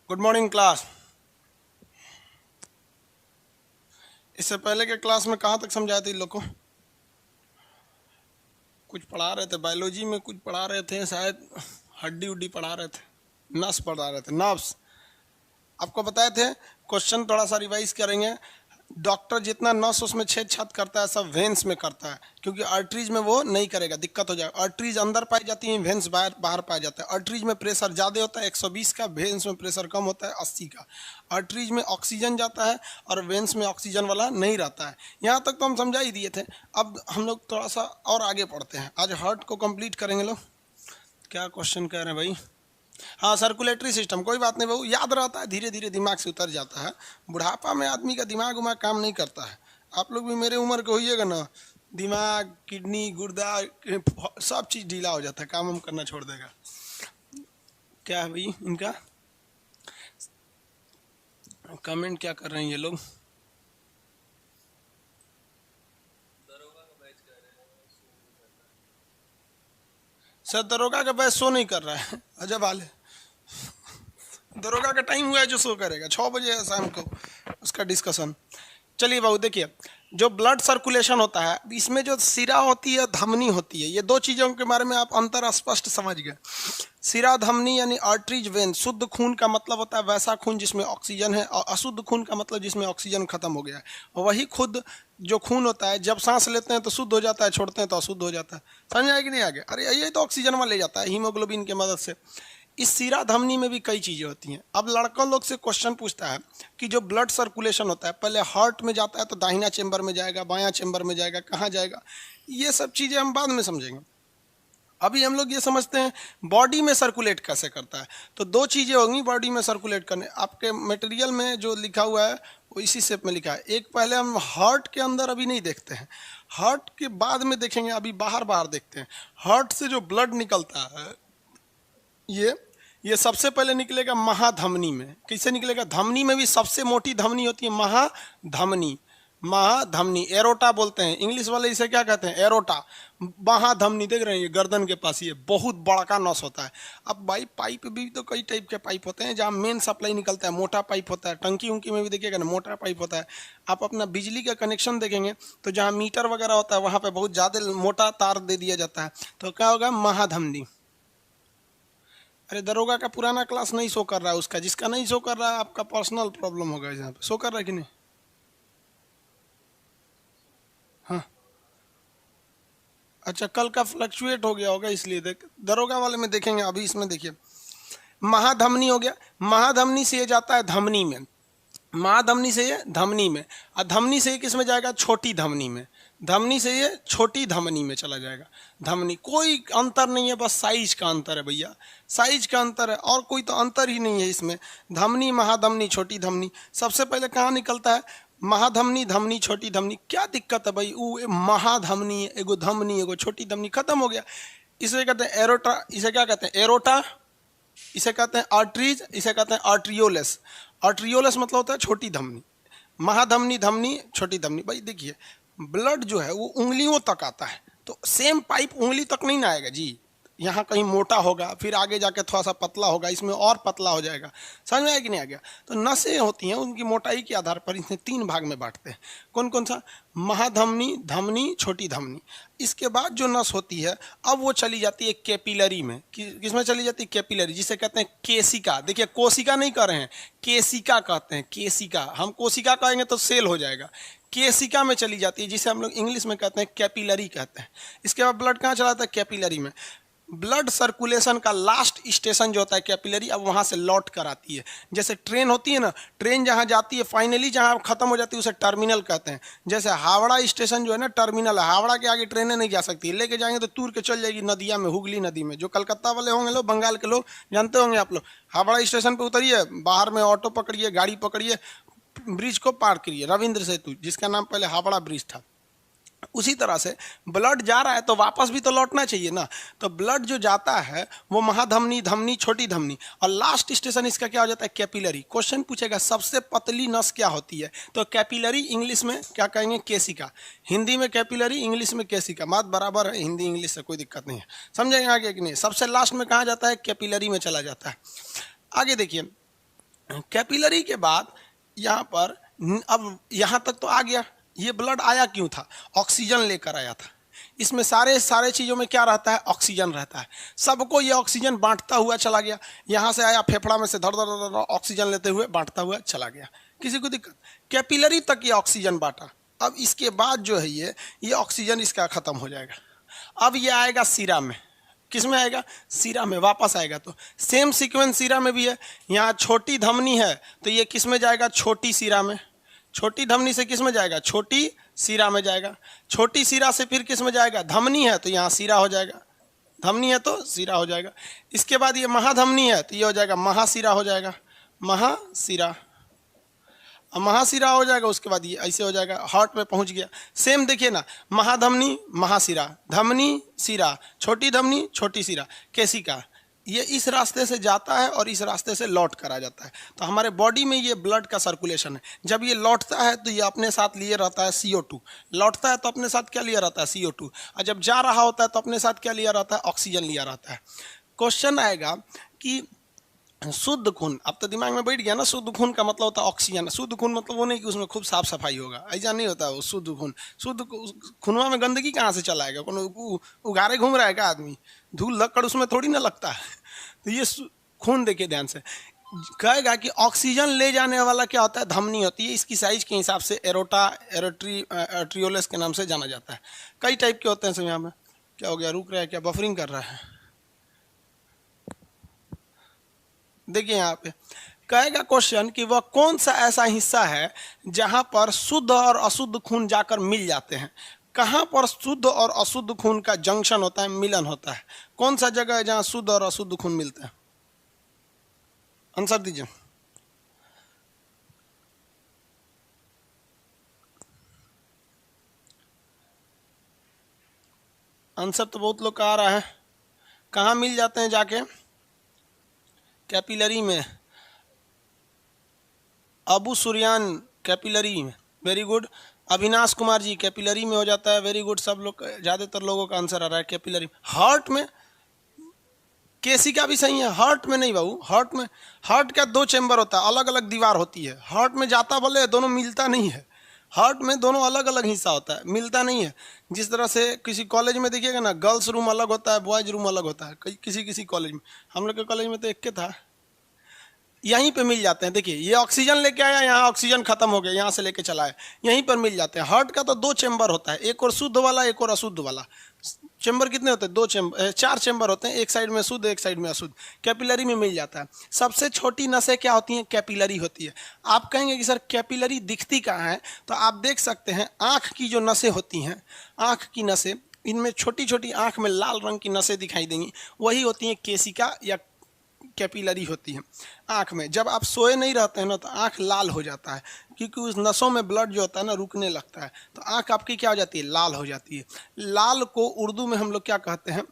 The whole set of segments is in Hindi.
Good morning class. इससे पहले के क्लास में कहाँ तक समझाए थे इन लोग को? कुछ पढ़ा रहे थे, बायोलॉजी में कुछ पढ़ा रहे थे शायद, हड्डी उड्डी पढ़ा रहे थे, नस पढ़ा रहे थे, नर्व्स। आपको बताए थे, क्वेश्चन थोड़ा सा रिवाइज करेंगे। डॉक्टर जितना नस उसमें छेद छाद करता है सब वेंस में करता है, क्योंकि आर्टरीज में वो नहीं करेगा, दिक्कत हो जाएगा। आर्टरीज अंदर पाई जाती है, वेंस बाहर बाहर पाया जाता है। आर्टरीज में प्रेशर ज़्यादा होता है 120 का, वेंस में प्रेशर कम होता है 80 का। आर्टरीज में ऑक्सीजन जाता है और वेंस में ऑक्सीजन वाला नहीं रहता है। यहाँ तक तो हम समझा ही दिए थे। अब हम लोग थोड़ा सा और आगे पढ़ते हैं। आज हार्ट को कंप्लीट करेंगे लोग। क्या क्वेश्चन कह रहे हैं भाई? हाँ, सर्कुलेटरी सिस्टम, कोई बात नहीं, वो याद रहता है, धीरे धीरे दिमाग से उतर जाता है। बुढ़ापा में आदमी का दिमाग उमाग काम नहीं करता है। आप लोग भी मेरे उम्र के होइएगा ना, दिमाग, किडनी, गुर्दा, सब चीज़ ढीला हो जाता है, काम हम करना छोड़ देगा। क्या है भाई इनका कमेंट? क्या कर रहे हैं ये लोग? सर दरोगा का बैच शो नहीं कर रहा है, अजब हाल है। दरोगा का टाइम हुआ है जो शो करेगा 6 बजे शाम को, उसका डिस्कशन। चलिए बाबू देखिए, जो ब्लड सर्कुलेशन होता है इसमें जो सिरा होती है, धमनी होती है, ये दो चीज़ों के बारे में आप अंतर स्पष्ट समझ गए। सिरा धमनी यानी आर्टरीज वेन, शुद्ध खून का मतलब होता है वैसा खून जिसमें ऑक्सीजन है, और अशुद्ध खून का मतलब जिसमें ऑक्सीजन खत्म हो गया है। वही खुद जो खून होता है, जब सांस लेते हैं तो शुद्ध हो जाता है, छोड़ते हैं तो अशुद्ध हो जाता है। समझ आए कि नहीं आगे? अरे यही तो ऑक्सीजन में ले जाता है हीमोग्लोबिन की मदद से। इस सिरा धमनी में भी कई चीज़ें होती हैं। अब लड़का लोग से क्वेश्चन पूछता है कि जो ब्लड सर्कुलेशन होता है पहले हार्ट में जाता है तो दाहिना चेंबर में जाएगा, बायां चेंबर में जाएगा, कहाँ जाएगा, ये सब चीज़ें हम बाद में समझेंगे। अभी हम लोग ये समझते हैं बॉडी में सर्कुलेट कैसे करता है। तो दो चीज़ें होंगी बॉडी में सर्कुलेट करने। आपके मटेरियल में जो लिखा हुआ है वो इसी शेप में लिखा है। एक पहले हम हार्ट के अंदर अभी नहीं देखते हैं, हार्ट के बाद में देखेंगे, अभी बाहर बाहर देखते हैं। हार्ट से जो ब्लड निकलता है ये सबसे पहले निकलेगा महाधमनी में। कैसे निकलेगा? धमनी में भी सबसे मोटी धमनी होती है महाधमनी। महाधमनी, एरोटा बोलते हैं इंग्लिश वाले, इसे क्या कहते हैं? एरोटा। महाधमनी देख रहे हैं, ये गर्दन के पास ये बहुत बड़ा का नस होता है। अब भाई पाइप भी तो कई टाइप के पाइप होते हैं, जहाँ मेन सप्लाई निकलता है मोटा पाइप होता है। टंकी उंकी में भी देखिएगा ना मोटा पाइप होता है। आप अपना बिजली का कनेक्शन देखेंगे तो जहाँ मीटर वगैरह होता है वहाँ पे बहुत ज़्यादा मोटा तार दे दिया जाता है, तो क्या होगा? महाधमनी। अरे दरोगा का पुराना क्लास नहीं शो कर रहा है, उसका जिसका नहीं शो कर रहा है आपका पर्सनल प्रॉब्लम होगा। यहाँ पे शो कर रहा है कि नहीं? हाँ, अच्छा, कल का फ्लक्चुएट हो गया होगा इसलिए। देख, दरोगा वाले में देखेंगे। अभी इसमें देखिए, महाधमनी हो गया, महाधमनी से ये जाता है धमनी में, महाधमनी से ये धमनी में, और धमनी से ये किस में जाएगा? छोटी धमनी में। धमनी से ये छोटी धमनी में चला जाएगा। धमनी कोई अंतर नहीं है, बस साइज का अंतर है भैया, साइज का अंतर है, और कोई तो अंतर ही नहीं है इसमें। धमनी, महाधमनी, छोटी धमनी। सबसे पहले कहाँ निकलता है? महाधमनी, धमनी, छोटी धमनी। क्या दिक्कत है भाई? वो महाधमनी, एगो धमनी, एगो छोटी धमनी, खत्म हो गया। इसे कहते हैं एरोटा। इसे क्या कहते हैं? एरोटा। इसे कहते हैं आर्टरीज। इसे कहते हैं आर्ट्रियोलस। आर्ट्रियोलस मतलब होता है छोटी धमनी। महाधमनी, धमनी, छोटी धमनी। भाई देखिए, ब्लड जो है वो उंगलियों तक आता है, तो सेम पाइप उंगली तक नहीं ना आएगा जी। यहाँ कहीं मोटा होगा, फिर आगे जाके थोड़ा सा पतला होगा, इसमें और पतला हो जाएगा। समझ में आया कि नहीं आ गया? तो नसें होती हैं, उनकी मोटाई के आधार पर इन्हें 3 भाग में बांटते हैं। कौन कौन सा? महाधमनी, धमनी, छोटी धमनी। इसके बाद जो नस होती है अब वो चली जाती है कैपिलरी में। किसमें चली जाती है? कैपिलरी, जिसे कहते हैं केसिका। देखिए, कोशिका नहीं कह रहे हैं, केसिका कहते हैं, केसिका। हम कोशिका कहेंगे तो सेल हो जाएगा। केसिका में चली जाती है, जिसे हम लोग इंग्लिश में कहते हैं कैपिलरी कहते हैं। इसके बाद ब्लड कहाँ चला जाता है? कैपिलरी में। ब्लड सर्कुलेशन का लास्ट स्टेशन जो होता है कैपिलरी, अब वहाँ से लौट कर आती है। जैसे ट्रेन होती है ना, ट्रेन जहाँ जाती है फाइनली, जहाँ खत्म हो जाती है उसे टर्मिनल कहते हैं। जैसे हावड़ा स्टेशन जो है ना, टर्मिनल है। हावड़ा के आगे ट्रेनें नहीं जा सकती, लेके जाएंगे तो तूर के चल जाएगी नदिया में, हुगली नदी में। जो कलकत्ता वाले होंगे लोग, बंगाल के लोग जानते होंगे आप लोग, हावड़ा स्टेशन पर उतरिए, बाहर में ऑटो पकड़िए, गाड़ी पकड़िए, ब्रिज को पार करिए, रविंद्र सेतु, जिसका नाम पहले हावड़ा ब्रिज था। उसी तरह से ब्लड जा रहा है तो वापस भी तो लौटना चाहिए ना। तो ब्लड जो जाता है वो महाधमनी, धमनी, छोटी धमनी, और लास्ट स्टेशन इसका क्या हो जाता है? कैपिलरी। क्वेश्चन पूछेगा सबसे पतली नस क्या होती है, तो कैपिलरी इंग्लिश में क्या कहेंगे? केसिका। हिंदी में कैपिलरी, इंग्लिश में केसिका, बात बराबर है, हिंदी इंग्लिश से कोई दिक्कत नहीं है। समझेंगे आगे कि नहीं? सबसे लास्ट में कहाँ जाता है? कैपिलरी में चला जाता है। आगे देखिए, कैपिलरी के बाद यहाँ पर अब यहाँ तक तो आ गया। ये ब्लड आया क्यों था? ऑक्सीजन लेकर आया था। इसमें सारे चीज़ों में क्या रहता है? ऑक्सीजन रहता है। सबको ये ऑक्सीजन बांटता हुआ चला गया। यहाँ से आया, फेफड़ा में से धड़ धड़ धड़ धड़ ऑक्सीजन लेते हुए बांटता हुआ चला गया। किसी को दिक्कत? कैपिलरी तक ये ऑक्सीजन बांटा। अब इसके बाद जो है ये ऑक्सीजन इसका खत्म हो जाएगा। अब ये आएगा सीरा में। किस में आएगा? सीरा में वापस आएगा। तो सेम सीक्वेंस सीरा में भी है। यहाँ छोटी धमनी है तो ये किस में जाएगा? छोटी सीरा में। छोटी धमनी से किस में जाएगा? छोटी सीरा में जाएगा। छोटी सीरा से फिर किस में जाएगा? धमनी है तो यहाँ सीरा हो जाएगा। धमनी है तो सीरा हो जाएगा। इसके बाद ये महाधमनी है तो ये हो जाएगा महासीरा हो जाएगा। महासीरा, महासीरा हो जाएगा। उसके बाद ये ऐसे हो जाएगा, हार्ट में पहुंच गया। सेम देखिए ना, महाधमनी महासीरा, धमनी सीरा, छोटी धमनी छोटी सीरा, केशिका, ये इस रास्ते से जाता है और इस रास्ते से लौट कर आ जाता है। तो हमारे बॉडी में ये ब्लड का सर्कुलेशन है। जब ये लौटता है तो ये अपने साथ लिए रहता है CO2। लौटता है तो अपने साथ क्या लिया रहता है? CO2। और जब जा रहा होता है तो अपने साथ क्या लिया रहता है? ऑक्सीजन लिया रहता है। क्वेश्चन आएगा कि शुद्ध खून, अब तो दिमाग में बैठ गया ना, शुद्ध खून का मतलब होता है ऑक्सीजन। शुद्ध खून मतलब वो नहीं कि उसमें खूब साफ सफाई होगा, ऐसा नहीं होता। वो शुद्ध खून, शुद्ध खूनवा में गंदगी कहाँ से चला आएगा? कौन उगारे घूम रहा है क्या आदमी? धूल लकड़ उसमें थोड़ी ना लगता है। तो ये खून देखिए ध्यान से, कहेगा कि ऑक्सीजन ले जाने वाला क्या होता है? धमनी होती है। इसकी साइज के हिसाब से एरोटा, एरोट्रियोलस के नाम से जाना जाता है। कई टाइप के होते हैं सब। यहाँ में क्या हो गया? रुक रहा है क्या? बफरिंग कर रहा है। देखिए यहाँ पे कहेगा क्वेश्चन कि वह कौन सा ऐसा हिस्सा है जहां पर शुद्ध और अशुद्ध खून जाकर मिल जाते हैं? कहां पर शुद्ध और अशुद्ध खून का जंक्शन होता है, मिलन होता है? कौन सा जगह है जहां शुद्ध और अशुद्ध खून मिलता है? आंसर दीजिए। आंसर तो बहुत लोग का आ रहा है। कहाँ मिल जाते हैं जाके? कैपिलरी में। अबू सुरियान कैपिलरी में, very good. Avinash Kumar ji capillary में हो जाता है, वेरी गुड। सब लोग, ज़्यादातर लोगों का आंसर आ रहा है कैपिलरी। हार्ट में, केशिका भी सही है। हार्ट में नहीं बाबू, हार्ट में, हार्ट का 2 चैम्बर होता है, अलग अलग दीवार होती है। हार्ट में जाता बोले दोनों मिलता नहीं है। हार्ट में दोनों अलग अलग हिस्सा होता है, मिलता नहीं है। जिस तरह से किसी कॉलेज में देखिएगा ना, गर्ल्स रूम अलग होता है, बॉयज रूम अलग होता है। किसी कॉलेज में, हम लोग के कॉलेज में तो एक के था। यहीं पे मिल जाते हैं। देखिए ये ऑक्सीजन लेके आया, यहाँ ऑक्सीजन खत्म हो गया, यहाँ से लेके चला है, यहीं पर मिल जाते हैं। हार्ट का तो 2 चैम्बर होता है, एक और शुद्ध वाला, एक और अशुद्ध वाला। चैम्बर कितने होते हैं? 2 चैम्बर, 4 चैम्बर होते हैं, एक साइड में शुद्ध, एक साइड में अशुद्ध। कैपिलरी में मिल जाता है। सबसे छोटी नसें क्या होती हैं? कैपिलरी होती है। आप कहेंगे कि सर कैपिलरी दिखती कहाँ है? तो आप देख सकते हैं, आँख की जो नसें होती हैं, आँख की नसें, इनमें छोटी छोटी आँख में लाल रंग की नसें दिखाई देंगी, वही होती हैं केशिका या कैपिलरी होती है आँख में। जब आप सोए नहीं रहते हैं ना तो आँख लाल हो जाता है, क्योंकि उस नसों में ब्लड जो होता है ना रुकने लगता है, तो आँख आपकी क्या हो जाती है? लाल हो जाती है। लाल को उर्दू में हम लोग क्या कहते हैं?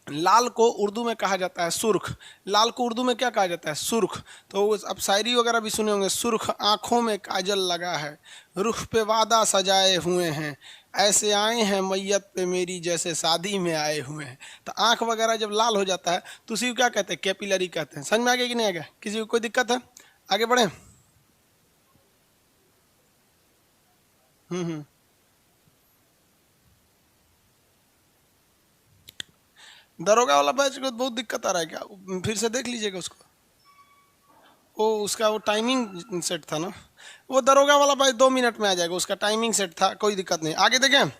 लाल को उर्दू में कहा जाता है सुर्ख। लाल को उर्दू में क्या कहा जाता है? सुर्ख। तो अब शायरी वगैरह भी सुने होंगे, सुर्ख आँखों में काजल लगा है, रुख पे वादा सजाए हुए हैं, ऐसे आए हैं मैयत पे मेरी जैसे शादी में आए हुए हैं। तो आँख वगैरह जब लाल हो जाता है तो उसी को क्या कहते हैं? कैपिलरी कहते हैं। समझ में आ गया कि नहीं आ गया? किसी को कोई दिक्कत है? आगे बढ़े। दरोगा वाला बैच को बहुत दिक्कत आ रहा है क्या? फिर से देख लीजिएगा उसको। वो टाइमिंग सेट था ना, वो दरोगा वाला बैच 2 मिनट में आ जाएगा, उसका टाइमिंग सेट था, कोई दिक्कत नहीं। आगे देखें,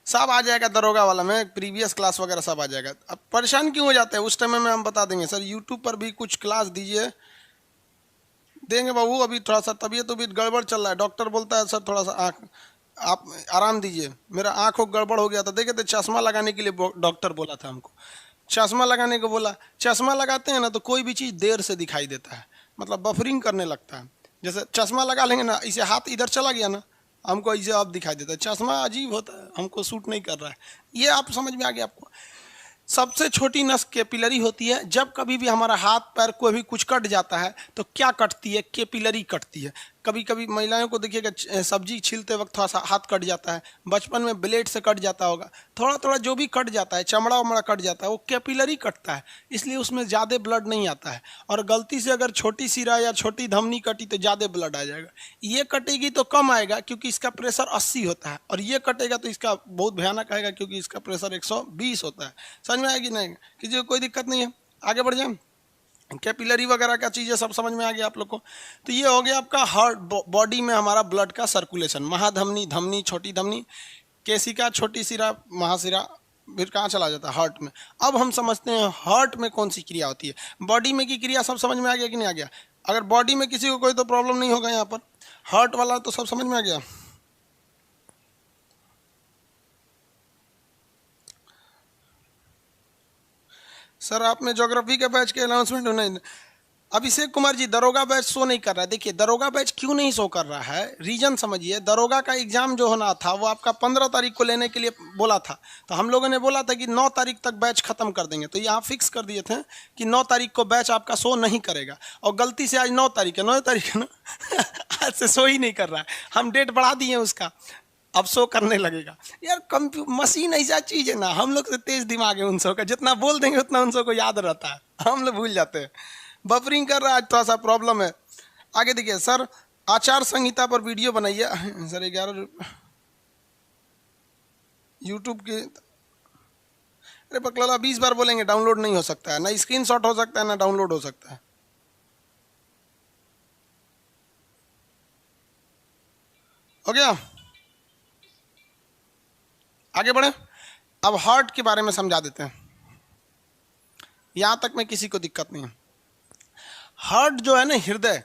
सब आ जाएगा दरोगा वाला में, प्रीवियस क्लास वगैरह सब आ जाएगा। अब परेशान क्यों हो जाते हैं? उस टाइम में हम बता देंगे सर, यूट्यूब पर भी कुछ क्लास दीजिए, देंगे बाबू। अभी थोड़ा सा तबीयत गड़बड़ चल रहा है, डॉक्टर बोलता है सर थोड़ा सा आँख आप आराम दीजिए, मेरा आँखों गड़बड़ हो गया था। देखे थे, चश्मा लगाने के लिए डॉक्टर बोला था हमको, चश्मा लगाने को बोला। चश्मा लगाते हैं ना तो कोई भी चीज़ देर से दिखाई देता है, मतलब बफरिंग करने लगता है। जैसे चश्मा लगा लेंगे ना, इसे हाथ इधर चला गया ना, हमको इसे अब दिखाई देता है। चश्मा अजीब होता है, हमको सूट नहीं कर रहा है। ये आप समझ में आ गया आपको? सबसे छोटी नस कैपिलरी होती है। जब कभी भी हमारा हाथ पैर कोई भी कुछ कट जाता है तो क्या कटती है? कैपिलरी कटती है। कभी कभी महिलाओं को देखिएगा सब्जी छीलते वक्त थोड़ा सा हाथ कट जाता है, बचपन में ब्लेड से कट जाता होगा, थोड़ा थोड़ा जो भी कट जाता है, चमड़ा वमड़ा कट जाता है, वो कैपिलरी कटता है, इसलिए उसमें ज़्यादा ब्लड नहीं आता है। और गलती से अगर छोटी सिरा या छोटी धमनी कटी तो ज़्यादा ब्लड आ जाएगा। ये कटेगी तो कम आएगा क्योंकि इसका प्रेशर 80 होता है, और ये कटेगा तो इसका बहुत भयानक आएगा क्योंकि इसका प्रेशर 120 होता है। समझ में आएगी नहीं? किसी को कोई दिक्कत नहीं है? आगे बढ़ जाए। कैपिलरी वगैरह का चीज़ें सब समझ में आ गया आप लोग को। तो ये हो गया आपका हार्ट, बॉडी में हमारा ब्लड का सर्कुलेशन, महाधमनी, धमनी, छोटी धमनी, केशिका, छोटी सिरा, महासिरा, फिर कहाँ चला जाता है? हार्ट में। अब हम समझते हैं हार्ट में कौन सी क्रिया होती है। बॉडी में की क्रिया सब समझ में आ गया कि नहीं आ गया? अगर बॉडी में किसी को कोई तो प्रॉब्लम नहीं होगा यहाँ पर, हार्ट वाला तो सब समझ में आ गया। सर आप में ज्योग्राफी के बैच के अनाउंसमेंट होना है। अभिषेक कुमार जी, दरोगा बैच शो नहीं कर रहा है। देखिए दरोगा बैच क्यों नहीं शो कर रहा है, रीजन समझिए। दरोगा का एग्जाम जो होना था वो आपका 15 तारीख को लेने के लिए बोला था, तो हम लोगों ने बोला था कि 9 तारीख तक बैच खत्म कर देंगे, तो यहाँ फिक्स कर दिए थे कि 9 तारीख को बैच आपका शो नहीं करेगा। और गलती से आज 9 तारीख है, 9 तारीख है ना आज से शो ही नहीं कर रहा है, हम डेट बढ़ा दिए उसका, अब शो करने लगेगा। यार मशीन ऐसा चीज़ है ना, हम लोग से तेज दिमाग है उन सौ का, जितना बोल देंगे उतना उन सौ को याद रहता है, हम लोग भूल जाते हैं। बफरिंग कर रहा है, आज थोड़ा सा प्रॉब्लम है। आगे देखिए सर, आचार संहिता पर वीडियो बनाइए। सर 11 यूट्यूब के, अरे बकलाला 20 बार बोलेंगे डाउनलोड नहीं हो सकता है, ना स्क्रीनशॉट हो सकता है ना डाउनलोड हो सकता है। हो गया? आगे बढ़े। अब हार्ट के बारे में समझा देते हैं, यहां तक में किसी को दिक्कत नहीं है। हार्ट जो है ना, हृदय,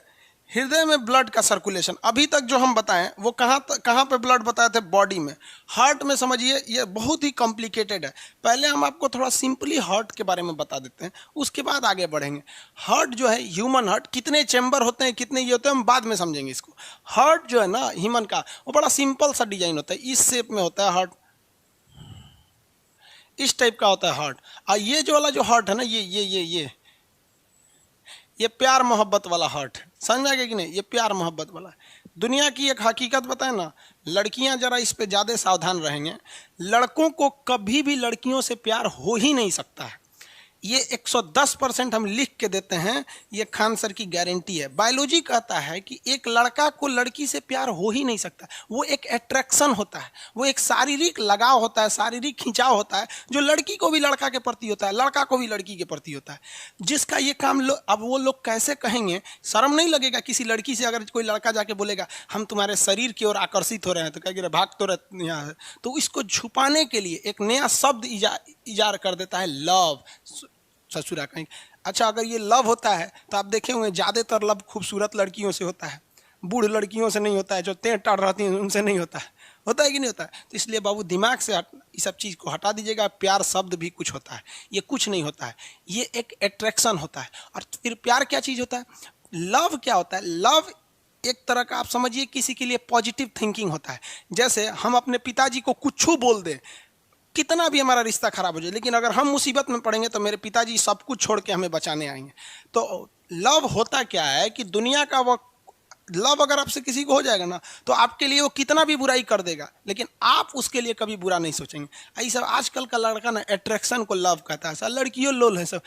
हृदय में ब्लड का सर्कुलेशन, अभी तक जो हम बताएं वो कहाँ पे ब्लड बताए थे? बॉडी में। हार्ट में समझिए ये बहुत ही कॉम्प्लिकेटेड है। पहले हम आपको थोड़ा सिंपली हार्ट के बारे में बता देते हैं, उसके बाद आगे बढ़ेंगे। हार्ट जो है, ह्यूमन हार्ट, कितने चैम्बर होते हैं, कितने ये होते हैं, हम बाद में समझेंगे इसको। हार्ट जो है ना ह्यूमन का, वो बड़ा सिंपल सा डिजाइन होता है, इस शेप में होता है हार्ट, इस टाइप का होता है हार्ट। और ये जो वाला जो हार्ट है ना, ये प्यार मोहब्बत वाला हार्ट है। समझ में आ गया कि नहीं? ये प्यार मोहब्बत वाला है। दुनिया की एक हकीकत बताए ना, लड़कियां जरा इस पे ज़्यादा सावधान रहेंगे, लड़कों को कभी भी लड़कियों से प्यार हो ही नहीं सकता है। ये 110% हम लिख के देते हैं, ये खान सर की गारंटी है। बायोलॉजी कहता है कि एक लड़का को लड़की से प्यार हो ही नहीं सकता, वो एक अट्रैक्शन होता है, वो एक शारीरिक लगाव होता है, शारीरिक खिंचाव होता है, जो लड़की को भी लड़का के प्रति होता है, लड़का को भी लड़की के प्रति होता है, जिसका ये काम अब वो लोग कैसे कहेंगे? शर्म नहीं लगेगा किसी लड़की से अगर कोई लड़का जाके बोलेगा हम तुम्हारे शरीर की ओर आकर्षित हो रहे हैं, तो कहेगी भाग तो यहाँ है। तो इसको छुपाने के लिए एक नया शब्द इजार कर देता है, लव। ससुरा कहीं। अच्छा, अगर ये लव होता है तो आप देखे होंगे ज़्यादातर लव खूबसूरत लड़कियों से होता है, बूढ़ लड़कियों से नहीं होता है, जो तेज टाड़ रहती हैं उनसे नहीं होता है। होता है कि नहीं होता है? तो इसलिए बाबू दिमाग से इस सब चीज़ को हटा दीजिएगा। प्यार शब्द भी कुछ होता है, ये कुछ नहीं होता है, ये एक अट्रैक्शन होता है। और फिर प्यार क्या चीज़ होता है? लव क्या होता है? लव एक तरह का आप समझिए किसी के लिए पॉजिटिव थिंकिंग होता है। जैसे हम अपने पिताजी को कुछ बोल दें, कितना भी हमारा रिश्ता खराब हो जाए, लेकिन अगर हम मुसीबत में पड़ेंगे तो मेरे पिताजी सब कुछ छोड़ के हमें बचाने आएंगे। तो लव होता क्या है कि दुनिया का वो लव अगर आपसे किसी को हो जाएगा ना, तो आपके लिए वो कितना भी बुराई कर देगा, लेकिन आप उसके लिए कभी बुरा नहीं सोचेंगे। ऐसा आजकल का लड़का ना अट्रैक्शन को लव कहता है। लड़कियों लोल है, सब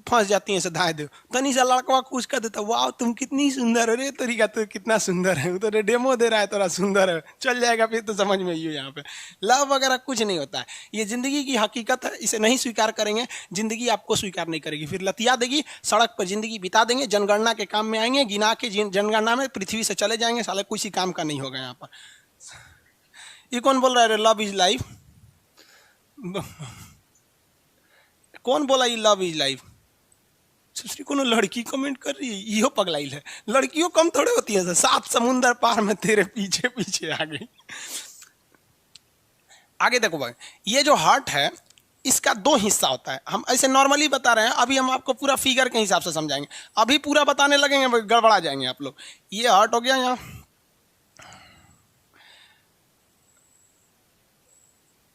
फंस जाती हैं, से धाए दो तनी सा लड़का कुछ कर देता, वाह तुम कितनी सुंदर हो रे, तरीका तो कितना सुंदर है, तो डेमो दे रहा है, थोड़ा सुंदर है, चल जाएगा फिर तो समझ में ही हो। यहाँ पे लव वगैरह कुछ नहीं होता है, ये जिंदगी की हकीकत है। इसे नहीं स्वीकार करेंगे, जिंदगी आपको स्वीकार नहीं करेगी, फिर लतिया देगी, सड़क पर जिंदगी बिता देंगे, जनगणना के काम में आएंगे, गिना के जनगणना में पृथ्वी से चले जाएंगे, साले किसी काम का नहीं होगा यहाँ पर। ये कौन बोल रहा है लव इज लाइफ? कौन बोला ये लव इज लाइफ? दूसरी कोनो लड़की कमेंट कर रही है, यो पगलाइल है। लड़कियों कम थोड़े होती है, 7 समुंदर पार में तेरे पीछे पीछे आ गई। आगे देखो भाई, ये जो हार्ट है इसका 2 हिस्सा होता है। हम ऐसे नॉर्मली बता रहे हैं, अभी हम आपको पूरा फिगर के हिसाब से समझाएंगे। अभी पूरा बताने लगेंगे गड़बड़ा जाएंगे आप लोग। ये हार्ट हो गया, यहाँ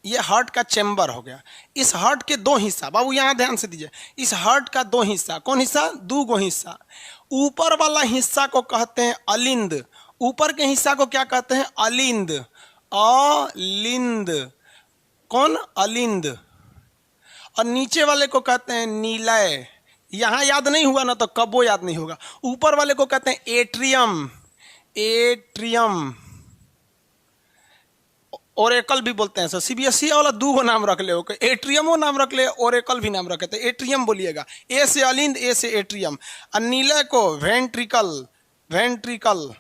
ये हार्ट का चैम्बर हो गया। इस हार्ट के 2 हिस्सा, बाबू यहां ध्यान से दीजिए, इस हार्ट का 2 हिस्सा, कौन हिस्सा? 2 हिस्सा। ऊपर वाला हिस्सा को कहते हैं अलिंद ऊपर के हिस्सा को क्या कहते हैं? अलिंद। अलिंद, कौन? अलिंद। और नीचे वाले को कहते हैं नीलय। यहां याद नहीं हुआ ना तो कब्बो याद नहीं होगा। ऊपर वाले को कहते हैं एट्रियम। एट्रियम, ओरेकल भी बोलते हैं। सर सीबीएसई वाला दो गो नाम रख ले, एट्रियमो नाम रख ले, ओरेकल भी नाम रखे। तो एट्रियम बोलिएगा, ए से अलिंद, ए से एट्रियम। और नीले को वेंट्रिकल। वेंट्रिकल।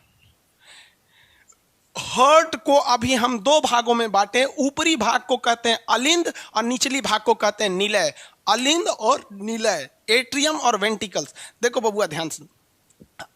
हार्ट को अभी हम दो भागों में बांटे, ऊपरी भाग को कहते हैं अलिंद और निचली भाग को कहते हैं नीलय। अलिंद और नीलय, एट्रियम और वेंट्रिकल्स। देखो बबुआ ध्यान से,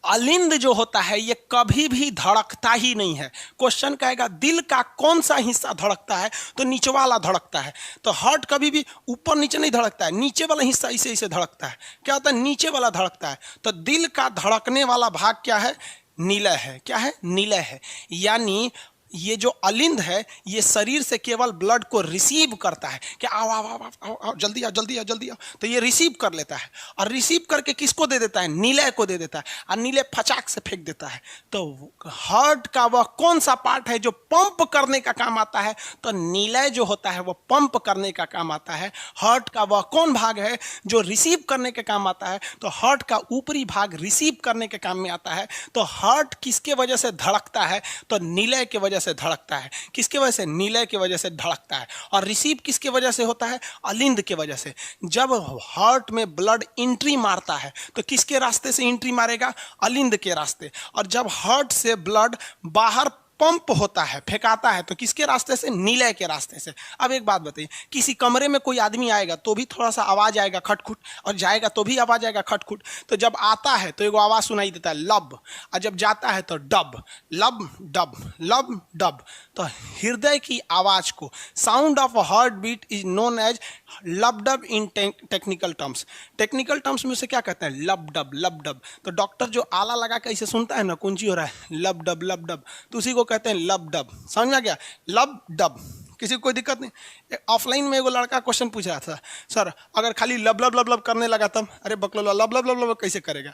अलिंद जो होता है ये कभी भी धड़कता ही नहीं है। क्वेश्चन कहेगा दिल का कौन सा हिस्सा धड़कता है, तो नीचे वाला धड़कता है। तो हार्ट कभी भी ऊपर नीचे नहीं धड़कता है, नीचे वाला हिस्सा इसे इसे धड़कता है। क्या होता है? नीचे वाला धड़कता है। तो दिल का धड़कने वाला भाग क्या है? नीलय है। क्या है? नीलय है। यानी ये जो अलिंद है ये शरीर से केवल ब्लड को रिसीव करता है कि आओ आओ आओ आओ आओ, जल्दी आओ जल्दी आओ जल्दी आओ। तो ये रिसीव कर लेता है और रिसीव करके किसको दे देता है? नीलय को दे देता है। और नीलय फचाक से फेंक देता है। तो हार्ट का वह कौन सा पार्ट है जो पंप करने का काम आता है? तो नीलय जो होता है वह पंप करने का काम आता है। हार्ट का वह कौन भाग है जो रिसीव करने के काम आता है? तो हार्ट का ऊपरी भाग रिसीव करने के काम में आता है। तो हार्ट किसके वजह से धड़कता है? तो नीलय के वजह से धड़कता है। किसके वजह से? नीलय की वजह से धड़कता है। और रिसीव किसके वजह से होता है? अलिंद के वजह से। जब हार्ट में ब्लड एंट्री मारता है तो किसके रास्ते से एंट्री मारेगा? अलिंद के रास्ते। और जब हार्ट से ब्लड बाहर पंप होता है, फेंकाता है, तो किसके रास्ते से? नीलय के रास्ते से। अब एक बात बताइए, किसी कमरे में कोई आदमी आएगा तो भी थोड़ा सा आवाज आएगा खटखुट, और जाएगा तो भी आवाज आएगा खटखुट। तो जब आता है तो एक आवाज सुनाई देता है लब, और जब जाता है तो डब, लब डब, लब डब। तो हृदय की आवाज को, sound of heart beat is known as lub dub in technical terms. Technical terms में उसे क्या कहते हैं? लब डब, लब डब। तो डॉक्टर जो आला लगा के इसे सुनता है ना, कौन सी हो रहा है? लब डब, लब डब। तो उसी को कहते हैं लब डब। समझ में आ गया? लब डब। किसी को कोई दिक्कत नहीं। ऑफलाइन में एगो लड़का क्वेश्चन पूछ रहा था, सर अगर खाली लब लब लब लब करने लगा तब? अरे बकलो, लब लब लब लब कैसे करेगा?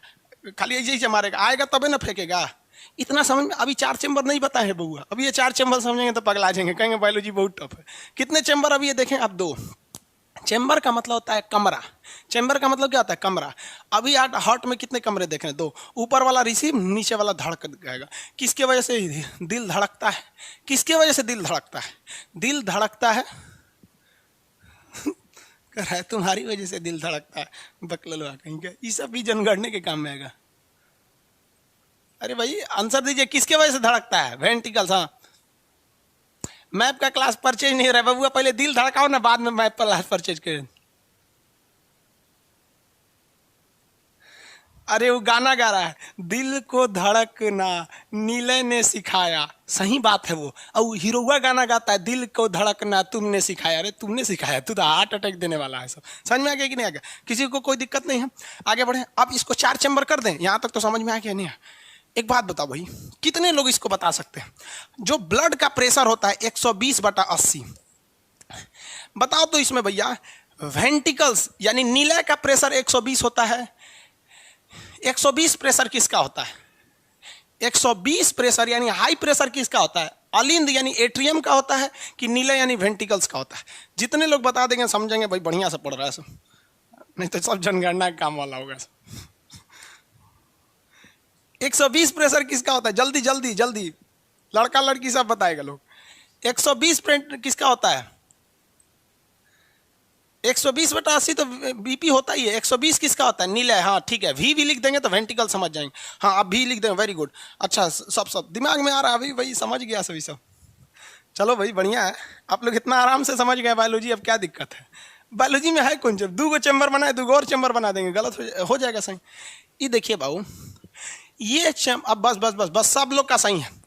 खाली ऐसे ही मारेगा, आएगा तबे ना फेंकेगा। इतना समझ में? अभी 4 चैम्बर नहीं बताए हैं बउआ। अभी ये 4 चैम्बर समझेंगे तो पगला जाएंगे, कहेंगे बायोलॉजी बहुत टफ है। कितने चैम्बर अभी ये देखें आप? 2। चैम्बर का मतलब होता है कमरा। चैम्बर का मतलब क्या होता है? कमरा। अभी आप हार्ट में कितने कमरे देख रहे हैं? 2। ऊपर वाला रिसीव, नीचे वाला धड़क जाएगा। किसके वजह से दिल धड़कता है? किसके वजह से दिल धड़कता है? दिल धड़कता है कह रहा है तुम्हारी वजह से दिल धड़कता है। बकलवा कहीं का, ये सब भी जनगणने के काम में आएगा। अरे भाई आंसर दीजिए, किसके वजह से धड़कता है? वेंट्रिकल्स। हाँ, मैप का क्लास परचेज नहीं हो रहा है बबुआ, पहले दिल धड़काओ ना, बाद में मैप क्लास परचेज करें। अरे वो गाना गा रहा है, दिल को धड़कना नीले ने सिखाया। सही बात है वो। और हीरोआ गाना गाता है, दिल को धड़कना तुमने सिखाया। अरे तुमने सिखाया, तू तो हार्ट अटैक देने वाला है। सब समझ में आ गया कि नहीं आ गया? किसी को कोई दिक्कत नहीं है? आगे बढ़े। अब इसको 4 चैम्बर कर दें, यहां तक तो समझ में आ गया? नहीं? एक बात बताओ भाई, कितने लोग इसको बता सकते हैं? जो ब्लड का प्रेशर होता है 120/80, बताओ तो इसमें भैया वेंट्रिकल्स यानी नीलय का प्रेशर 120 होता है। 120 प्रेशर किसका होता है? 120 प्रेशर यानी हाई प्रेशर किसका होता है? अलिंद यानी एट्रियम का होता है कि नीलय यानी वेंट्रिकल्स का होता है? जितने लोग बता देंगे समझेंगे भाई बढ़िया से पढ़ रहा है सब, नहीं तो सब जनगणना काम वाला होगा सब। 120 प्रेशर किसका होता है? जल्दी जल्दी जल्दी, लड़का लड़की सब बताएगा लोग। 120 किसका होता है? 120/80 तो बीपी होता ही है। 120 किसका होता है? नीलय। हाँ ठीक है, वी लिख देंगे तो वेंट्रिकल समझ जाएंगे। हाँ अब भी लिख देंगे, वेरी गुड। अच्छा सब दिमाग में आ रहा है अभी भाई, समझ गया सभी सब। चलो भाई बढ़िया है, आप लोग इतना आराम से समझ गए बायोलॉजी। अब क्या दिक्कत है? बायोलॉजी में है कौन जब 2 चैम्बर बनाए, 2 और चैम्बर बना देंगे, गलत हो जाएगा। सही ये देखिए बाबू, ये अब बस सब लोग का सही है।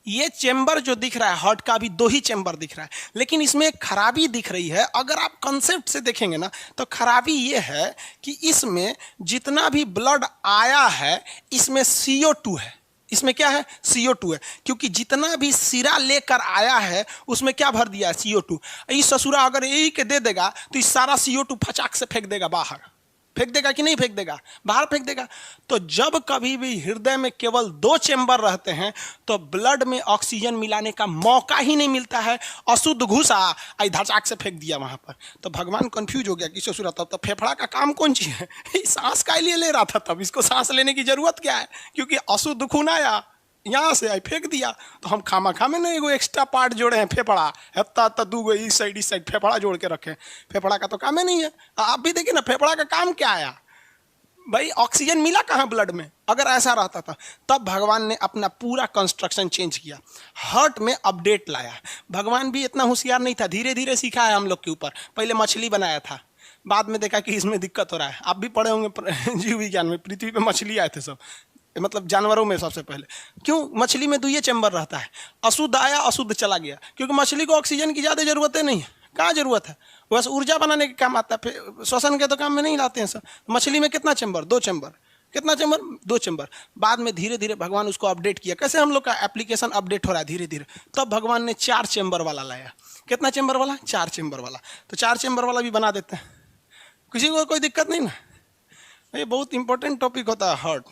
ये चेंबर जो दिख रहा है हार्ट का, अभी 2 ही चेंबर दिख रहा है, लेकिन इसमें एक खराबी दिख रही है। अगर आप कंसेप्ट से देखेंगे ना तो खराबी ये है कि इसमें जितना भी ब्लड आया है इसमें CO2 है। इसमें क्या है? CO2 है, क्योंकि जितना भी सिरा लेकर आया है उसमें क्या भर दिया है? CO2। इस ससुरा अगर यही के दे देगा तो इस सारा CO2 फचाक से फेंक देगा बाहर। फेंक देगा कि नहीं फेंक देगा, बाहर फेंक देगा। तो जब कभी भी हृदय में केवल 2 चेंबर रहते हैं तो ब्लड में ऑक्सीजन मिलाने का मौका ही नहीं मिलता है। अशुद्ध घुसा धचाक से फेंक दिया वहां पर। तो भगवान कंफ्यूज हो गया कि ससुरा तब फेफड़ा का काम कौन चीज है, सांस का लिए ले रहा था, तब इसको सांस लेने की जरूरत क्या है, क्योंकि अशुद्ध खून आया यहाँ से आई फेंक दिया। तो हम खामा खामे ना एगो एक्स्ट्रा पार्ट जोड़े हैं, फेफड़ा हत्ता दूगो इस साइड फेफड़ा जोड़ के रखे। फेफड़ा का तो काम ही नहीं है। आप भी देखिए ना, फेफड़ा का काम क्या आया भाई, ऑक्सीजन मिला कहाँ ब्लड में। अगर ऐसा रहता था तब भगवान ने अपना पूरा कंस्ट्रक्शन चेंज किया, हार्ट में अपडेट लाया। भगवान भी इतना होशियार नहीं था, धीरे धीरे सीखा है हम लोग के ऊपर। पहले मछली बनाया था, बाद में देखा कि इसमें दिक्कत हो रहा है। आप भी पढ़े होंगे जीव विज्ञान में, पृथ्वी पे मछली आए थे सब, मतलब जानवरों में सबसे पहले। क्यों? मछली में 2 चैम्बर रहता है, अशुद्ध आया अशुद्ध चला गया, क्योंकि मछली को ऑक्सीजन की ज़्यादा जरूरत नहीं है। कहाँ जरूरत है, बस ऊर्जा बनाने के काम आता है, फिर श्वसन के तो काम में नहीं लाते हैं सर। मछली में कितना चैम्बर? 2 चैम्बर। कितना चैम्बर? 2 चैम्बर। बाद में धीरे धीरे भगवान उसको अपडेट किया। कैसे हम लोग का एप्लीकेशन अपडेट हो रहा है धीरे धीरे, तब भगवान ने 4 चैम्बर वाला लाया। कितना चैम्बर वाला? 4 चैम्बर वाला। तो 4 चैम्बर वाला भी बना देते हैं, किसी को कोई दिक्कत नहीं ना। ये बहुत इंपॉर्टेंट टॉपिक होता है हार्ट।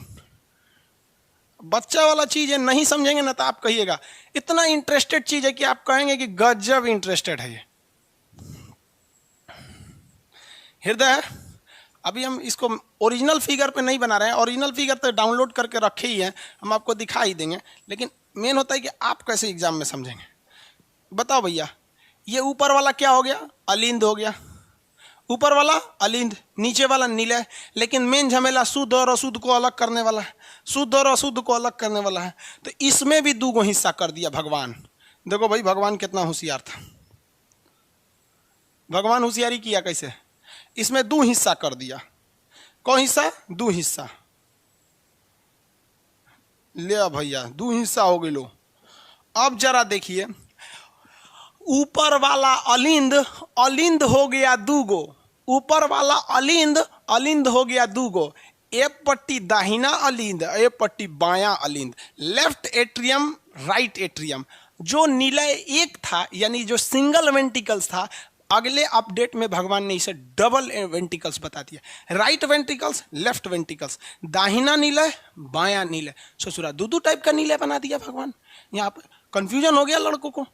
बच्चा वाला चीज है, नहीं समझेंगे ना तो आप कहिएगा इतना इंटरेस्टेड चीज है कि आप कहेंगे कि गजब इंटरेस्टेड है ये। हृदय, अभी हम इसको ओरिजिनल फिगर पे नहीं बना रहे हैं, ओरिजिनल फिगर तो डाउनलोड करके रखे ही हैं, हम आपको दिखा ही देंगे। लेकिन मेन होता है कि आप कैसे एग्जाम में समझेंगे। बताओ भैया, ये ऊपर वाला क्या हो गया? अलिंद हो गया। ऊपर वाला अलिंद, नीचे वाला नीलय। लेकिन मेन झमेला शुद्ध और अशुद्ध को अलग करने वाला है, शुद्ध और अशुद्ध को अलग करने वाला है। तो इसमें भी 2 हिस्सा कर दिया भगवान। देखो भाई भगवान कितना होशियार था। भगवान होशियारी किया कैसे? इसमें 2 हिस्सा कर दिया। कौन हिस्सा? 2 हिस्सा। ले भैया 2 हिस्सा हो गए लो। अब जरा देखिए, ऊपर वाला अलिंद, अलिंद हो गया 2 ऊपर वाला अलिंद, अलिंद हो गया 2। एक पट्टी दाहिना अलिंद, एक पट्टी बायां अलिंद, लेफ्ट एट्रियम राइट एट्रियम। जो निलय एक था, यानी जो सिंगल वेंटिकल्स था, अगले अपडेट में भगवान ने इसे डबल वेंटिकल्स बता दिया। राइट वेंटिकल्स, लेफ्ट वेंटिकल्स, दाहिना नीलय बायां नीलय। ससुरा 2 टाइप का नीलय बना दिया भगवान। यहाँ पर कंफ्यूजन हो गया लड़कों को,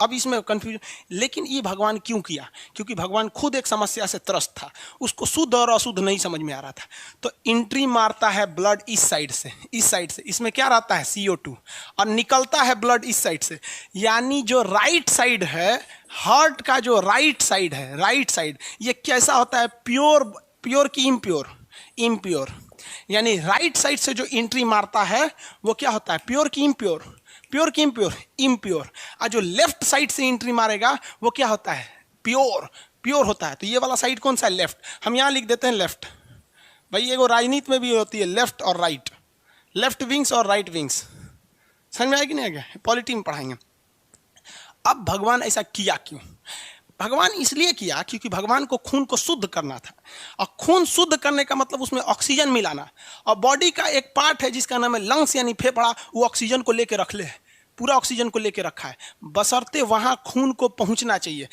अब इसमें कंफ्यूजन। लेकिन ये भगवान क्यों किया? क्योंकि भगवान खुद एक समस्या से त्रस्त था, उसको शुद्ध और अशुद्ध नहीं समझ में आ रहा था। तो एंट्री मारता है ब्लड इस साइड से, इस साइड से, इसमें क्या रहता है? CO2, और निकलता है ब्लड इस साइड से। यानी जो राइट साइड है, हार्ट का जो राइट साइड है, राइट साइड, ये कैसा होता है? प्योर, प्योर की इम्प्योर? इम्प्योर। यानी राइट साइड से जो एंट्री मारता है वो क्या होता है? प्योर की इम्प्योर? प्योर की इम्प्योर? इम्प्योर। और जो लेफ्ट साइड से एंट्री मारेगा वो क्या होता है? प्योर, प्योर होता है। तो ये वाला साइड कौन सा है? लेफ्ट। हम यहाँ लिख देते हैं लेफ्ट। भाई एगो राजनीति में भी होती है लेफ्ट और राइट, लेफ्ट विंग्स और राइट विंग्स। समझ में आएगी नहीं आएगा? पॉलिटी में पढ़ाएंगे। अब भगवान ऐसा किया क्यों? भगवान इसलिए किया क्योंकि भगवान को खून को शुद्ध करना था, और खून शुद्ध करने का मतलब उसमें ऑक्सीजन मिलाना। और बॉडी का एक पार्ट है जिसका नाम है लंग्स यानी फेफड़ा, वो ऑक्सीजन को लेकर रख ले, पूरा ऑक्सीजन को लेकर रखा है, बशर्ते वहां खून को पहुंचना चाहिए।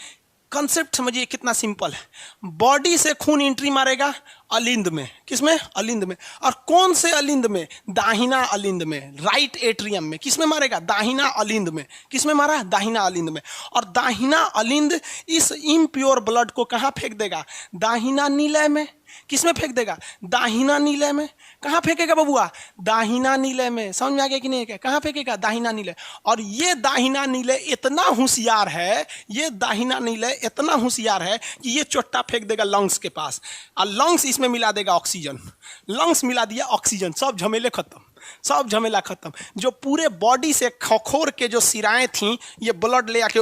कंसेप्ट समझिए कितना सिंपल है। बॉडी से खून एंट्री मारेगा अलिंद में, किसमें? अलिंद में। और कौन से अलिंद में? दाहिना अलिंद में, राइट एट्रियम में। किसमें मारेगा? दाहिना अलिंद में। किसमें मारा? दाहिना अलिंद में। और दाहिना अलिंद इस इम्प्योर ब्लड को कहाँ फेंक देगा? दाहिना नीलय में। किसमें फेंक देगा? दाहिना नीलय में। कहाँ फेंकेगा बबुआ? दाहिना नीलय में। समझ में आ गया कि नहीं? कहाँ फेंकेगा? दाहिना नीलय। और ये दाहिना नीलय इतना होशियार है, ये दाहिना नीलय इतना होशियार है कि ये चोट्टा फेंक देगा लंग्स के पास, और लंग्स इसमें मिला देगा ऑक्सीजन। लंग्स मिला दिया ऑक्सीजन, सब झमेले खत्म, सब झमेला खत्म। जो पूरे बॉडी से खखोर के जो सिराएं थी, ये ब्लड ले आके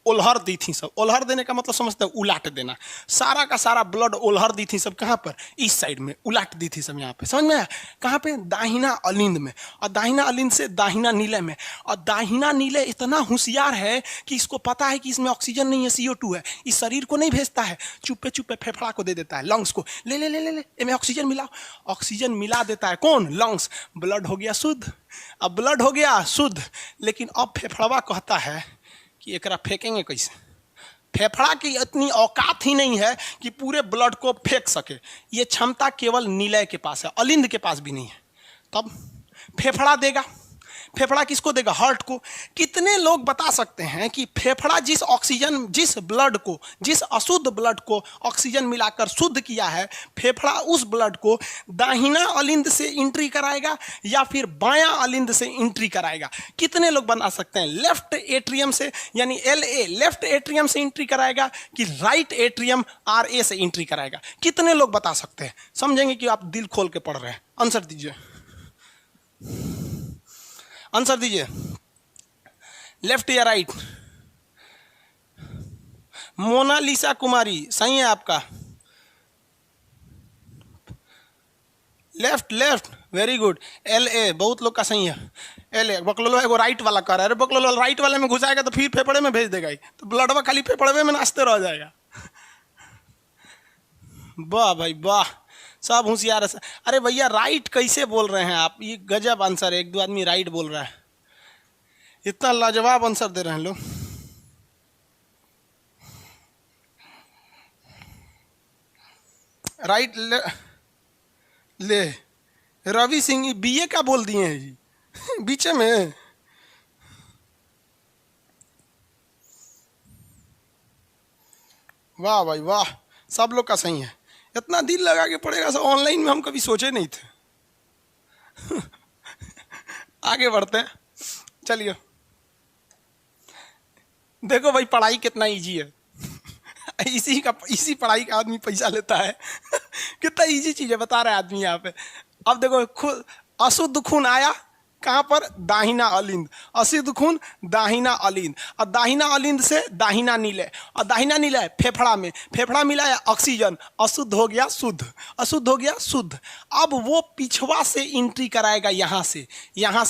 उलहर दी थी सब। उलहर देने का मतलब समझते हैं? उलाट देना। सारा का सारा ब्लड उलहर दी थी सब। कहाँ पर? इस साइड में उलाट दी थी सब। यहाँ पे समझ में आया? कहाँ पे? दाहिना अलिंद में। और दाहिना अलिंद से दाहिना नीलय में। और दाहिना नीलय इतना होशियार है कि इसको पता है कि इसमें ऑक्सीजन नहीं है, CO2 है। इस शरीर को नहीं भेजता है, चुप्पे चुप्पे फेफड़ा को दे देता है, लंग्स को। ले ले ले ले ले, इनमें ऑक्सीजन मिलाओ। ऑक्सीजन मिला देता है कौन? लंग्स। ब्लड हो गया शुद्ध। अब ब्लड हो गया शुद्ध, लेकिन अब फेफड़वा कहता है कि एकरा फेंकेंगे कैसे? फेफड़ा की इतनी औकात ही नहीं है कि पूरे ब्लड को फेंक सके, ये क्षमता केवल नीलय के पास है, अलिंद के पास भी नहीं है। तब फेफड़ा देगा, फेफड़ा किसको देगा? हार्ट को। कितने लोग बता सकते हैं कि फेफड़ा जिस ऑक्सीजन, जिस ब्लड को, जिस अशुद्ध ब्लड को ऑक्सीजन मिलाकर शुद्ध किया है, फेफड़ा उस ब्लड को दाहिना अलिंद से एंट्री कराएगा या फिर बायां अलिंद से एंट्री कराएगा? कितने लोग बता सकते हैं? लेफ्ट एट्रियम से यानी LA लेफ्ट एट्रियम से एंट्री कराएगा कि राइट एट्रियम RA से एंट्री कराएगा? कितने लोग बता सकते हैं? समझेंगे कि आप दिल खोल के पढ़ रहे हैं। आंसर दीजिए, आंसर दीजिए, लेफ्ट या राइट? मोनालिसा कुमारी सही है आपका, left left, very good. LA बहुत लोग का सही है, LA। बकलोलो एगो राइट वाला कर रहा है, अरे बकलोलो राइट वाले में घुसाएगा तो फिर फेफड़े में भेज देगा ही, तो ब्लडवा खाली फेफड़े में नाचते रह जाएगा। वाह भाई वाह, सब होशियार है। अरे भैया राइट कैसे बोल रहे हैं आप? ये गजब आंसर है, एक दो आदमी राइट बोल रहा है, इतना लाजवाब आंसर दे रहे हैं लोग। राइट ले रवि सिंह BA का बोल दिए हैं जी बीच में। वाह भाई वाह, सब लोग का सही है। इतना दिल लगा के पड़ेगा, सब ऑनलाइन में हम कभी सोचे नहीं थे। आगे बढ़ते हैं, चलिए। देखो भाई पढ़ाई कितना इजी है। इसी पढ़ाई का आदमी पैसा लेता है। कितना इजी चीज है बता रहा है आदमी यहाँ पे। अब देखो खुद अशुद्ध खून आया कहाँ पर? दाहिना अलिंद। अशुद्ध खून दाहिना अलिंद, और दाहिना अलिंद से दाहिना नीलय, और दाहिना नीलय फेफड़ा में, फेफड़ा मिला है ऑक्सीजन, अशुद्ध हो गया शुद्ध, अशुद्ध हो गया शुद्ध। अब वो पिछवा से एंट्री कराएगा, यहाँ से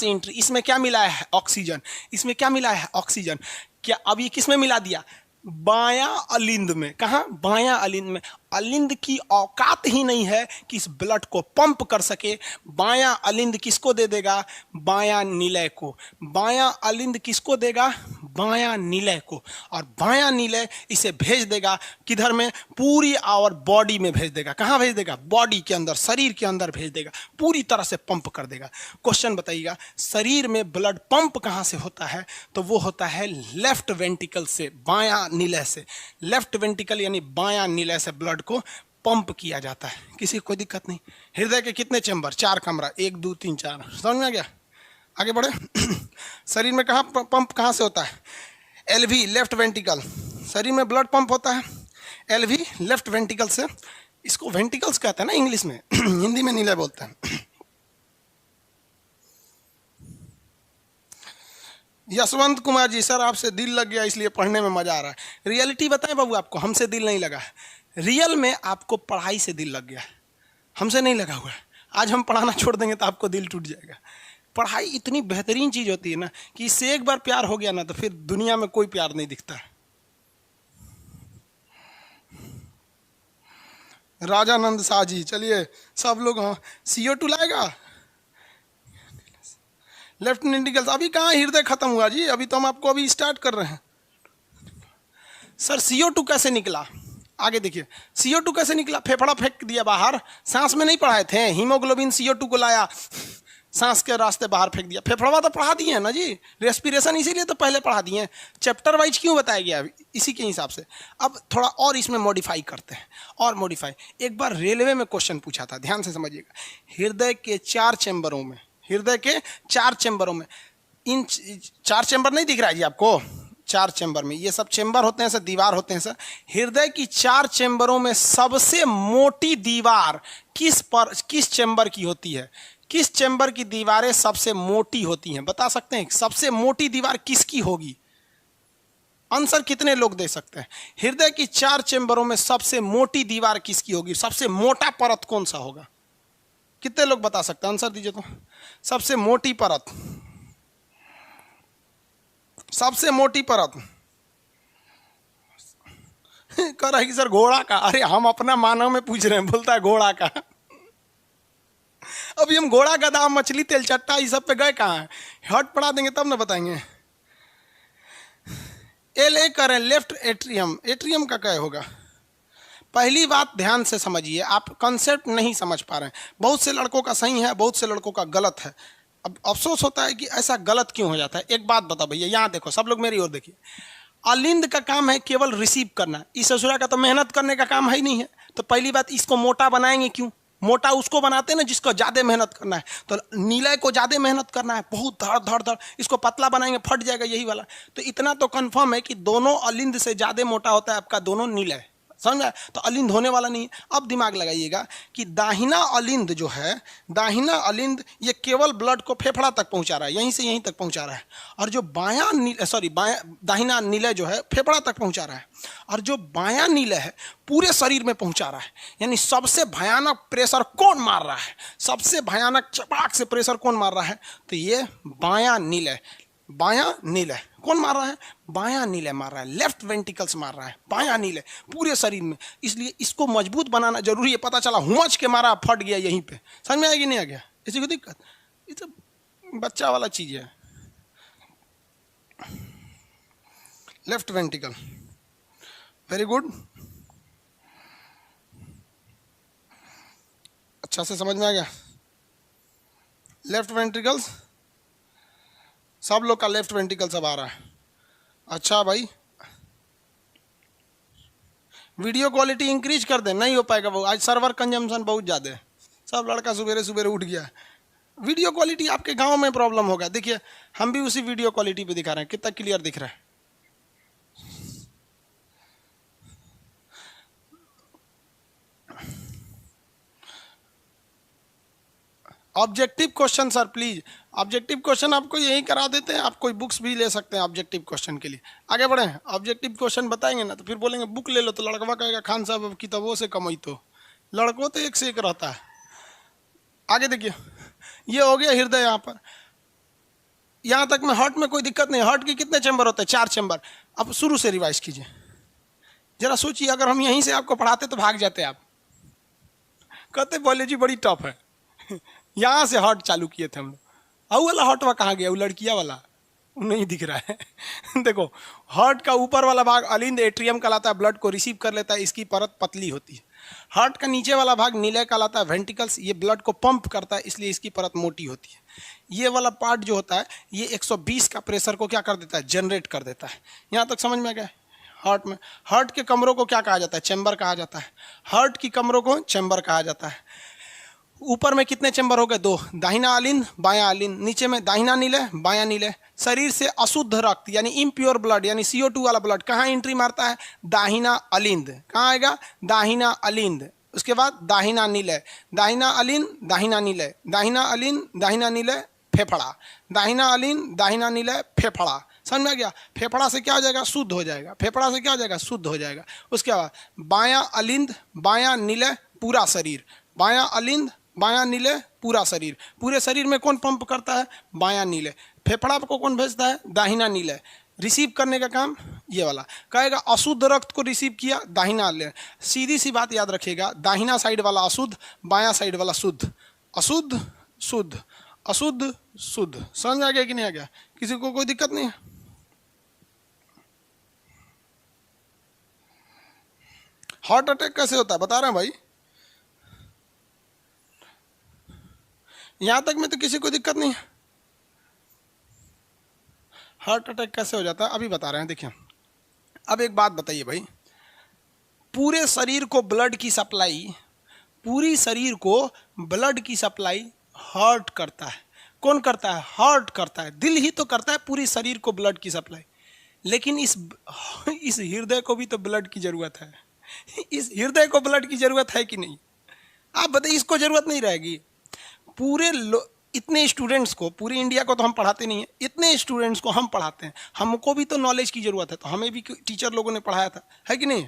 एंट्री। इसमें क्या मिला है? ऑक्सीजन। इसमें क्या मिला है? ऑक्सीजन। क्या अब ये किस में मिला दिया? बायां अलिंद में। कहाँ? बायां अलिंद में। अलिंद की औकात ही नहीं है कि इस ब्लड को पंप कर सके। बायां अलिंद किसको दे देगा? बायां नीलय को। बायां अलिंद किसको देगा? बायां नीलय को। और बायां नीलय इसे भेज देगा किधर में? पूरी आवर बॉडी में भेज देगा। कहाँ भेज देगा? बॉडी के अंदर, शरीर के अंदर भेज देगा, पूरी तरह से पंप कर देगा। क्वेश्चन बताइएगा, शरीर में ब्लड पंप कहाँ से होता है? तो वो होता है लेफ्ट वेंट्रिकल से, बायां नीलय से। लेफ्ट वेंट्रिकल यानी बायां नीलय से ब्लड को पंप किया जाता है। किसी को कोई दिक्कत नहीं। हृदय के कितने चैम्बर? 4 कमरा, 1 2 3 4। समझ में आ गया? आगे बढ़े। शरीर में कहाँ पंप कहाँ से होता है? LV left ventricle. शरीर में ब्लड पंप होता है LV लेफ्ट वेंट्रिकल से। इसको वेंट्रिकल्स कहते हैं ना इंग्लिश में। हिंदी में नीलय बोलते हैं। यशवंत कुमार जी, सर आपसे दिल लग गया इसलिए पढ़ने में मजा आ रहा है। रियलिटी बताएं बाबू आपको, हमसे दिल नहीं लगा है। रियल में आपको पढ़ाई से दिल लग गया है, हमसे नहीं लगा हुआ है। आज हम पढ़ाना छोड़ देंगे तो आपको दिल टूट जाएगा। पढ़ाई इतनी बेहतरीन चीज होती है ना कि इससे एक बार प्यार हो गया ना तो फिर दुनिया में कोई प्यार नहीं दिखता। राजानंद शाह जी, चलिए सब लोग। हाँ, CO2 लाएगा लेफ्ट वेंट्रिकल। अभी कहाँ हृदय खत्म हुआ जी, अभी तो हम आपको अभी स्टार्ट कर रहे हैं। सर CO2 कैसे निकला? आगे देखिए, CO2 कैसे निकला? फेफड़ा फेंक दिया बाहर। सांस में नहीं पढ़ाए थे? हीमोग्लोबिन CO2 को लाया, सांस के रास्ते बाहर फेंक दिया। फेफड़ा तो पढ़ा दिए है ना जी, रेस्पिरेशन इसीलिए तो पहले पढ़ा दिए हैं। चैप्टर वाइज क्यों बताया गया अभी? इसी के हिसाब से। अब थोड़ा और इसमें मॉडिफाई करते हैं, और मॉडिफाई। एक बार रेलवे में क्वेश्चन पूछा था, ध्यान से समझिएगा। हृदय के 4 चैम्बरों में, हृदय के 4 चैम्बरों में, इन 4 चैम्बर नहीं दिख रहा है जी आपको? 4 चैम्बर में, ये सब चैम्बर होते हैं सर, दीवार होते हैं सर। हृदय की 4 चैम्बरों में सबसे मोटी दीवार किस चैम्बर की होती है? किस चैम्बर की दीवारें सबसे मोटी होती हैं? बता सकते हैं सबसे मोटी दीवार किसकी होगी? आंसर कितने लोग दे सकते हैं? हृदय की 4 चैम्बरों में सबसे मोटी दीवार किसकी होगी? सबसे मोटा परत कौन सा होगा? कितने लोग बता सकते हैं? आंसर दीजिए तो। सबसे मोटी परत, सबसे मोटी परत कर रहा है कि सर घोड़ा का। अरे हम अपना मानव में पूछ रहे हैं, बोलता है घोड़ा का। अभी हम घोड़ा गधा मछली तेलचट्टा इस सब पे गए कहाँ हैं? हट पढ़ा देंगे तब ना बताएंगे। LA करें लेफ्ट एट्रियम, एट्रियम का क्या होगा? पहली बात ध्यान से समझिए, आप कंसेप्ट नहीं समझ पा रहे हैं। बहुत से लड़कों का सही है, बहुत से लड़कों का गलत है। अब अफसोस होता है कि ऐसा गलत क्यों हो जाता है। एक बात बताओ भैया, यहाँ देखो सब लोग मेरी ओर देखिए, अलिंद का काम है केवल रिसीव करना, इस ससुरा का तो मेहनत करने का काम है ही नहीं है। तो पहली बात, इसको मोटा बनाएंगे क्यों? मोटा उसको बनाते हैं ना जिसको ज्यादा मेहनत करना है। तो नीलय को ज्यादा मेहनत करना है, बहुत धड़ धड़ धड़, इसको पतला बनाएंगे फट जाएगा यही वाला। तो इतना तो कंफर्म है कि दोनों अलिंद से ज्यादा मोटा होता है आपका दोनों नीलय, समझा? तो अलिंद होने वाला नहीं है। अब दिमाग लगाइएगा कि दाहिना अलिंद जो है, दाहिना अलिंद ये केवल ब्लड को फेफड़ा तक पहुंचा रहा है, यहीं से यहीं तक पहुंचा रहा है। और जो बायां दाहिना नीलय जो है फेफड़ा तक पहुंचा रहा है, और जो बायां नीलय है पूरे शरीर में पहुंचा रहा है। यानी सबसे भयानक प्रेशर कौन मार रहा है, सबसे भयानक चपाक से प्रेशर कौन मार रहा है? तो ये बायां नीलय, बायां नीलय कौन मार रहा है? बायां नीलय मार रहा है, लेफ्ट वेंटिकल्स मार रहा है, बायां नीलय पूरे शरीर में। इसलिए इसको मजबूत बनाना जरूरी है। पता चला हुमच के मारा फट गया यहीं पे, समझ में आएगी नहीं आ गया? इसी को दिक्कत, ये तो बच्चा वाला चीज है। लेफ्ट वेंटिकल, वेरी गुड, अच्छा से समझ में आ गया। लेफ्ट वेंट्रिकल्स, सब लोग का लेफ्ट वेंट्रिकल सब आ रहा है। अच्छा भाई, वीडियो क्वालिटी इंक्रीज कर दे, नहीं हो पाएगा वो, आज सर्वर कंजम्पशन बहुत ज़्यादा है। सब लड़का सुबेरे सुबेरे उठ गया। वीडियो क्वालिटी आपके गांव में प्रॉब्लम होगा। देखिए हम भी उसी वीडियो क्वालिटी पे दिखा रहे हैं, कितना क्लियर दिख रहा है। Objective question sir please, objective question आपको यही करा देते हैं, आप कोई बुक्स भी ले सकते हैं ऑब्जेक्टिव क्वेश्चन के लिए। आगे बढ़े, ऑब्जेक्टिव क्वेश्चन बताएंगे ना तो फिर बोलेंगे बुक ले लो, तो लड़का कहेगा खान साहब अब किताबों से कमाई। तो लड़कों तो एक से एक रहता है। आगे देखिए, ये हो गया हृदय। यहाँ पर यहाँ तक में हार्ट में कोई दिक्कत नहीं। हार्ट के कितने चैम्बर होते हैं? 4 चैम्बर। अब शुरू से रिवाइज कीजिए, जरा सोचिए, अगर हम यहीं से आपको पढ़ाते तो भाग जाते आप, कहते बायोलॉजी बड़ी टफ है। यहाँ से हार्ट चालू किए थे हम लोग। वो वाला हार्ट वहाँ कहाँ गया? वो लड़कियाँ वाला वो नहीं दिख रहा है। देखो, हार्ट का ऊपर वाला भाग अलिंद एट्रियम कहलाता है, ब्लड को रिसीव कर लेता है, इसकी परत पतली होती है। हार्ट का नीचे वाला भाग नीलय कहलाता है, वेंटिकल्स, ये ब्लड को पंप करता है, इसलिए इसकी परत मोटी होती है। ये वाला पार्ट जो होता है ये 120 का प्रेशर को क्या कर देता है? जनरेट कर देता है। यहाँ तक समझ में आ गया? हार्ट में, हार्ट के कमरों को क्या कहा जाता है? चैम्बर कहा जाता है। हार्ट की कमरों को चैम्बर कहा जाता है। ऊपर में कितने चैम्बर हो गए? 2, दाहिना अलिंद बायां अलिंद। नीचे में दाहिना नीलय बायां नीलय। शरीर से अशुद्ध रक्त यानी इम्प्योर ब्लड यानी CO2 वाला ब्लड कहाँ एंट्री मारता है? दाहिना अलिंद। कहाँ आएगा? दाहिना अलिंद। उसके बाद दाहिना नीलय, दाहिना अलिंद दाहिना नीलय, दाहिना अलिंद दाहिना नीलय, फेफड़ा, दाहिना अलिंद दाहिना नीलय, फेफड़ा। समझ में आ गया? फेफड़ा से क्या हो जाएगा? शुद्ध हो जाएगा। फेफड़ा से क्या हो जाएगा? शुद्ध हो जाएगा। उसके बाद बायां अलिंद बायां नीलय, पूरा शरीर, बायां अलिंद बायां नीलय, पूरा शरीर। पूरे शरीर में कौन पंप करता है? बायां नीलय। फेफड़ा को कौन भेजता है? दाहिना नीलय। रिसीव करने का काम ये वाला कहेगा। अशुद्ध रक्त को रिसीव किया, दाहिना नीलय। सीधी सी बात याद रखिएगा, दाहिना साइड वाला अशुद्ध, बायां साइड वाला शुद्ध। अशुद्ध शुद्ध, अशुद्ध शुद्ध। समझ में आ गया कि नहीं आ गया? किसी को कोई दिक्कत नहीं है? हार्ट अटैक कैसे होता है बता रहे हैं भाई? यहां तक में तो किसी को दिक्कत नहीं है। हार्ट अटैक कैसे हो जाता है अभी बता रहे हैं। देखिए, अब एक बात बताइए भाई, पूरे शरीर को ब्लड की सप्लाई, पूरी शरीर को ब्लड की सप्लाई हार्ट करता है। कौन करता है? हार्ट करता है। दिल ही तो करता है पूरी शरीर को ब्लड की सप्लाई। लेकिन इस हृदय को भी तो ब्लड की जरूरत है। इस हृदय को ब्लड की जरूरत है कि नहीं? आप बताइए, इसको जरूरत नहीं रहेगी? पूरे इतने स्टूडेंट्स को, पूरी इंडिया को तो हम पढ़ाते नहीं है, इतने स्टूडेंट्स को हम पढ़ाते हैं, हमको भी तो नॉलेज की जरूरत है। तो हमें भी टीचर लोगों ने पढ़ाया था, है कि नहीं?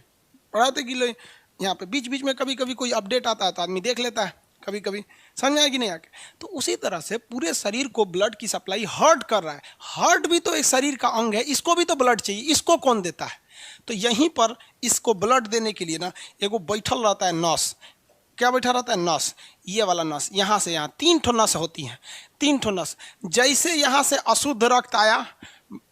पढ़ाते कि लोग यहाँ पे बीच बीच में कभी कभी कोई अपडेट आता है तो आदमी देख लेता है, कभी कभी समझ में आए कि नहीं आके। तो उसी तरह से पूरे शरीर को ब्लड की सप्लाई हार्ट कर रहा है। हार्ट भी तो एक शरीर का अंग है, इसको भी तो ब्लड चाहिए। इसको कौन देता है? तो यहीं पर इसको ब्लड देने के लिए ना एगो बैठल रहता है नस। क्या बैठा रहता है? नस। ये वाला नस, यहाँ से यहाँ 3 ठो नस होती हैं, 3 ठो नस। जैसे यहाँ से अशुद्ध रक्त आया,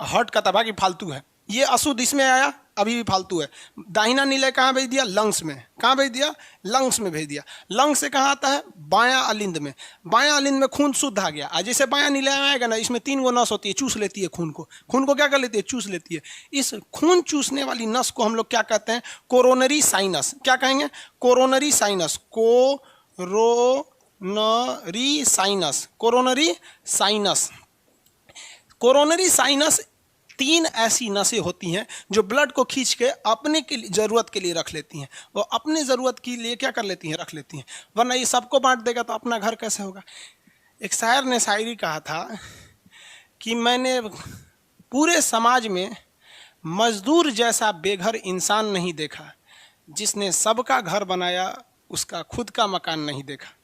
हार्ट का तबाह की फालतू है, ये अशुद्ध इसमें आया, अभी भी फालतू है। दाहिना निलय कहाँ भेज दिया? लंग्स में। कहाँ भेज दिया? लंग्स में भेज दिया। लंग्स से कहाँ आता है? बायां अलिंद में। बायां अलिंद में खून शुद्ध आ गया। आज जैसे बायां निलय में आएगा ना, इसमें 3 गो नस होती है, चूस लेती है खून को। खून को क्या कर लेती है? चूस लेती है। इस खून चूसने वाली नस को हम लोग क्या कहते हैं? Coronary sinus. क्या कहेंगे? Coronary sinus. Coronary sinus. Coronary sinus. Coronary sinus 3 ऐसी नसें होती हैं जो ब्लड को खींच के अपने के लिए ज़रूरत के लिए रख लेती हैं। वो अपने ज़रूरत के लिए क्या कर लेती हैं? रख लेती हैं। वरना ये सबको बांट देगा तो अपना घर कैसे होगा? एक शायर ने शायरी कहा था कि मैंने पूरे समाज में मजदूर जैसा बेघर इंसान नहीं देखा, जिसने सबका घर बनाया उसका खुद का मकान नहीं देखा।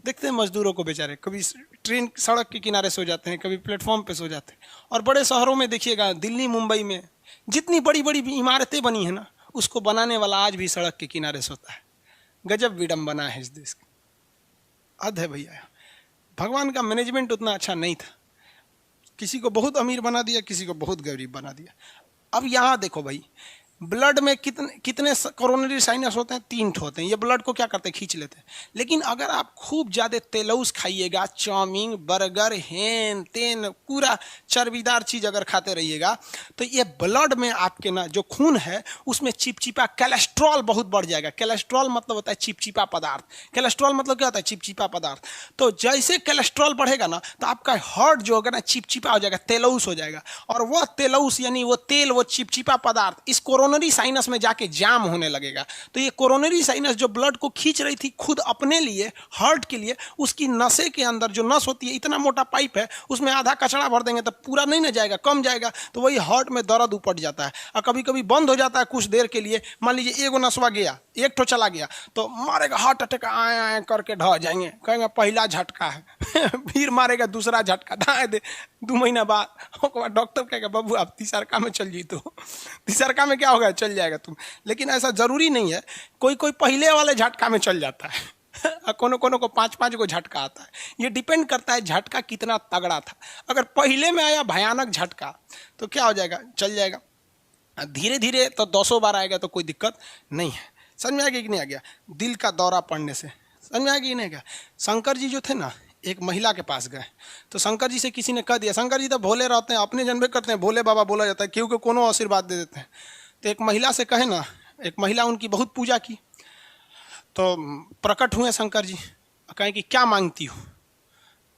देखते हैं मजदूरों को बेचारे, कभी ट्रेन सड़क के किनारे सो जाते हैं, कभी प्लेटफॉर्म पे सो जाते हैं। और बड़े शहरों में देखिएगा, दिल्ली मुंबई में जितनी बड़ी बड़ी इमारतें बनी है ना, उसको बनाने वाला आज भी सड़क के किनारे सोता है। गजब विडंबना है इस देश की। हद है भैया। भगवान का मैनेजमेंट उतना अच्छा नहीं था। किसी को बहुत अमीर बना दिया, किसी को बहुत गरीब बना दिया। अब यहाँ देखो भाई, ब्लड में कितने कोरोनरी साइनस होते हैं? 3 होते हैं। ये ब्लड को क्या करते हैं? खींच लेते हैं। लेकिन अगर आप खूब ज़्यादा तेलौस खाइएगा, चाउमीन, बर्गर, हेन तेन, पूरा चर्बीदार चीज़ अगर खाते रहिएगा, तो ये ब्लड में आपके ना जो खून है उसमें चिपचिपा कोलेस्ट्रॉल बहुत बढ़ जाएगा। कोलेस्ट्रॉल मतलब होता है चिपचिपा पदार्थ। कोलेस्ट्रॉल मतलब क्या होता है? चिपचिपा पदार्थ। तो जैसे कोलेस्ट्रॉल बढ़ेगा ना, तो आपका हार्ट जो होगा ना चिपचिपा हो जाएगा, तेलौस हो जाएगा। और वह तेलौस यानी वो तेल, वो चिपचिपा पदार्थ इस कोरोनरी साइनस में जाके जाम होने लगेगा। तो ये कोरोनरी साइनस जो ब्लड को खींच रही थी खुद अपने लिए, हार्ट के लिए, उसकी नसें के अंदर जो नस होती है, इतना मोटा पाइप है, उसमें आधा कचरा भर देंगे तो पूरा नहीं ना जाएगा, कम जाएगा। तो वही हार्ट में दर्द उपट जाता है। और कभी कभी बंद हो जाता है कुछ देर के लिए। मान लीजिए एगो नसवा गया, एक ठो चला गया, तो मारेगा हार्ट अटैक, आए आए करके ढह जाएंगे, कहेंगे पहला झटका है। फिर मारेगा दूसरा झटका, दाए दे 2 महीना बाद डॉक्टर कहेगा बाबू आप तीसरका में चल जी। तो तीसरका में क्या होगा? चल जाएगा तुम। लेकिन ऐसा जरूरी नहीं है। कोई कोई पहले वाले झटका में चल जाता है। कोनो कोनो को 5-5 को झटका आता है। ये डिपेंड करता है झटका कितना तगड़ा था। अगर पहले में आया भयानक झटका तो क्या हो जाएगा? चल जाएगा। धीरे धीरे तो 200 बार आएगा तो कोई दिक्कत नहीं है। समझ में आ गया कि नहीं आ गया? दिल का दौरा पड़ने से समझ में आ गया कि नहीं गया? शंकर जी जो थे ना, एक महिला के पास गए तो शंकर जी से किसी ने कह दिया, शंकर जी तो भोले रहते हैं, अपने जन्मे करते हैं, भोले बाबा बोला जाता है, क्योंकि कोनो आशीर्वाद दे देते हैं। तो एक महिला से कहे ना, एक महिला उनकी बहुत पूजा की, तो प्रकट हुए शंकर जी, कहें कि क्या मांगती हो?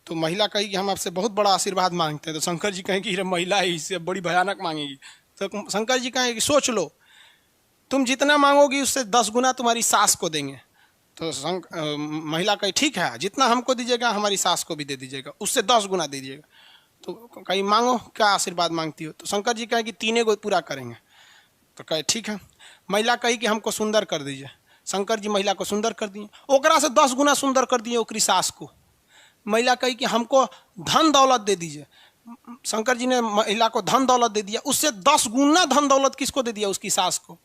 तो महिला कही कि हम आपसे बहुत बड़ा आशीर्वाद मांगते हैं। तो शंकर जी कहें कि ये महिला है, इससे बड़ी भयानक मांगेगी। तो शंकर जी कहें कि सोच लो, तुम जितना मांगोगी उससे 10 गुना तुम्हारी सास को देंगे। तो महिला कही ठीक है, जितना हमको दीजिएगा हमारी सास को भी दे दीजिएगा, उससे 10 गुना दीजिएगा। तो कहीं मांगो, क्या आशीर्वाद मांगती हो? तो शंकर जी कहे कि 3 को पूरा करेंगे। तो कहे ठीक है। महिला कही कि हमको सुंदर कर दीजिए। शंकर जी महिला को सुंदर कर दिए, ओकरा से 10 गुना सुंदर कर दिए ओकरी सास को। महिला कही कि हमको धन दौलत दे दीजिए। शंकर जी ने महिला को धन दौलत दे दिया, उससे 10 गुना धन दौलत किसको दे दिया? उसकी सास को।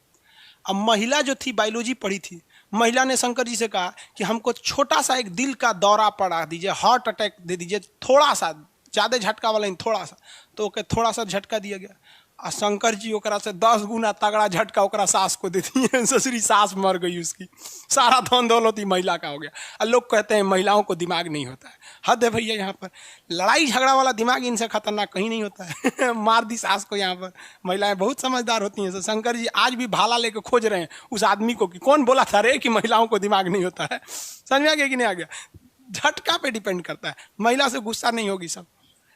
अब महिला जो थी बायोलॉजी पढ़ी थी, महिला ने शंकर जी से कहा कि हमको छोटा सा एक दिल का दौरा पड़ा दीजिए, हार्ट अटैक दे दीजिए, थोड़ा सा, ज़्यादा झटका वाला नहीं, थोड़ा सा। तो ओके थोड़ा सा झटका दिया गया। और शंकर जी ओकरा से 10 गुना तगड़ा झटका ओकरा सास को दे दिए। ससुरी सास मर गई, उसकी सारा धन दौलत ही महिला का हो गया। और लोग कहते हैं महिलाओं को दिमाग नहीं होता है। हद है भैया, यहाँ पर लड़ाई झगड़ा वाला दिमाग इनसे खतरनाक कहीं नहीं होता है। मार दी सास को। यहाँ पर महिलाएं बहुत समझदार होती हैं। शंकर जी आज भी भाला लेकर खोज रहे हैं उस आदमी को कि कौन बोला था रे कि महिलाओं को दिमाग नहीं होता है। समझ में आ गया कि नहीं आ गया? झटका पे डिपेंड करता है। महिला से गुस्सा नहीं होगी, सब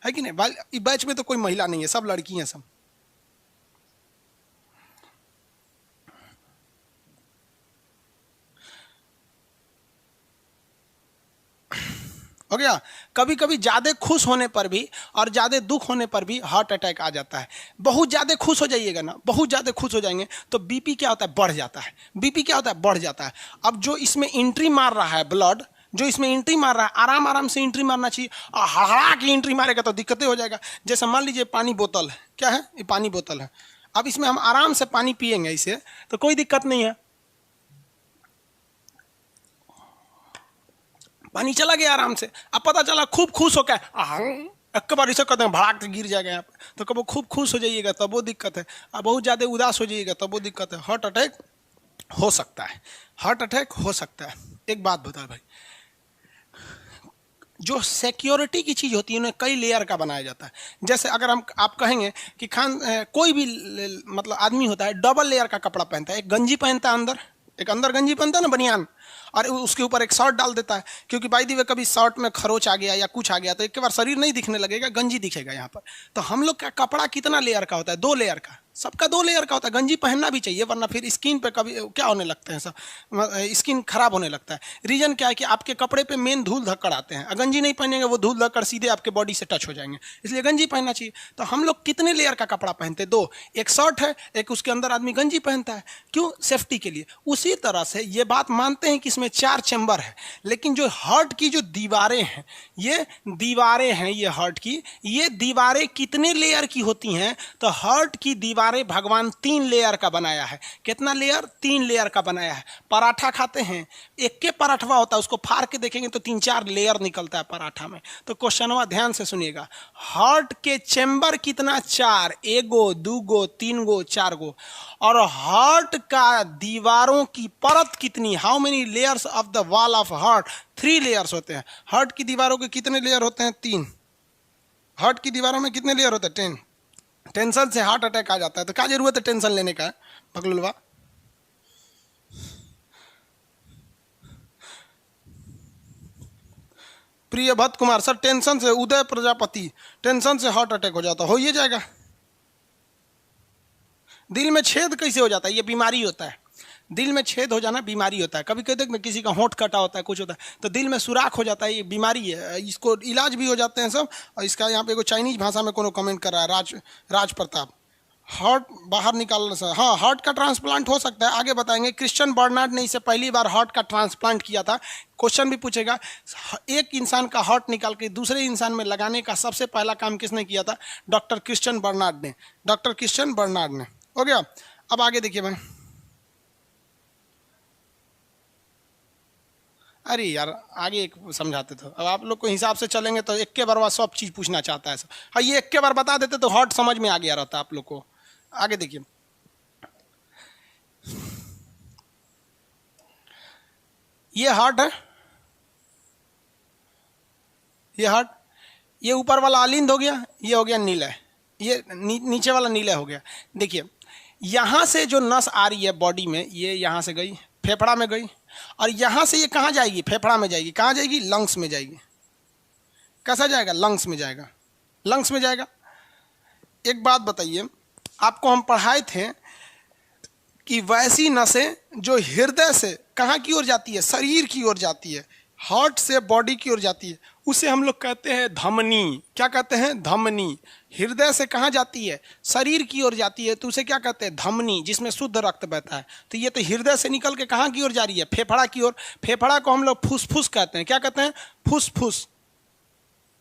है कि नहीं? बैच में तो कोई महिला नहीं है, सब लड़की हैं सब। हो गया? कभी कभी ज़्यादा खुश होने पर भी और ज़्यादा दुख होने पर भी हार्ट अटैक आ जाता है। बहुत ज़्यादा खुश हो जाइएगा ना, बहुत ज़्यादा खुश हो जाएंगे तो बीपी क्या होता है? बढ़ जाता है। बीपी क्या होता है? बढ़ जाता है। अब जो इसमें एंट्री मार रहा है ब्लड, जो इसमें एंट्री मार रहा है, आराम आराम से एंट्री मारना चाहिए। और हड़हड़ा की एंट्री मारेगा तो दिक्कतें हो जाएगा। जैसे मान लीजिए पानी बोतल है, क्या है ये? पानी बोतल है। अब इसमें हम आराम से पानी पियेंगे इसे तो कोई दिक्कत नहीं है, पानी चला गया आराम से। अब पता चला खूब खुश हो गया, एक बार इसे कहते हैं भड़ाक गिर जाएगा यहाँ पे, तो कब खूब खुश हो जाइएगा तब वो दिक्कत है, और बहुत ज़्यादा उदास हो जाइएगा तब वो दिक्कत है। हार्ट अटैक हो सकता है, हार्ट अटैक हो सकता है। एक बात बता भाई, जो सिक्योरिटी की चीज़ होती है उन्हें कई लेयर का बनाया जाता है। जैसे अगर आप कहेंगे कि कोई भी मतलब आदमी होता है डबल लेयर का कपड़ा पहनता है, एक गंजी पहनता है अंदर, एक अंदर गंजी पहनता है ना बनियान, और उसके ऊपर एक शर्ट डाल देता है, क्योंकि बाई दी वे कभी शर्ट में खरोच आ गया या कुछ आ गया तो एक बार शरीर नहीं दिखने लगेगा, गंजी दिखेगा यहाँ पर। तो हम लोग का कपड़ा कितना लेयर का होता है? 2 लेयर का, सबका 2 लेयर का होता है। गंजी पहनना भी चाहिए, वरना फिर स्किन पे कभी क्या होने लगते हैं, सब स्किन खराब होने लगता है। रीजन क्या है कि आपके कपड़े पे मेन धूल धक्कड़ आते हैं, गंजी नहीं पहनेंगे वो धूल धक्कड़ सीधे आपके बॉडी से टच हो जाएंगे, इसलिए गंजी पहनना चाहिए। तो हम लोग कितने लेयर का कपड़ा पहनते हैं? 2, एक शर्ट है, एक उसके अंदर आदमी गंजी पहनता है, क्यों? सेफ्टी के लिए। उसी तरह से ये बात मानते हैं कि इसमें 4 चैम्बर है, लेकिन जो हार्ट की जो दीवारें हैं, ये दीवारें हैं, ये हार्ट की, ये दीवारें कितने लेयर की होती हैं? तो हार्ट की दीवारें भगवान 3 लेयर का बनाया है। कितना लेयर? 3 लेयर का बनाया है। पराठा खाते हैं, एक के पराठवा होता है, उसको फाड़ के देखेंगे तो 3-4 लेयर निकलता है पराठा में। तो क्वेश्चनवा ध्यान से सुनिएगा, हार्ट के चैम्बर कितना? 4, 1 गो, 2 गो, 3 गो, 4 गो। और हार्ट का दीवारों की परत कितनी? How many layers of the wall of heart? 3 layers होते हैं। हार्ट की दीवारों के कितने लेयर होते हैं? 3। हार्ट की दीवारों में कितने लेयर होते हैं? 10। टेंशन से हार्ट अटैक आ जाता है, तो क्या जरूरत है टेंशन लेने का? बकलुलवा, प्रिय भट्ट कुमार सर, टेंशन से, उदय प्रजापति, टेंशन से हार्ट अटैक हो जाता, हो ये जाएगा। दिल में छेद कैसे हो जाता है? ये बीमारी होता है, दिल में छेद हो जाना बीमारी होता है। कभी कहते हैं किसी का होंठ कटा होता है, कुछ होता है, तो दिल में सुराख हो जाता है, ये बीमारी है। इसको इलाज भी हो जाते हैं सब। और इसका यहाँ पे चाइनीज भाषा में कोनो कमेंट कर रहा है, राज प्रताप, हार्ट बाहर निकालने से, हाँ हार्ट का ट्रांसप्लांट हो सकता है, आगे बताएंगे। क्रिश्चियन बर्नार्ड ने इसे पहली बार हार्ट का ट्रांसप्लांट किया था। क्वेश्चन भी पूछेगा, एक इंसान का हार्ट निकाल के दूसरे इंसान में लगाने का सबसे पहला काम किसने किया था? डॉक्टर क्रिश्चियन बर्नार्ड ने, डॉक्टर क्रिश्चियन बर्नार्ड ने। हो गया। अब आगे देखिए भाई, अरे यार आगे एक समझाते थे, अब आप लोग को हिसाब से चलेंगे तो एक के बार सब चीज़ पूछना चाहता है सब। हाँ ये एक के बार बता देते तो हार्ट समझ में आ गया रहता आप लोग को। आगे देखिए, ये हार्ट है, ये हार्ट, ये ऊपर वाला अलिंद हो गया, ये हो गया नीलय, ये नीचे वाला नीलय हो गया। देखिए यहाँ से जो नस आ रही है बॉडी में, ये यहाँ से गई फेफड़ा में गई, और यहाँ से ये कहाँ जाएगी? फेफड़ा में जाएगी। कहाँ जाएगी? लंग्स में जाएगी। कैसा जाएगा? लंग्स में जाएगा, लंग्स में जाएगा। एक बात बताइए, आपको हम पढ़ाए थे कि वैसी नसें जो हृदय से कहाँ की ओर जाती है? शरीर की ओर जाती है, हार्ट से बॉडी की ओर जाती है, उसे हम लोग कहते हैं धमनी। क्या कहते हैं? धमनी। हृदय से कहाँ जाती है? शरीर की ओर जाती है, तो उसे क्या कहते हैं? धमनी, जिसमें शुद्ध रक्त बहता है। तो ये तो हृदय से निकल के कहाँ की ओर जा रही है? फेफड़ा की ओर। फेफड़ा को हम लोग फुसफुस कहते हैं। क्या कहते हैं? फुसफुस,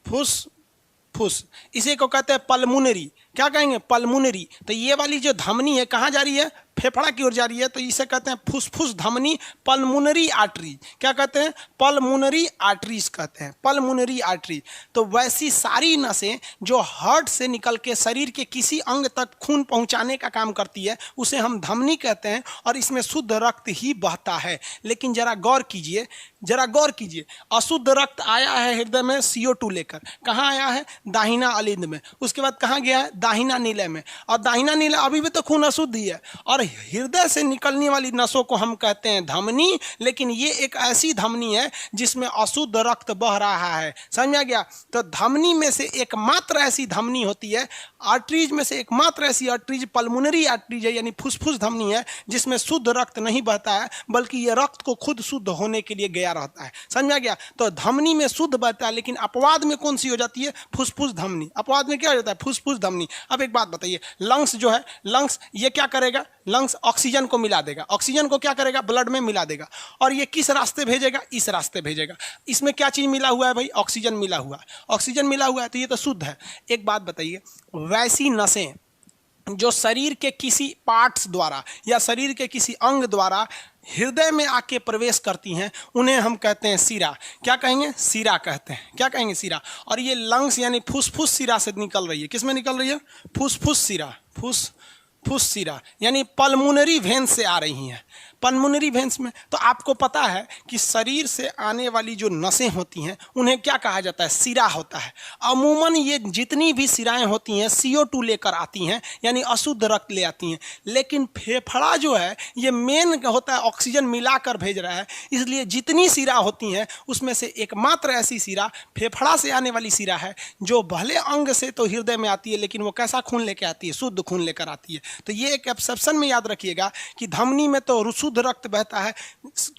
फुसफुस। इसी को कहते हैं पल्मोनरी। क्या कहेंगे? पल्मोनरी। तो ये वाली जो धमनी है कहाँ जा रही है? फेफड़ा की ओर जा रही है, तो इसे कहते हैं फुसफुस धमनी, पल्मोनरी आर्टरी। क्या कहते हैं? पल्मोनरी आर्टरीज कहते हैं, पल्मोनरी आर्टरी। तो वैसी सारी नसें जो हार्ट से निकल के शरीर के किसी अंग तक खून पहुंचाने का काम करती है, उसे हम धमनी कहते हैं, और इसमें शुद्ध रक्त ही बहता है। लेकिन जरा गौर कीजिए, जरा गौर कीजिए, अशुद्ध रक्त आया है हृदय में CO2 लेकर, कहाँ आया है? दाहिना अलिंद में। उसके बाद कहाँ गया है? दाहिना नीलय में। और दाहिना नीलय अभी भी तो खून अशुद्ध ही है, और हृदय से निकलने वाली नसों को हम कहते हैं धमनी। लेकिन ये एक ऐसी धमनी है जिसमें अशुद्ध रक्त बह रहा है। समझ में आ गया? तो धमनी में से एकमात्र ऐसी धमनी होती है, आर्टरीज में से एकमात्र ऐसी आर्टरीज पल्मोनरी आर्टरीज है, यानी फुसफुस धमनी है, जिसमें शुद्ध रक्त नहीं बहता है, बल्कि ये रक्त को खुद शुद्ध होने के लिए गया रहता है। समझ में आ गया? तो धमनी में शुद्ध बहता है, लेकिन अपवाद में कौन सी हो जाती है? फुसफुस धमनी। अपवाद में क्या हो जाता है? फुसफुस धमनी। अब एक बात बताइए, लंग्स जो है, लंग्स ये क्या करेगा? लंग्स ऑक्सीजन को मिला देगा, ऑक्सीजन को क्या करेगा? ब्लड में मिला देगा। और ये किस रास्ते भेजेगा? इस रास्ते भेजेगा। इसमें क्या चीज मिला हुआ है भाई? ऑक्सीजन मिला हुआ है। ऑक्सीजन मिला हुआ है तो ये तो शुद्ध है। एक बात बताइए, वैसी नसें जो शरीर के किसी पार्ट्स द्वारा या शरीर के किसी अंग द्वारा हृदय में आके प्रवेश करती हैं उन्हें हम कहते हैं शिरा। क्या कहेंगे? शिरा कहते हैं। क्या कहेंगे? शिरा। और ये लंग्स यानी फुसफुस शिरा से निकल रही है। किस में निकल रही है? फुसफुस शिरा। फुस शिरा यानी पल्मोनरी वेन से आ रही हैं। पल्मोनरी वेन्स में तो आपको पता है कि शरीर से आने वाली जो नसें होती हैं उन्हें क्या कहा जाता है? शिरा होता है। अमूमन ये जितनी भी शिराएं होती हैं CO2 लेकर आती हैं, यानी अशुद्ध रक्त ले आती हैं। लेकिन फेफड़ा जो है ये मेन होता है, ऑक्सीजन मिलाकर भेज रहा है। इसलिए जितनी शिरा होती हैं उसमें से एकमात्र ऐसी शिरा फेफड़ा से आने वाली शिरा है जो भले अंग से तो हृदय में आती है, लेकिन वो कैसा खून लेकर आती है? शुद्ध खून लेकर आती है। तो ये एक एक्सेप्शन में याद रखिएगा कि धमनी में तो शुद्ध रक्त बहता है।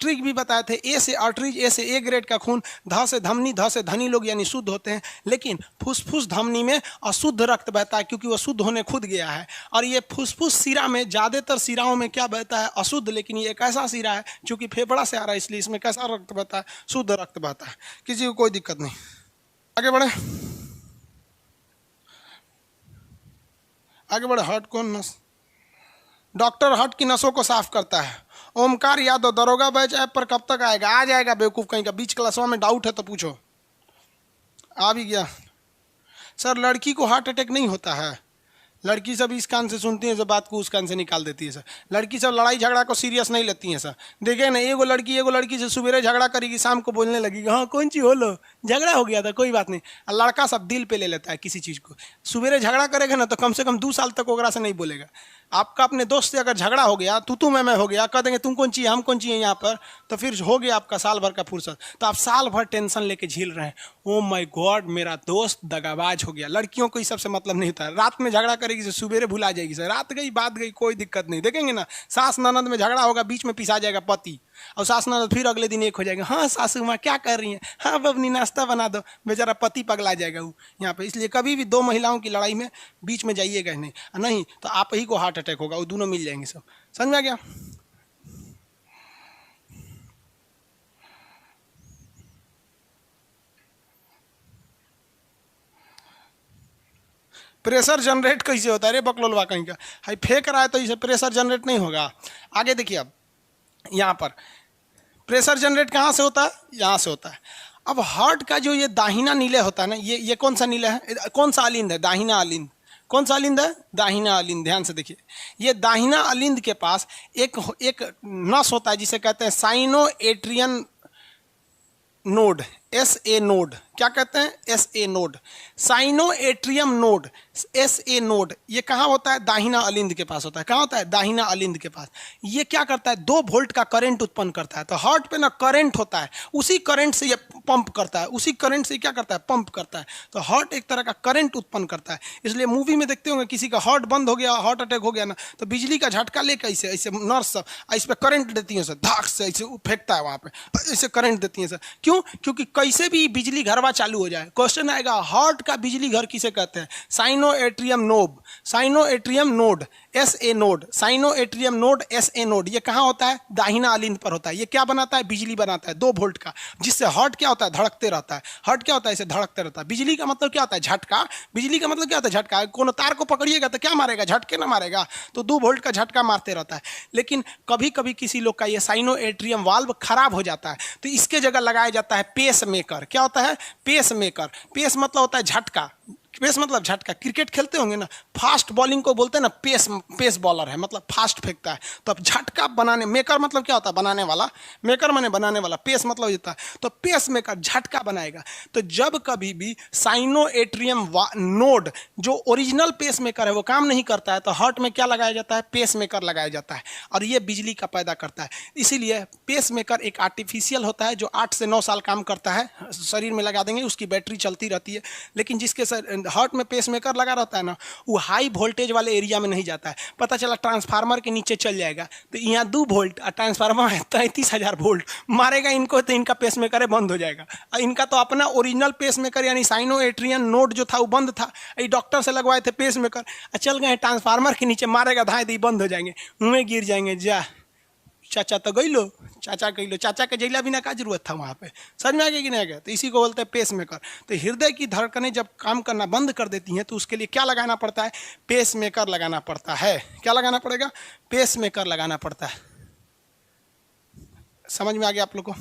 ट्रिक भी बताए थे, ए से आर्टरीज, ए से ए ग्रेड का खून, ध से धमनी, ध से धनी लोग यानी शुद्ध होते हैं। लेकिन फुसफुस धमनी में अशुद्ध रक्त बहता है क्योंकि वह शुद्ध होने खुद गया है। और ये फुसफुस शिरा में ज्यादातर शिराओं में क्या बहता है? अशुद्ध। लेकिन ये एक ऐसा शिरा है चूंकि फेफड़ा से आ रहा है इसलिए इसमें कैसा रक्त बहता है? शुद्ध रक्त बहता है। किसी को कोई दिक्कत नहीं। आगे बढ़े, आगे बढ़े। हार्ट कौन नस? डॉक्टर हार्ट की नसों को साफ करता है। ओमकार यादव, दरोगा बैच ऐप पर कब तक आएगा? आ जाएगा बेवकूफ कहीं का। बीच क्लासों में डाउट है तो पूछो। आ भी गया। सर लड़की को हार्ट अटैक नहीं होता है। लड़की सब इस कान से सुनती है, सब बात को उस कान से निकाल देती है सर। लड़की सब लड़ाई झगड़ा को सीरियस नहीं लेती है सर। देखे ना, एगो लड़की से सुबह झगड़ा करेगी, शाम को बोलने लगेगी हाँ कौन चीज हो लो, झगड़ा हो गया था, कोई बात नहीं। और लड़का सब दिल पे ले लेता है किसी चीज को। सुबह झगड़ा करेगा ना तो कम से कम 2 साल तक ओकरा से नहीं बोलेगा। आपका अपने दोस्त से अगर झगड़ा हो गया, तू मैं हो गया, कह देंगे तुम कौन चाहिए, हम कौन चाहिए यहाँ पर, तो फिर हो गया आपका साल भर का फुर्सत। तो आप साल भर टेंशन लेके झील रहे हैं। ओ माय गॉड, मेरा दोस्त दगाबाज हो गया। लड़कियों को इस सबसे मतलब नहीं होता है। रात में झगड़ा करेगी तो सुबह भुला जाएगी सर। रात गई बात गई, कोई दिक्कत नहीं। देखेंगे ना, सास ननद में झगड़ा होगा, बीच में पिसा जाएगा पति, और सास ननद फिर अगले दिन एक हो जाएगा। हाँ सासू माँ क्या कर रही हैं? हाँ बबनी नाश्ता बना दो। बेचारा पति पगला जाएगा वो यहाँ पे। इसलिए कभी भी 2 महिलाओं की लड़ाई में बीच में जाइएगा नहीं तो आप ही को हार्ट अटैक होगा। वो दोनों मिल जाएंगे सब। समझ में आ गया? प्रेशर जनरेट कैसे होता है? अरे बकलोलवा कहीं का, हाई फेंक रहा है तो इसे प्रेशर जनरेट नहीं होगा। आगे देखिए, अब यहाँ पर प्रेशर जनरेट कहाँ से होता है? यहाँ से होता है। अब हार्ट का जो ये दाहिना नीले होता है ना, ये कौन सा नीले है? कौन सा अलिंद है? दाहिना अलिंद। कौन सा अलिंद है? दाहिना अलिंद। ध्यान से देखिए, ये दाहिना अलिंद के पास एक नस होता है जिसे कहते हैं sino atrial node, SA node. क्या कहते हैं? SA node, sino atrium node, SA node. ये कहाँ होता है? दाहिना अलिंद के पास होता है। कहाँ होता है? दाहिना अलिंद के पास। ये क्या करता है? 2 वोल्ट का करंट उत्पन्न करता है। तो हार्ट पे ना करंट होता है, उसी करंट से ये पंप करता है, उसी करंट से क्या करता है? पंप करता है। तो हार्ट एक तरह का करंट उत्पन्न करता है। इसलिए मूवी में देखते होंगे किसी का हार्ट बंद हो गया, हार्ट अटैक हो गया ना, तो बिजली का झटका लेकर ऐसे नर्स सब इस पर करंट देती है सर, धाक से ऐसे फेंकता है वहाँ पे, ऐसे करंट देती है सर। क्यों? क्योंकि कैसे भी बिजली घरवा चालू हो जाए। क्वेश्चन आएगा हार्ट का बिजली घर किसे कहते हैं? Sino atrium node, sino atrium node, SA node, sino atrium node, SA node. ये कहाँ होता है? दाहिना अलिंद पर होता है। ये क्या बनाता है? बिजली बनाता है 2 वोल्ट का, जिससे हार्ट क्या होता है? धड़कते रहता है। हार्ट क्या होता है? इसे धड़कते रहता है। बिजली का मतलब क्या होता है? झटका। बिजली का मतलब क्या होता है? झटका। कोनो तार को पकड़िएगा तो क्या मारेगा? झटके ना मारेगा। तो 2 वोल्ट का झटका मारते रहता है। लेकिन कभी कभी किसी लोग का ये साइनो एट्रियम वाल्व खराब हो जाता है तो इसके जगह लगाया जाता है पेस मेकर। क्या होता है? Pace maker. पेस मतलब होता है झटका। पेस मतलब झटका। क्रिकेट खेलते होंगे ना, फास्ट बॉलिंग को बोलते हैं ना पेस बॉलर है, मतलब फास्ट फेंकता है। तो अब झटका बनाने, मेकर मतलब क्या होता है? बनाने वाला। मेकर माने बनाने वाला, पेस मतलब होता है। तो पेस मेकर झटका बनाएगा। तो जब कभी भी साइनो एट्रियम नोड जो ओरिजिनल पेस मेकर है वो काम नहीं करता है तो हार्ट में क्या लगाया जाता है? पेस मेकर लगाया जाता है, और ये बिजली का पैदा करता है। इसीलिए पेस मेकर एक आर्टिफिशियल होता है जो 8 से 9 साल काम करता है। शरीर में लगा देंगे, उसकी बैटरी चलती रहती है। लेकिन जिसके हार्ट में पेस मेकर लगा रहता है ना, वो हाई वोल्टेज वाले एरिया में नहीं जाता है। पता चला ट्रांसफार्मर के नीचे चल जाएगा तो यहाँ 2 वोल्ट और ट्रांसफार्मर है 33,000 वोल्ट, मारेगा इनको तो इनका पेस मेकर बंद हो जाएगा। और इनका तो अपना ओरिजिनल पेस मेकर यानी साइनो एट्रियन नोड जो था वो बंद था। ये डॉक्टर से लगवाए थे पेस मेकर, चल गए ट्रांसफार्मर के नीचे, मारेगा धाए दी बंद हो जाएंगे, मुँह में गिर जाएंगे। जा चाचा तो गई लो, चाचा कही लो, चाचा के जैला बिना का जरूरत था वहाँ पे। समझ में आ गया कि नहीं आ गया? तो इसी को बोलते हैं पेस मेकर। तो हृदय की धड़कनें जब काम करना बंद कर देती हैं तो उसके लिए क्या लगाना पड़ता है? पेस मेकर लगाना पड़ता है। क्या लगाना पड़ेगा? पेस मेकर लगाना पड़ता है। समझ में आ गया आप लोग को?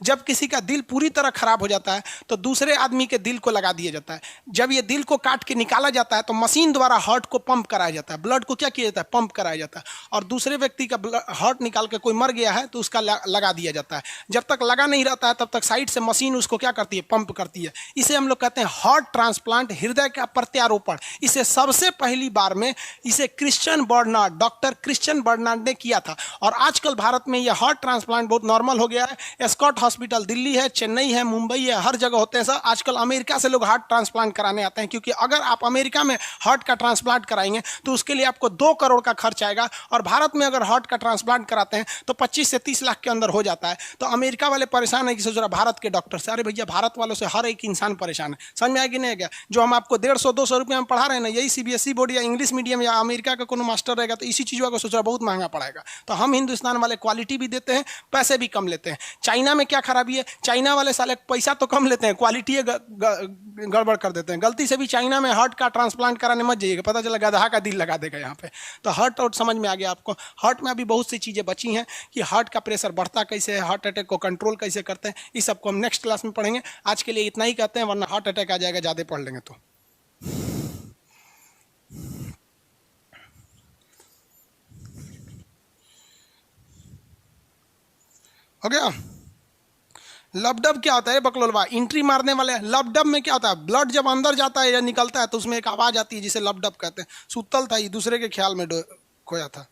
जब किसी का दिल पूरी तरह खराब हो जाता है तो दूसरे आदमी के दिल को लगा दिया जाता है। जब ये दिल को काट के निकाला जाता है तो मशीन द्वारा हार्ट को पंप कराया जाता है, ब्लड को क्या किया जाता है, पंप कराया जाता है। और दूसरे व्यक्ति का हार्ट निकाल के कोई मर गया है तो उसका लगा दिया जाता है। जब तक लगा नहीं रहता है तब तक साइड से मशीन उसको क्या करती है, पंप करती है। इसे हम लोग कहते हैं हार्ट ट्रांसप्लांट, हृदय का प्रत्यारोपण। इसे सबसे पहली बार में इसे Christian Barnard, doctor Christian Barnard ने किया था। और आजकल भारत में यह हार्ट ट्रांसप्लांट बहुत नॉर्मल हो गया है। स्कॉट हॉस्पिटल दिल्ली है, चेन्नई है, मुंबई है, हर जगह होते हैं सर। आजकल अमेरिका से लोग हार्ट ट्रांसप्लांट कराने आते हैं, क्योंकि अगर आप अमेरिका में हार्ट का ट्रांसप्लांट कराएंगे तो उसके लिए आपको 2 करोड़ का खर्च आएगा। और भारत में अगर हार्ट का ट्रांसप्लांट कराते हैं तो 25 से 30 लाख के अंदर हो जाता है। तो अमेरिका वाले परेशान है कि सोच रहा भारत के डॉक्टर से। अरे भैया, भारत वालों से हर एक इंसान परेशान है। समझ में आएगी नहीं क्या? जो हम आपको 150-200 रुपये में पढ़ा रहे हैं ना, यही सीबीएसई बोर्ड या इंग्लिश मीडियम या अमेरिका का कोनो मास्टर रहेगा तो इसी चीज़ों को सोच रहा बहुत महंगा पड़ेगा। तो हम हिंदुस्तान वाले क्वालिटी भी देते हैं, पैसे भी कम लेते हैं। चाइना में क्या खराबी है, चाइना वाले साले पैसा तो कम लेते हैं, क्वालिटी गड़बड़ कर देते हैं। गलती से भी चाइना में हार्ट का ट्रांसप्लांट कराने मत जाइएगा, पता चला गधा का दिल लगा देगा यहाँ पे। तो हार्ट और समझ में आ गया आपको। हार्ट में अभी बहुत सी चीज़ें बची हैं कि हार्ट का प्रेशर बढ़ता कैसे है, हार्ट अटैक को कंट्रोल कैसे करते हैं, इस सबको हम नेक्स्ट क्लास में पढ़ेंगे। आज के लिए इतना ही कहते हैं, वरना हार्ट अटैक आ जाएगा ज़्यादा पढ़ लेंगे तो। हो गया? लबडब क्या होता है बकलोलवा? एंट्री मारने वाले। लबडब में क्या होता है, ब्लड जब अंदर जाता है या निकलता है तो उसमें एक आवाज आती है जिसे लबडब कहते हैं। सुतल था, ये दूसरे के ख्याल में खोया था।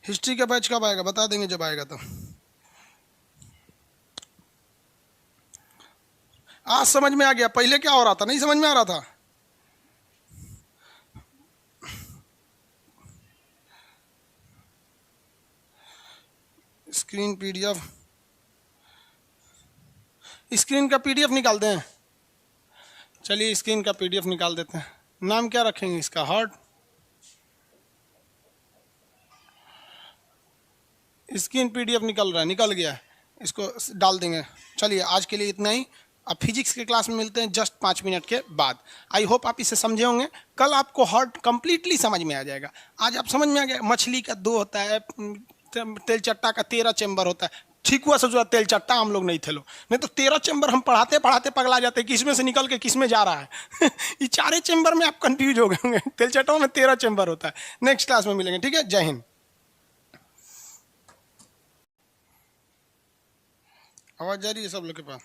हिस्ट्री का बैच कब आएगा बता देंगे, जब आएगा तो। आज समझ में आ गया, पहले क्या हो रहा था नहीं समझ में आ रहा था। स्क्रीन पीडीएफ, स्क्रीन का पीडीएफ निकालते हैं। चलिए स्क्रीन का पीडीएफ निकाल देते हैं। नाम क्या रखेंगे इसका? हार्ट। स्क्रीन पीडीएफ निकल रहा है, निकल गया है, इसको डाल देंगे। चलिए आज के लिए इतना ही। अब फिजिक्स के क्लास में मिलते हैं जस्ट 5 मिनट के बाद। आई होप आप इसे समझे होंगे। कल आपको हार्ट कंप्लीटली समझ में आ जाएगा। आज आप समझ में आ गया, मछली का 2 होता है, तेल चट्टा का 13 चैम्बर होता है। ठीक हुआ सोचा तेल चट्टा हम लोग नहीं थे लो, नहीं तो 13 चैम्बर हम पढ़ाते पढ़ाते पगला जाते, किसमें से निकल के किसमें जा रहा है। ये 4 चैम्बर में आप कंफ्यूज हो गए होंगे। तेल चट्टा में 13 चैम्बर होता है। नेक्स्ट क्लास में मिलेंगे, ठीक है? जय हिंद। आवाज जा रही है सब लोग के पास?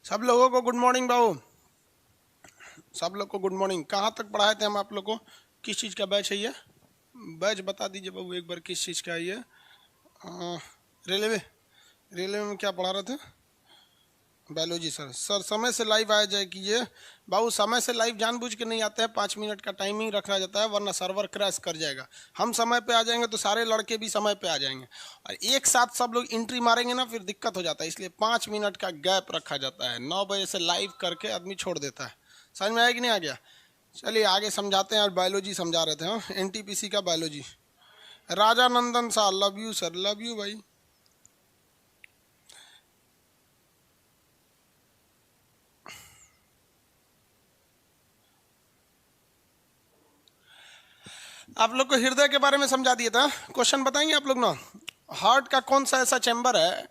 सब लोगों को गुड मॉर्निंग बाबू, सब लोग को गुड मॉर्निंग। कहाँ तक पढ़ाए थे हम आप लोग को? किस चीज़ का बैच है ये? बैच बता दीजिए बाबू एक बार, किस चीज़ का है ये? रेलवे, रेलवे में क्या पढ़ा रहे थे? बायोलॉजी। सर समय से लाइव आ जाए कीजिए बाबू। समय से लाइव जानबूझ के नहीं आते हैं, 5 मिनट का टाइमिंग रखा जाता है, वरना सर्वर क्रैश कर जाएगा। हम समय पे आ जाएंगे तो सारे लड़के भी समय पे आ जाएंगे, और एक साथ सब लोग एंट्री मारेंगे ना, फिर दिक्कत हो जाता है। इसलिए 5 मिनट का गैप रखा जाता है। 9 बजे से लाइव करके आदमी छोड़ देता है। समझ में आया कि नहीं आ गया? चलिए आगे समझाते हैं। और बायोलॉजी समझा रहे थे, हाँ, NTPC का biology. Raja Nandan Shah, love you sir, love you भाई। आप लोग को हृदय के बारे में समझा दिया था। क्वेश्चन बताएंगे आप लोग ना, हार्ट का कौन सा ऐसा चैम्बर है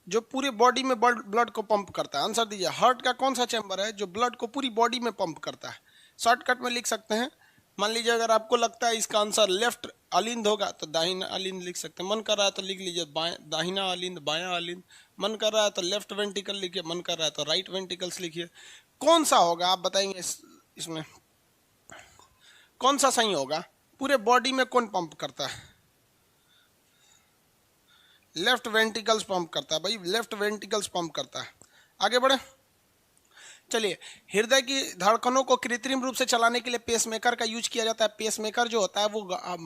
जो पूरी बॉडी में ब्लड को पंप करता है? आंसर दीजिए। हार्ट का कौन सा चैम्बर है जो ब्लड को पूरी बॉडी में पंप करता है? शॉर्टकट में लिख सकते हैं। मान लीजिए अगर आपको लगता है इसका आंसर लेफ्ट अलिंद होगा तो दाहिना अलिंद लिख सकते हैं। मन कर रहा है तो लिख लीजिए दाहिना अलिंद, बायां अलिंद। मन कर रहा है तो लेफ्ट वेंटिकल लिखिए, मन कर रहा है तो राइट वेंटिकल्स लिखिए। कौन सा होगा आप बताएंगे? इसमें कौन सा सही होगा? पूरे बॉडी में कौन पंप करता है? लेफ्ट वेंटिकल्स पंप करता है भाई, लेफ्ट वेंटिकल्स पंप करता है। आगे बढ़े। चलिए, हृदय की धड़कनों को कृत्रिम रूप से चलाने के लिए पेसमेकर का यूज किया जाता है। पेसमेकर जो होता है वो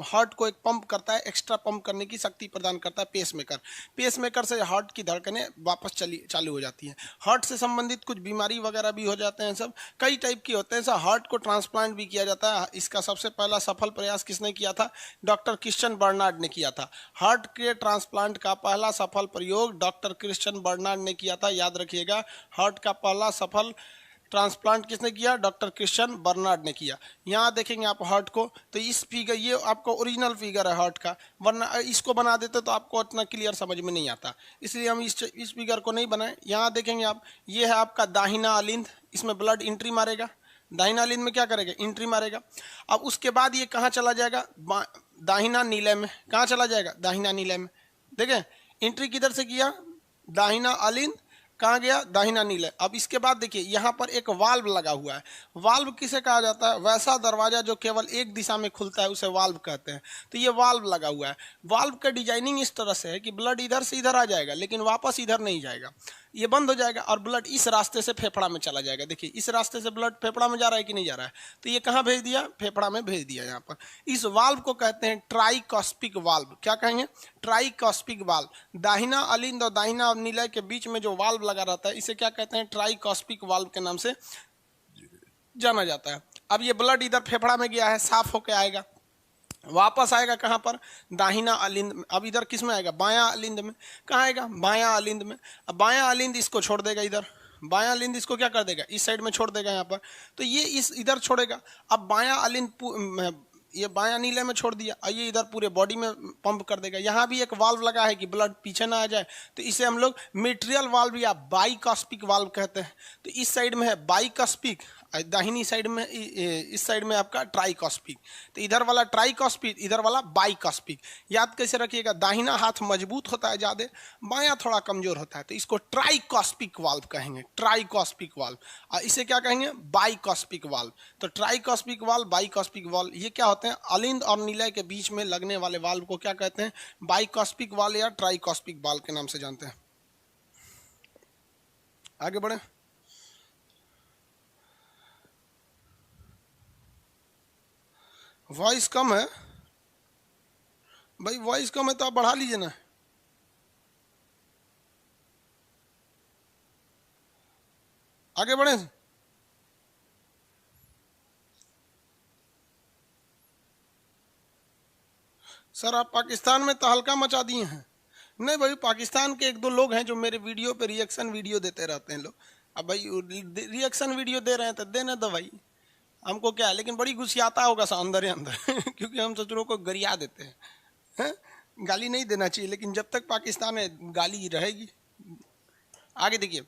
हार्ट को एक पंप करता है, एक्स्ट्रा पंप करने की शक्ति प्रदान करता है पेसमेकर। पेसमेकर से हार्ट की धड़कनें वापस चालू हो जाती हैं। हार्ट से संबंधित कुछ बीमारी वगैरह भी हो जाते हैं, सब कई टाइप की होते हैं। हार्ट को ट्रांसप्लांट भी किया जाता है। इसका सबसे पहला सफल प्रयास किसने किया था? डॉक्टर क्रिश्चियन बर्नार्ड ने किया था। हार्ट के ट्रांसप्लांट का पहला सफल प्रयोग डॉक्टर क्रिश्चियन बर्नार्ड ने किया था, याद रखिएगा। हार्ट का पहला सफल ट्रांसप्लांट किसने किया? डॉक्टर क्रिश्चियन बर्नार्ड ने किया। यहाँ देखेंगे आप हार्ट को, तो इस फिगर, ये आपको ओरिजिनल फिगर है हार्ट का, वरना इसको बना देते तो आपको इतना क्लियर समझ में नहीं आता, इसलिए हम इस फिगर को नहीं बनाए। यहाँ देखेंगे आप, ये है आपका दाहिना अलिंद, इसमें ब्लड एंट्री मारेगा। दाहिना अलिंद में क्या करेगा? एंट्री मारेगा। अब उसके बाद ये कहाँ चला जाएगा? दाहिना नीले में। कहाँ चला जाएगा? दाहिना नीले में। देखें, एंट्री किधर से किया? दाहिना अलिंद, कहाँ गया? दाहिना नीले। अब इसके बाद देखिए यहाँ पर एक वाल्व लगा हुआ है। वाल्व किसे कहा जाता है? वैसा दरवाजा जो केवल एक दिशा में खुलता है उसे वाल्व कहते हैं। तो ये वाल्व लगा हुआ है। वाल्व का डिजाइनिंग इस तरह से है कि ब्लड इधर से इधर आ जाएगा, लेकिन वापस इधर नहीं जाएगा, ये बंद हो जाएगा और ब्लड इस रास्ते से फेफड़ा में चला जाएगा। देखिए इस रास्ते से ब्लड फेफड़ा में जा रहा है कि नहीं जा रहा है? तो ये कहाँ भेज दिया? फेफड़ा में भेज दिया। यहाँ पर इस वाल्व को कहते हैं ट्राइकॉस्पिक वाल्व। क्या कहेंगे? ट्राइकॉस्पिक वाल्व। दाहिना अलिंद और दाहिना नीले के बीच में जो वाल्व लगा रहता है इसे क्या कहते हैं? ट्राइकॉस्पिक वाल्व के नाम से जाना जाता है। अब ये ब्लड इधर फेफड़ा में गया है, साफ होकर आएगा, वापस आएगा कहाँ पर? दाहिना अलिंद में। अब इधर किस में आएगा? बायां अलिंद में। कहाँ आएगा? बायां अलिंद में। अब बायां अलिंद इसको छोड़ देगा इधर, बायां अलिंद इसको क्या कर देगा? इस साइड में छोड़ देगा यहाँ पर, तो ये इस इधर छोड़ेगा। अब बायां अलिंद ये बायां नीले में छोड़ दिया और ये इधर पूरे बॉडी में पंप कर देगा। यहाँ भी एक वाल्व लगा है कि ब्लड पीछे ना आ जाए, तो इसे हम लोग मिट्रियल वाल्व या बाइकॉस्पिक वाल्व कहते हैं। तो इस साइड में है बाइकॉस्पिक, दाहिनी साइड में, इस साइड में आपका ट्राइकॉस्पिक। तो इधर वाला ट्राइकॉस्पिक, इधर वाला बाइकॉस्पिक। याद कैसे रखिएगा? दाहिना हाथ मजबूत होता है ज़्यादा, बायां थोड़ा कमजोर होता है, तो इसको ट्राइकॉस्पिक वाल्व कहेंगे। ट्राइकॉस्पिक वाल्व। और इसे क्या कहेंगे? बाइकॉस्पिक वाल्व। तो ट्राइकॉस्पिक वाल्व, बाइकॉस्पिक वाल्व, ये क्या होते हैं? अलिंद और नीले के बीच में लगने वाले वाल्व को क्या कहते हैं? बाइकॉस्पिक वाल्व या ट्राइकॉस्पिक वाल्व के नाम से जानते हैं। आगे बढ़े। वॉइस कम है भाई, वॉइस कम है तो आप बढ़ा लीजिए ना। आगे बढ़े। सर आप पाकिस्तान में तहलका मचा दिए हैं। नहीं भाई, पाकिस्तान के एक दो लोग हैं जो मेरे वीडियो पे रिएक्शन वीडियो देते रहते हैं लोग। अब भाई रिएक्शन वीडियो दे रहे हैं तो देने दो भाई, हमको क्या है, लेकिन बड़ी गुस्सियाता होगा सा अंदर ही अंदर क्योंकि हम शत्रुओं को गरिया देते हैं। गाली नहीं देना चाहिए, लेकिन जब तक पाकिस्तान में गाली रहेगी। आगे देखिए,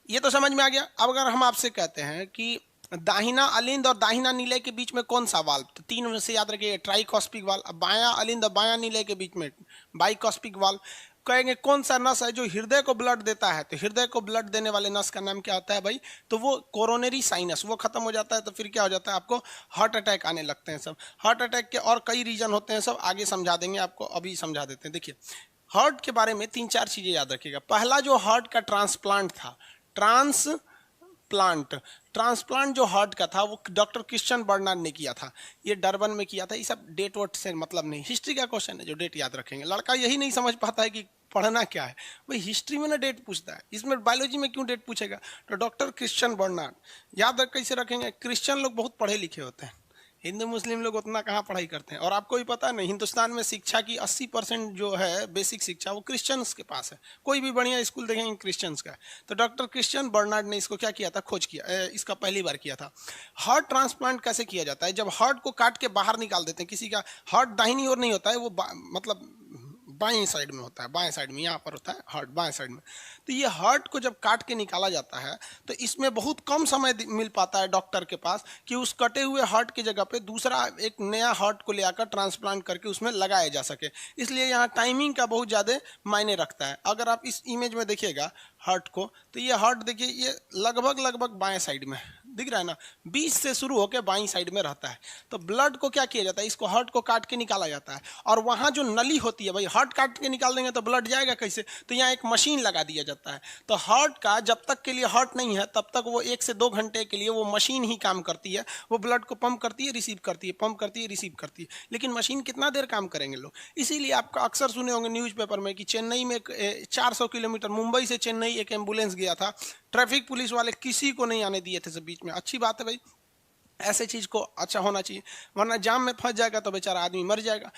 ये तो समझ में आ गया। अब अगर हम आपसे कहते हैं कि दाहिना अलिंद और दाहिना नीले के बीच में कौन सा वाल्व? तो तीन में से याद रखिए, ट्राइकॉस्पिक वाल्व। बायां अलिंद और बायां नीले के बीच में बाइकॉस्पिक वाल्व। कहेंगे कौन सा नस है जो हृदय को ब्लड देता है? तो हृदय को ब्लड देने वाले नस का नाम क्या होता है भाई? तो वो कोरोनरी साइनस। वो खत्म हो जाता है तो फिर क्या हो जाता है? आपको हार्ट अटैक आने लगते हैं सब। हार्ट अटैक के और कई रीजन होते हैं, सब आगे समझा देंगे आपको, अभी समझा देते हैं। देखिए, हार्ट के बारे में 3-4 चीजें याद रखिएगा। पहला जो हार्ट का ट्रांसप्लांट था, ट्रांसप्लांट जो हार्ट का था वो डॉक्टर क्रिश्चियन बर्नार्ड ने किया था। ये डरबन में किया था। ये सब डेट वोट से मतलब नहीं, हिस्ट्री का क्वेश्चन है जो डेट याद रखेंगे। लड़का यही नहीं समझ पाता है कि पढ़ना क्या है भाई, हिस्ट्री में ना डेट पूछता है, इसमें बायोलॉजी में क्यों डेट पूछेगा? तो डॉक्टर क्रिश्चियन बर्नार्ड याद रख कैसे रखेंगे? क्रिश्चियन लोग बहुत पढ़े लिखे होते हैं, हिंदू मुस्लिम लोग उतना कहाँ पढ़ाई करते हैं। और आपको भी पता नहीं, हिंदुस्तान में शिक्षा की 80% जो है बेसिक शिक्षा वो क्रिश्चियंस के पास है। कोई भी बढ़िया स्कूल देखेंगे क्रिश्चियंस का है। तो डॉक्टर क्रिश्चियन बर्नार्ड ने इसको क्या किया था? खोज किया, इसका पहली बार किया था। हार्ट ट्रांसप्लांट कैसे किया जाता है? जब हार्ट को काट के बाहर निकाल देते हैं, किसी का हार्ट दाहिनी ओर नहीं होता है, वो मतलब बाएं साइड में होता है, बाएं साइड में, यहाँ पर होता है हार्ट बाएं साइड में। तो ये हार्ट को जब काट के निकाला जाता है तो इसमें बहुत कम समय मिल पाता है डॉक्टर के पास कि उस कटे हुए हार्ट की जगह पे दूसरा एक नया हार्ट को ले आकर ट्रांसप्लांट करके उसमें लगाया जा सके। इसलिए यहाँ टाइमिंग का बहुत ज़्यादा मायने रखता है। अगर आप इस इमेज में देखिएगा हार्ट को, तो ये हार्ट देखिए, ये लगभग बाएं साइड में, दिख रहा है ना, 20 से शुरू होकर बाईं साइड में रहता है। तो ब्लड को क्या किया जाता है, इसको हार्ट को काट के निकाला जाता है, और वहाँ जो नली होती है, भाई हार्ट काट के निकाल देंगे तो ब्लड जाएगा कैसे, तो यहाँ एक मशीन लगा दिया जाता है। तो हार्ट का जब तक के लिए हार्ट नहीं है तब तक वो 1 से 2 घंटे के लिए वो मशीन ही काम करती है, वो ब्लड को पंप करती है, रिसीव करती है, पंप करती है, रिसीव करती है। लेकिन मशीन कितना देर काम करेंगे लोग, इसीलिए आपका अक्सर सुने होंगे न्यूज़पेपर में कि चेन्नई में 400 किलोमीटर, मुंबई से चेन्नई एक एम्बुलेंस गया था, ट्रैफिक पुलिस वाले किसी को नहीं आने दिए थे सब बीच में। अच्छी बात है भाई, ऐसे चीज़ को अच्छा होना चाहिए, वरना जाम में फंस जाएगा तो बेचारा आदमी मर जाएगा।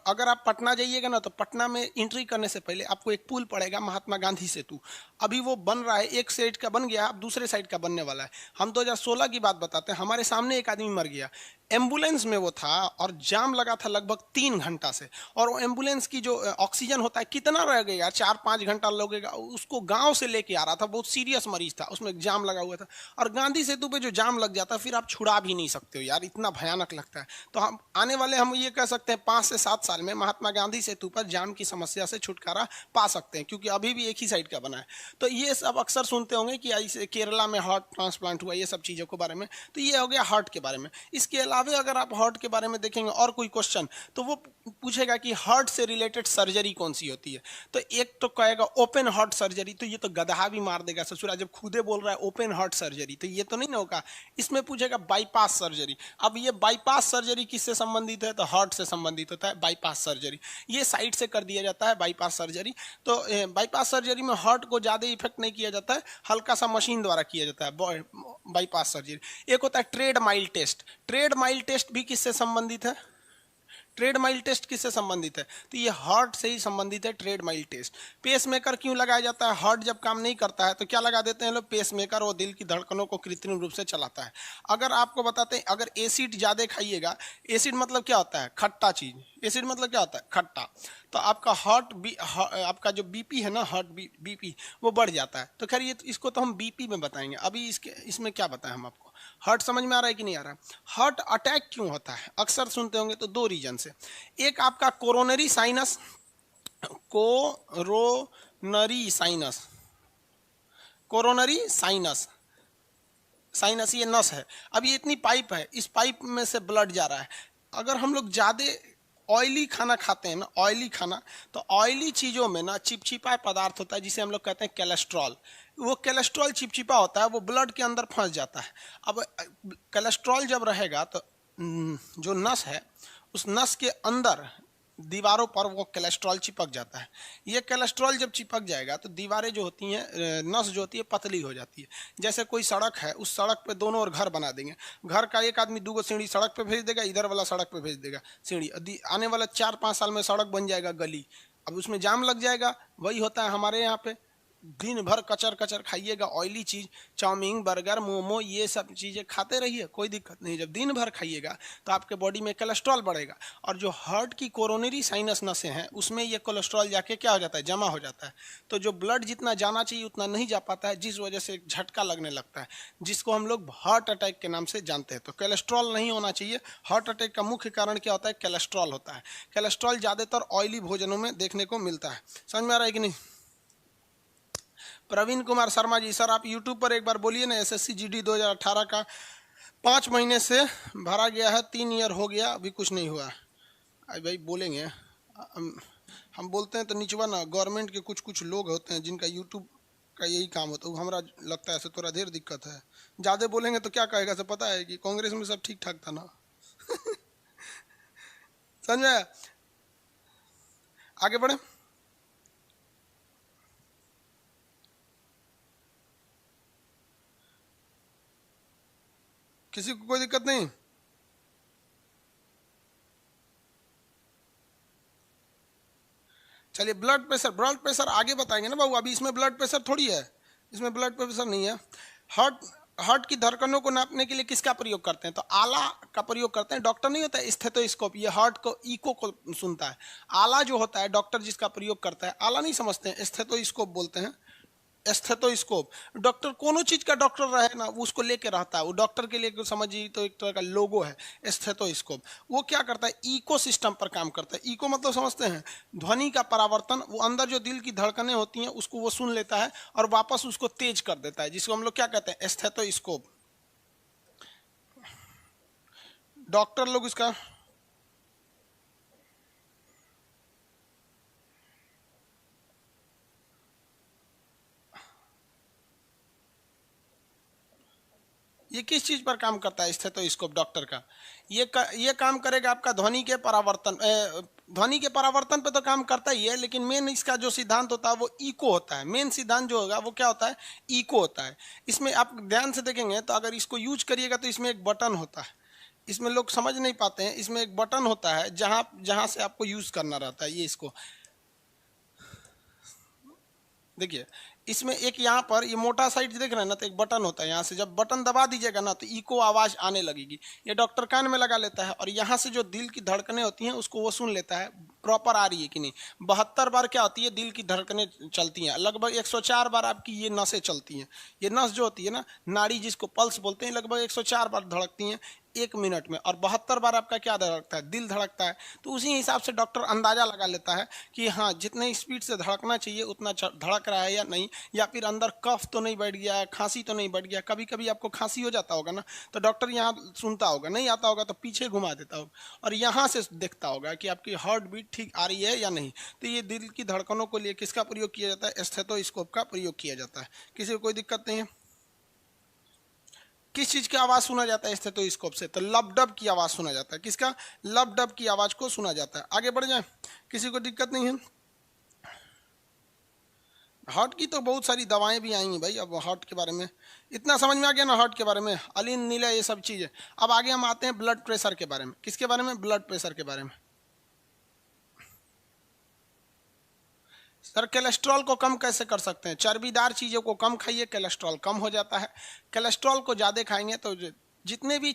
अगर आप पटना जाइएगा ना, तो पटना में एंट्री करने से पहले आपको एक पुल पड़ेगा, महात्मा गांधी सेतु। अभी वो बन रहा है, एक साइड का बन गया, अब दूसरे साइड का बनने वाला है। हम 2016 की बात बताते हैं, हमारे सामने एक आदमी मर गया, एम्बुलेंस में वो था, और जाम लगा था लगभग 3 घंटा से। और वो एम्बुलेंस की जो ऑक्सीजन होता है कितना रह गया, 4-5 घंटा लगेगा, उसको गाँव से लेके आ रहा था, बहुत सीरियस मरीज था, उसमें जाम लगा हुआ था। और गांधी सेतु पे जो जाम लग जाता है फिर आप छुड़ा भी नहीं सकते हो यार, इतना भयानक लगता है। तो हम आने वाले, हम ये कह सकते हैं 5 से 7 साल में महात्मा गांधी सेतु पर जाम की समस्या से छुटकारा पा सकते हैं, क्योंकि अभी भी एक ही साइड का बना है। तो ये सब अक्सर सुनते होंगे कि ऐसे केरला में हार्ट ट्रांसप्लांट हुआ, ये सब चीज़ों के बारे में। तो ये हो गया हार्ट के बारे में। इसके अलावा अगर आप हार्ट के बारे में देखेंगे और कोई क्वेश्चन, तो वो पूछेगा कि हार्ट से रिलेटेड सर्जरी कौन सी होती है। तो एक तो कहेगा ओपन हार्ट सर्जरी, तो ये तो गधा भी मार देगा ससुरा, जब खुदे बोल रहा है ओपन हार्ट सर्जरी, तो ये तो नहीं ना होगा। इसमें पूछेगा बाईपास सर्जरी। अब ये बाईपास सर्जरी किससे संबंधित है, तो हार्ट से संबंधित होता है बाईपास सर्जरी। ये साइड से कर दिया जाता है बाईपास सर्जरी। तो बाईपास सर्जरी में हार्ट को ज़्यादा इफेक्ट नहीं किया जाता है, हल्का सा मशीन द्वारा किया जाता है बाईपास सर्जरी। एक होता है treadmill test. Treadmill test भी किससे संबंधित है, ट्रेड माइल टेस्ट किससे संबंधित है, तो ये हार्ट से ही संबंधित है treadmill test. Pacemaker क्यों लगाया जाता है, हार्ट जब काम नहीं करता है तो क्या लगा देते हैं लोग, पेस मेकर, वो दिल की धड़कनों को कृत्रिम रूप से चलाता है। अगर आपको बताते हैं, अगर एसिड ज़्यादा खाइएगा, एसिड मतलब क्या होता है, खट्टा चीज़, एसिड मतलब क्या होता है, खट्टा, तो आपका आपका जो बीपी है ना, हार्ट बीपी वो बढ़ जाता है। तो खैर ये इसको तो हम बीपी में बताएंगे, अभी इसमें क्या बताएं हम आपको। हार्ट समझ में आ रहा है कि नहीं आ रहा। हार्ट अटैक क्यों होता है, अक्सर सुनते होंगे, तो 2 रीजन से। एक आपका coronary sinus, coronary sinus, sinus ये नस है। अब ये इतनी पाइप है, इस पाइप में से ब्लड जा रहा है। अगर हम लोग ज़्यादा ऑयली खाना खाते हैं ना, ऑयली खाना, तो ऑयली चीज़ों में ना चिपचिपा पदार्थ होता है जिसे हम लोग कहते हैं कोलेस्ट्रॉल। वो कोलेस्ट्रॉल चिपचिपा होता है, वो ब्लड के अंदर फंस जाता है। अब कोलेस्ट्रॉल जब रहेगा तो जो नस है, उस नस के अंदर दीवारों पर वो कोलेस्ट्रॉल चिपक जाता है। ये कोलेस्ट्रॉल जब चिपक जाएगा तो दीवारें जो होती हैं, नस जो होती है पतली हो जाती है। जैसे कोई सड़क है, उस सड़क पे दोनों ओर घर बना देंगे, घर का एक आदमी 2 सीढ़ी सड़क पे भेज देगा, इधर वाला सड़क पे भेज देगा सीढ़ी, आने वाला 4-5 साल में सड़क बन जाएगा गली। अब उसमें जाम लग जाएगा। वही होता है हमारे यहाँ पे, दिन भर कचर कचर खाइएगा, ऑयली चीज़, चाउमीन, बर्गर, मोमो, ये सब चीज़ें खाते रहिए, कोई दिक्कत नहीं। जब दिन भर खाइएगा तो आपके बॉडी में कोलेस्ट्रॉल बढ़ेगा, और जो हार्ट की कोरोनरी साइनस नसें हैं उसमें ये कोलेस्ट्रॉल जाके क्या हो जाता है, जमा हो जाता है। तो जो ब्लड जितना जाना चाहिए उतना नहीं जा पाता है, जिस वजह से एक झटका लगने लगता है, जिसको हम लोग हार्ट अटैक के नाम से जानते हैं। तो कोलेस्ट्रॉल नहीं होना चाहिए। हार्ट अटैक का मुख्य कारण क्या होता है, कोलेस्ट्रॉल होता है। कोलेस्ट्रॉल ज़्यादातर ऑयली भोजनों में देखने को मिलता है। समझ में आ रहा है कि नहीं। प्रवीण कुमार शर्मा जी, सर आप यूट्यूब पर एक बार बोलिए ना, एसएससी जीडी 2018 का 5 महीने से भरा गया है, 3 ईयर हो गया, अभी कुछ नहीं हुआ। अरे भाई बोलेंगे, हम बोलते हैं तो निचवा ना, गवर्नमेंट के कुछ कुछ लोग होते हैं जिनका यूट्यूब का यही काम होता है, हमारा लगता है ऐसे थोड़ा देर दिक्कत है। ज़्यादा बोलेंगे तो क्या कहेगा, से पता है कि कांग्रेस में सब ठीक ठाक था ना। समझ में आया? आगे बढ़े। किसी को कोई दिक्कत नहीं। चलिए ब्लड प्रेशर आगे बताएंगे ना बाबू, अभी इसमें ब्लड प्रेशर थोड़ी है, इसमें ब्लड प्रेशर नहीं है। हार्ट की धड़कनों को नापने के लिए किसका प्रयोग करते हैं, तो आला का प्रयोग करते हैं। डॉक्टर नहीं होता है स्टेथोस्कोप, ये हार्ट को इको को सुनता है। आला जो होता है डॉक्टर जिसका प्रयोग करता है, आला नहीं समझते हैं, स्टेथोस्कोप बोलते हैं। स्टेथोस्कोप, डॉक्टर कोनो चीज का डॉक्टर रहे ना, वो उसको लेके रहता है, वो डॉक्टर के लिए समझिए तो एक तरह का लोगो है स्टेथोस्कोप। वो क्या करता है, इको सिस्टम पर काम करता है। इको मतलब समझते हैं, ध्वनि का परावर्तन। वो अंदर जो दिल की धड़कनें होती हैं उसको वो सुन लेता है और वापस उसको तेज कर देता है, जिसको हम लोग क्या कहते हैं, स्टेथोस्कोप। डॉक्टर लोग इसका ये किस चीज पर काम करता है स्टेथोस्कोप डॉक्टर का? ये काम करेगा आपका ध्वनि के परावर्तन, ध्वनि के परावर्तन पे तो काम करता ही है, लेकिन मेन इसका जो सिद्धांत होता है वो इको होता है। मेन सिद्धांत जो होगा वो क्या होता है? इको होता है। इसमें आप ध्यान से देखेंगे तो अगर इसको यूज करिएगा तो इसमें एक बटन होता है, इसमें लोग समझ नहीं पाते हैं, इसमें एक बटन होता है जहां से आपको यूज करना रहता है। ये इसको देखिए, इसमें एक यहाँ पर ये मोटा साइड देख रहे हैं ना, तो एक बटन होता है, यहाँ से जब बटन दबा दीजिएगा ना तो इको आवाज आने लगेगी। ये डॉक्टर कान में लगा लेता है और यहाँ से जो दिल की धड़कनें होती हैं उसको वो सुन लेता है प्रॉपर आ रही है कि नहीं। 72 बार क्या होती है, दिल की धड़कनें चलती हैं, लगभग 104 बार आपकी ये नसें चलती हैं। ये नस जो होती है ना, नाड़ी जिसको पल्स बोलते हैं, लगभग 104 बार धड़कती हैं 1 मिनट में, और 72 बार आपका क्या धड़कता है? दिल धड़कता है। तो उसी हिसाब से डॉक्टर अंदाजा लगा लेता है कि हाँ जितने स्पीड से धड़कना चाहिए उतना धड़क रहा है या नहीं, या फिर अंदर कफ तो नहीं बैठ गया, खांसी तो नहीं बैठ गया। कभी कभी आपको खांसी हो जाता होगा ना, तो डॉक्टर यहाँ सुनता होगा, नहीं आता होगा तो पीछे घुमा देता होगा और यहाँ से देखता होगा कि आपकी हार्ट बीट ठीक आ रही है या नहीं। तो ये दिल की धड़कनों को लिए किसका प्रयोग किया जाता है? स्टेथोस्कोप का प्रयोग किया जाता है। किसी को कोई दिक्कत नहीं है? किस चीज की आवाज सुना जाता है स्टेथोस्कोप से? तो लब डब की आवाज सुना जाता है। किसका? लब डब की आवाज को सुना जाता है। आगे बढ़ जाए, किसी को दिक्कत नहीं है? हार्ट की तो बहुत सारी दवाएं भी आई हैं भाई। अब हार्ट के बारे में इतना समझ में आ गया ना, हार्ट के बारे में अलिन नीला ये सब चीजें। अब आगे हम आते हैं ब्लड प्रेशर के बारे में। किसके बारे में? ब्लड प्रेशर के बारे में। सर कोलेस्ट्रॉल को कम कैसे कर सकते हैं? चर्बीदार चीज़ों को कम खाइए, कोलेस्ट्रॉल कम हो जाता है। कोलेस्ट्रॉल को ज़्यादा खाएंगे तो जितने भी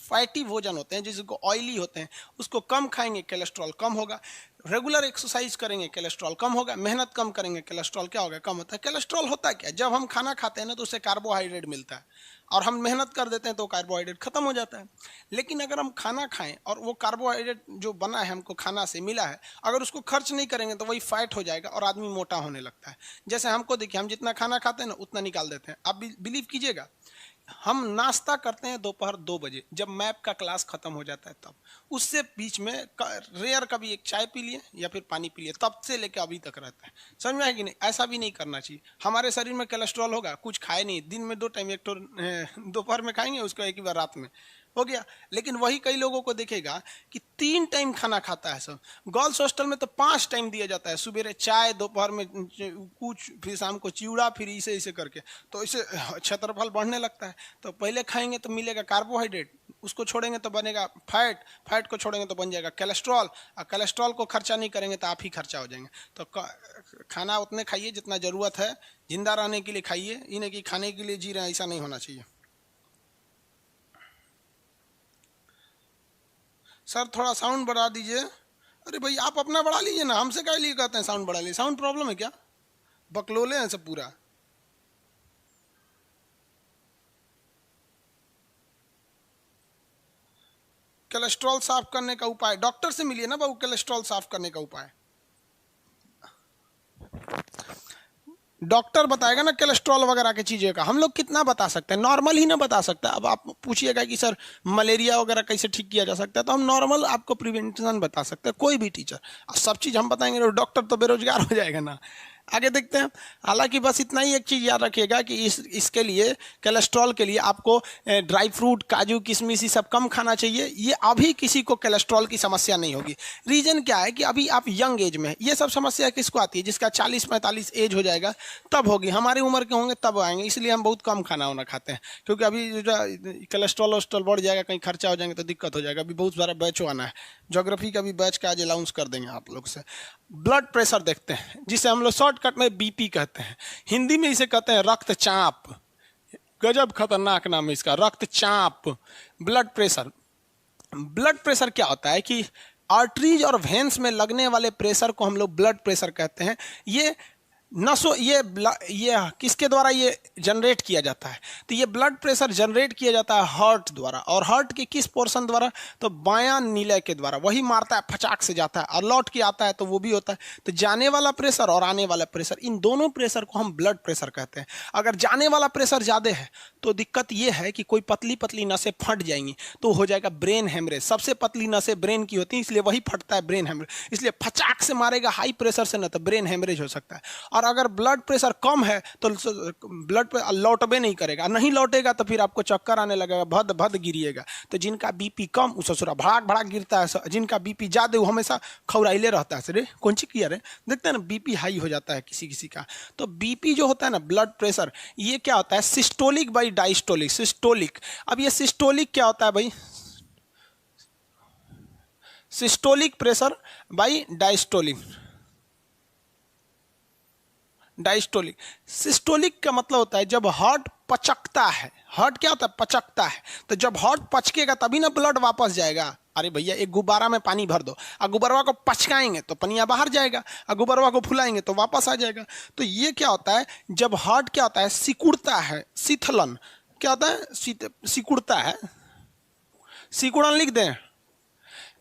फैटी भोजन होते हैं, जिसको ऑयली होते हैं, उसको कम खाएंगे, कोलेस्ट्रॉल कम होगा। रेगुलर एक्सरसाइज करेंगे, कोलेस्ट्रॉल कम होगा। मेहनत कम करेंगे, कोलेस्ट्रॉल क्या होगा? कम होता है। कोलेस्ट्रॉल होता है क्या? जब हम खाना खाते हैं ना तो उससे कार्बोहाइड्रेट मिलता है, और हम मेहनत कर देते हैं तो कार्बोहाइड्रेट खत्म हो जाता है। लेकिन अगर हम खाना खाएं और वो कार्बोहाइड्रेट जो बना है, हमको खाना से मिला है, अगर उसको खर्च नहीं करेंगे तो वही फैट हो जाएगा और आदमी मोटा होने लगता है। जैसे हमको देखिए, हम जितना खाना खाते हैं ना उतना निकाल देते हैं। आप बिलीव कीजिएगा, हम नाश्ता करते हैं दोपहर 2 बजे, जब मैप का क्लास खत्म हो जाता है तब। उससे बीच में रेयर कभी एक चाय पी लिए या फिर पानी पी लिए, तब से लेकर अभी तक रहता है। समझ में आया कि नहीं? ऐसा भी नहीं करना चाहिए। हमारे शरीर में कोलेस्ट्रॉल होगा, कुछ खाए नहीं, दिन में 2 टाइम, एक तो दोपहर में खाएंगे, उसको एक ही बार रात में हो गया। लेकिन वही कई लोगों को देखेगा कि 3 टाइम खाना खाता है सब। गर्ल्स हॉस्टल में तो 5 टाइम दिया जाता है, सुबह चाय, दोपहर में कुछ, फिर शाम को चिवड़ा, फिर इसे करके। तो इसे क्षेत्रफल बढ़ने लगता है। तो पहले खाएंगे तो मिलेगा कार्बोहाइड्रेट, उसको छोड़ेंगे तो बनेगा फैट, फैट को छोड़ेंगे तो बन जाएगा कोलेस्ट्रॉल, और कोलेस्ट्रॉल को खर्चा नहीं करेंगे तो आप ही खर्चा हो जाएंगे। तो खाना उतने खाइए जितना ज़रूरत है, जिंदा रहने के लिए खाइए, इन्हें कि खाने के लिए जी रहे हैं, ऐसा नहीं होना चाहिए। सर थोड़ा साउंड बढ़ा दीजिए। अरे भाई आप अपना बढ़ा लीजिए ना, हमसे क्या लिए कहते हैं साउंड बढ़ा लीजिए? साउंड प्रॉब्लम है क्या? बकलोले हैं सब पूरा। कोलेस्ट्रॉल साफ करने का उपाय डॉक्टर से मिलिए ना बाबू। कोलेस्ट्रॉल साफ करने का उपाय डॉक्टर बताएगा ना, कोलेस्ट्रॉल वगैरह की चीज़ें का। हम लोग कितना बता सकते हैं? नॉर्मल ही ना बता सकता है। अब आप पूछिएगा कि सर मलेरिया वगैरह कैसे ठीक किया जा सकता है, तो हम नॉर्मल आपको प्रिवेंशन बता सकते हैं, कोई भी टीचर। सब चीज़ हम बताएंगे तो डॉक्टर तो बेरोजगार हो जाएगा ना। आगे देखते हैं। हालांकि बस इतना ही एक चीज़ याद रखिएगा कि इसके लिए, कोलेस्ट्रॉल के लिए आपको ड्राई फ्रूट, काजू, किशमिश ये सब कम खाना चाहिए। ये अभी किसी को कोलेस्ट्रॉल की समस्या नहीं होगी। रीज़न क्या है कि अभी आप यंग एज में, ये सब समस्या किसको आती है? जिसका 40-45 एज हो जाएगा तब होगी। हमारी उम्र के होंगे तब आएंगे, इसलिए हम बहुत कम खाना वाना खाते हैं। क्योंकि अभी जो कोलेस्ट्रॉल वोस्ट्रॉल बढ़ जाएगा, कहीं खर्चा हो जाएंगे तो दिक्कत हो जाएगा। अभी बहुत सारा बैच आना है, ज्योग्राफी का भी बैच का आज अनाउंस कर देंगे आप लोग से। ब्लड प्रेशर देखते हैं, जिसे हम लोग शॉर्टकट में बीपी कहते हैं। हिंदी में इसे कहते हैं रक्तचाप। गजब खतरनाक नाम है इसका, रक्तचाप, ब्लड प्रेशर। ब्लड प्रेशर क्या होता है कि आर्टरीज और वेन्स में लगने वाले प्रेशर को हम लोग ब्लड प्रेशर कहते हैं। ये नसों ये किसके द्वारा ये जनरेट किया जाता है? तो ये ब्लड प्रेशर जनरेट किया जाता है हार्ट द्वारा। और हार्ट के किस पोर्शन द्वारा? तो बायां नीले के द्वारा। वही मारता है, फचाक से जाता है और लौट के आता है, तो वो भी होता है। तो जाने वाला प्रेशर और आने वाला प्रेशर, इन दोनों प्रेशर को हम ब्लड प्रेशर कहते हैं। अगर जाने वाला प्रेशर ज़्यादा है तो दिक्कत ये है कि कोई पतली पतली नसें फट जाएंगी, तो हो जाएगा ब्रेन हेमरेज। सबसे पतली नसें ब्रेन की होती हैं, इसलिए वही फटता है, ब्रेन हेमरेज। इसलिए फचाक से मारेगा हाई प्रेशर से ना, तो ब्रेन हेमरेज हो सकता है। और अगर ब्लड प्रेशर कम है तो ब्लड लौटबे नहीं करेगा, नहीं लौटेगा तो फिर आपको चक्कर आने लगेगा, भद भद गिरिएगा। तो जिनका बीपी कम वो ससुरा भड़ाक भड़ाक गिरता है, जिनका बीपी ज़्यादा वो हमेशा खौराइले रहता है। सर कौन सी किया रे, देखते हैं ना बीपी हाई हो जाता है किसी किसी का। तो बीपी जो होता है ना, ब्लड प्रेशर, ये क्या होता है? Systolic by diastolic. सिस्टोलिक, अब ये सिस्टोलिक क्या होता है भाई? Systolic pressure by diastolic. Diastolic. Systolic का मतलब होता है जब हार्ट पचकता है। हार्ट क्या होता है? पचकता है। तो जब हार्ट पचकेगा तभी ना ब्लड वापस जाएगा। अरे भैया एक गुब्बारा में पानी भर दो, और गुब्बारा को पचकाएंगे तो पनिया बाहर जाएगा, और गुब्बारा को फुलाएंगे तो वापस आ जाएगा। तो ये क्या होता है? जब हार्ट क्या होता है? सिकुड़ता है, शीतलन। क्या होता है? सिकुड़ता है। सिकुड़न लिख दें।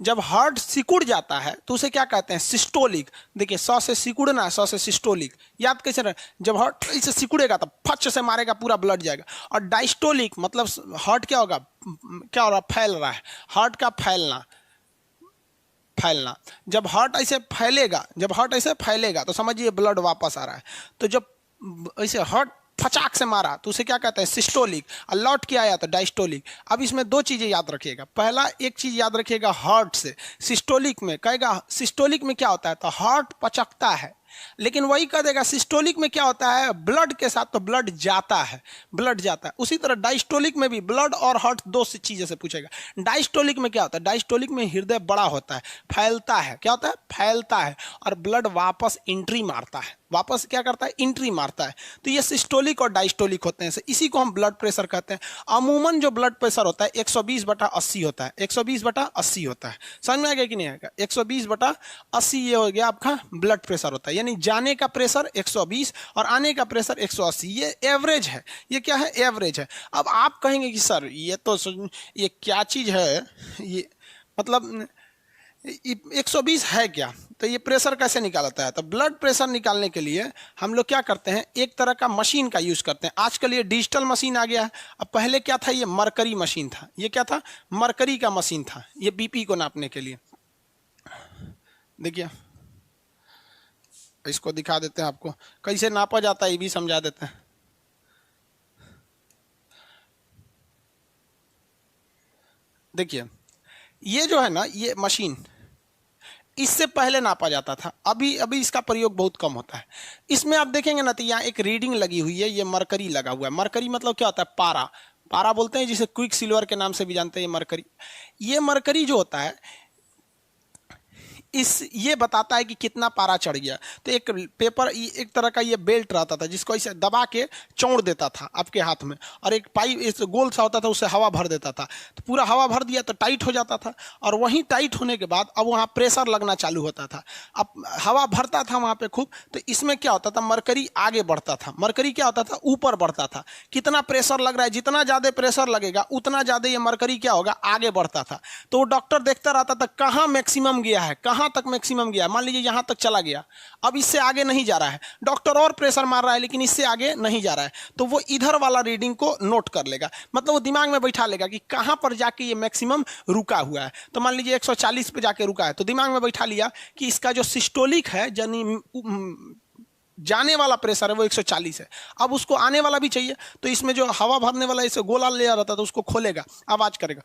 जब हार्ट सिकुड़ जाता है तो उसे क्या कहते हैं? सिस्टोलिक। देखिए, सौ से सिकुड़ना, सौ से सिस्टोलिक, याद कैसे रहे? जब हार्ट इसे सिकुड़ेगा तो फच से मारेगा, पूरा ब्लड जाएगा। और डायस्टोलिक मतलब हार्ट क्या होगा? क्या हो रहा? फैल रहा है। हार्ट का फैलना। फैलना, जब हार्ट ऐसे फैलेगा, जब हार्ट ऐसे फैलेगा तो समझिए ब्लड वापस आ रहा है। तो जब ऐसे हार्ट फचाक से मारा तो उसे क्या कहते हैं? सिस्टोलिक। और लौट के आया तो डायस्टोलिक। अब इसमें दो चीजें याद रखिएगा। पहला एक चीज याद रखिएगा, हार्ट से सिस्टोलिक में कहेगा, सिस्टोलिक में क्या होता है? तो हार्ट पचकता है, लेकिन वही कह देगा सिस्टोलिक में क्या होता है? ब्लड के साथ तो ब्लड जाता है, ब्लड जाता है। उसी तरह डायस्टोलिक में भी ब्लड और हार्ट दो चीजें से पूछेगा। डायस्टोलिक में क्या होता है? डायस्टोलिक में हृदय बड़ा होता है, फैलता है। क्या होता है? फैलता है, और ब्लड वापस एंट्री मारता है। वापस क्या करता है? एंट्री मारता है। तो ये सिस्टोलिक और डायस्टोलिक होते हैं, इसी को हम ब्लड प्रेशर कहते हैं। अमूमन जो ब्लड प्रेशर होता है 120/80 होता है। 120/80 होता है। समझ में आ गया कि नहीं आएगा? 120/80 ये हो गया आपका ब्लड प्रेशर होता है। यानी जाने का प्रेशर 120 और आने का प्रेशर 180। ये एवरेज है। ये क्या है? एवरेज है। अब आप कहेंगे कि सर ये क्या चीज है? ये मतलब 120 है क्या? तो ये प्रेशर कैसे निकालता है? तो ब्लड प्रेशर निकालने के लिए हम लोग क्या करते हैं? एक तरह का मशीन का यूज करते हैं। आजकल ये डिजिटल मशीन आ गया है। अब पहले क्या था? ये मरकरी मशीन था। ये क्या था? मरकरी का मशीन था। ये बीपी को नापने के लिए। देखिए इसको दिखा देते हैं आपको, कैसे नापा जाता है ये भी समझा देते हैं। देखिए ये जो है ना, ये मशीन इससे पहले नापा जाता था। अभी अभी इसका प्रयोग बहुत कम होता है। इसमें आप देखेंगे ना तो यहाँ एक रीडिंग लगी हुई है, ये मरकरी लगा हुआ है। मरकरी मतलब क्या होता है? पारा। पारा बोलते हैं जिसे क्विक सिल्वर के नाम से भी जानते हैं। मरकरी, ये मरकरी जो होता है ये बताता है कि कितना पारा चढ़ गया। तो एक पेपर, एक तरह का ये बेल्ट रहता था जिसको ऐसे दबा के चौड़ देता था आपके हाथ में, और एक पाइप इस गोल सा होता था, उससे हवा भर देता था। तो पूरा हवा भर दिया तो टाइट हो जाता था, और वहीं टाइट होने के बाद अब वहाँ प्रेशर लगना चालू होता था। अब हवा भरता था वहाँ पे खूब, तो इसमें क्या होता था? मरकरी आगे बढ़ता था। मरकरी क्या होता था? ऊपर बढ़ता था। कितना प्रेशर लग रहा है, जितना ज़्यादा प्रेशर लगेगा उतना ज़्यादा ये मरकरी क्या होगा? आगे बढ़ता था। तो डॉक्टर देखता रहता था कहाँ मैक्सिमम गया है, कहाँ तक मैक्सिमम गया। मान लीजिए यहां तक चला गया, अब इससे आगे नहीं जा रहा है। डॉक्टर और प्रेशर मार रहा है लेकिन इससे आगे नहीं जा रहा है, तो वो इधर वाला रीडिंग को नोट कर लेगा। मतलब वो दिमाग में बैठा लेगा कि कहां पर जाके ये मैक्सिमम रुका हुआ है। तो मान लीजिए 140 पे जाके रुका है, तो दिमाग में बैठा लिया कि इसका जो सिस्टोलिक है, यानी जाने वाला प्रेशर है, वो 140 है। अब उसको आने वाला भी चाहिए, तो इसमें जो हवा भरने वाला इसे गोला ले रहता है, तो उसको खोलेगा, आवाज करेगा,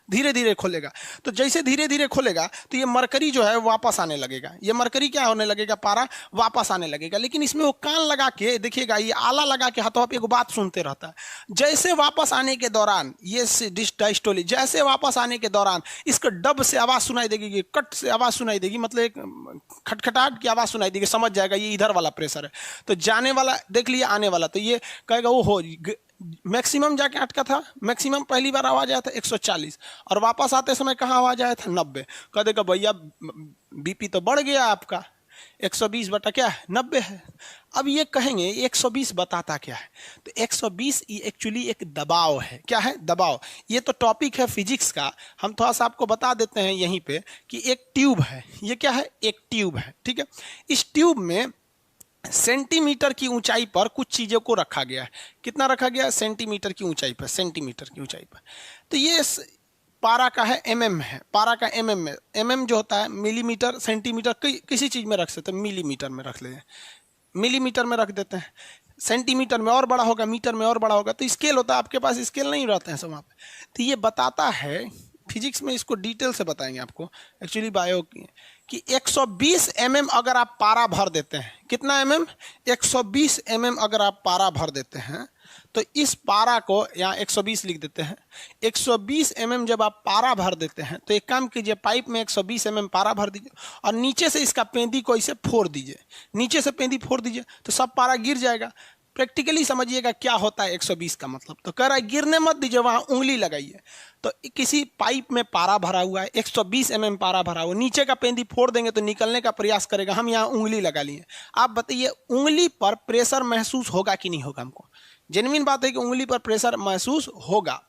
धीरे धीरे खोलेगा। तो जैसे धीरे धीरे खोलेगा तो ये मरकरी जो है वापस आने लगेगा। ये मरकरी क्या होने लगेगा? पारा वापस आने लगेगा। लेकिन इसमें वो कान लगा के देखिएगा, ये आला लगा के हाथों पे एक बात सुनते रहता है। जैसे वापस आने के दौरान ये डायस्टोलिक, जैसे वापस आने के दौरान इसको डब से आवाज सुनाई देगी, कट से आवाज सुनाई देगी, मतलब एक खटखटाहट की आवाज सुनाई देगी, समझ जाएगा ये इधर वाला प्रेशर है। तो जाने वाला देख लिया, आने वाला, तो ये कहेगा वो हो मैक्सिमम जाके अटका था। मैक्सिमम पहली बार आवाज आया था 140, और वापस आते समय कहाँ आवाज आया था? 90। कह देगा भैया बीपी तो बढ़ गया आपका। 120 बटा क्या है 90 है। अब ये कहेंगे 120 बताता क्या है, तो 120 एक्चुअली एक दबाव है। क्या है? दबाव। ये तो टॉपिक है फिजिक्स का, हम थोड़ा सा आपको बता देते हैं यहीं पे कि एक ट्यूब है। ये क्या है? एक ट्यूब है, ठीक है। इस ट्यूब में सेंटीमीटर की ऊंचाई पर कुछ चीजों को रखा गया है। कितना रखा गया है? सेंटीमीटर की ऊंचाई पर, सेंटीमीटर की ऊंचाई पर। तो ये पारा का है, एमएम है, पारा का एमएम में, एमएम जो होता है मिलीमीटर, सेंटीमीटर, किसी चीज में रख सकते हैं, मिलीमीटर में रख लेते हैं, मिलीमीटर में रख देते हैं, सेंटीमीटर में और बड़ा होगा, मीटर में और बड़ा होगा। तो स्केल होता है, आपके पास स्केल नहीं रहते हैं सब वहाँ पे। तो ये बताता है, फिजिक्स में इसको डिटेल से बताएंगे आपको, एक्चुअली बायो कि 120 mm अगर आप पारा भर देते हैं, कितना mm? 120 mm अगर आप पारा भर देते हैं, तो इस पारा को यहाँ 120 लिख देते हैं। 120 mm जब आप पारा भर देते हैं तो एक काम कीजिए, पाइप में 120 mm पारा भर दीजिए और नीचे से इसका पेंदी को इसे फोड़ दीजिए, नीचे से पेंदी फोड़ दीजिए तो सब पारा गिर जाएगा। प्रैक्टिकली समझिएगा क्या होता है 120 का मतलब। तो कह रहा है गिरने मत दीजिए, वहां उंगली लगाइए। तो किसी पाइप में पारा भरा हुआ है, 120 mm पारा भरा हुआ, नीचे का पेंदी फोड़ देंगे तो निकलने का प्रयास करेगा, हम यहाँ उंगली लगा लिए। आप बताइए उंगली पर प्रेशर महसूस होगा कि नहीं होगा? हमको जेन्युइन बात है कि उंगली पर प्रेशर महसूस होगा।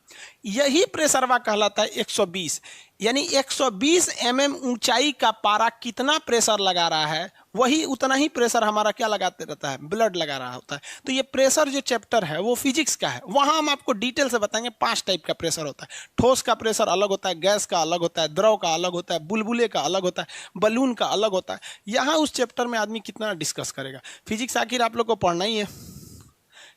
यही प्रेशरवा कहलाता है 120। यानी 120 mm ऊंचाई का पारा कितना प्रेशर लगा रहा है, वही उतना ही प्रेशर हमारा क्या लगाते रहता है? ब्लड लगा रहा होता है। तो ये प्रेशर जो चैप्टर है वो फिजिक्स का है, वहां हम आपको डिटेल से बताएंगे 5 टाइप का प्रेशर होता है। ठोस का प्रेशर अलग होता है, गैस का अलग होता है, द्रव का अलग होता है, बुलबुले का अलग होता है, बलून का अलग होता है। यहाँ उस चैप्टर में आदमी कितना डिस्कस करेगा? फिजिक्स आखिर आप लोग को पढ़ना ही है।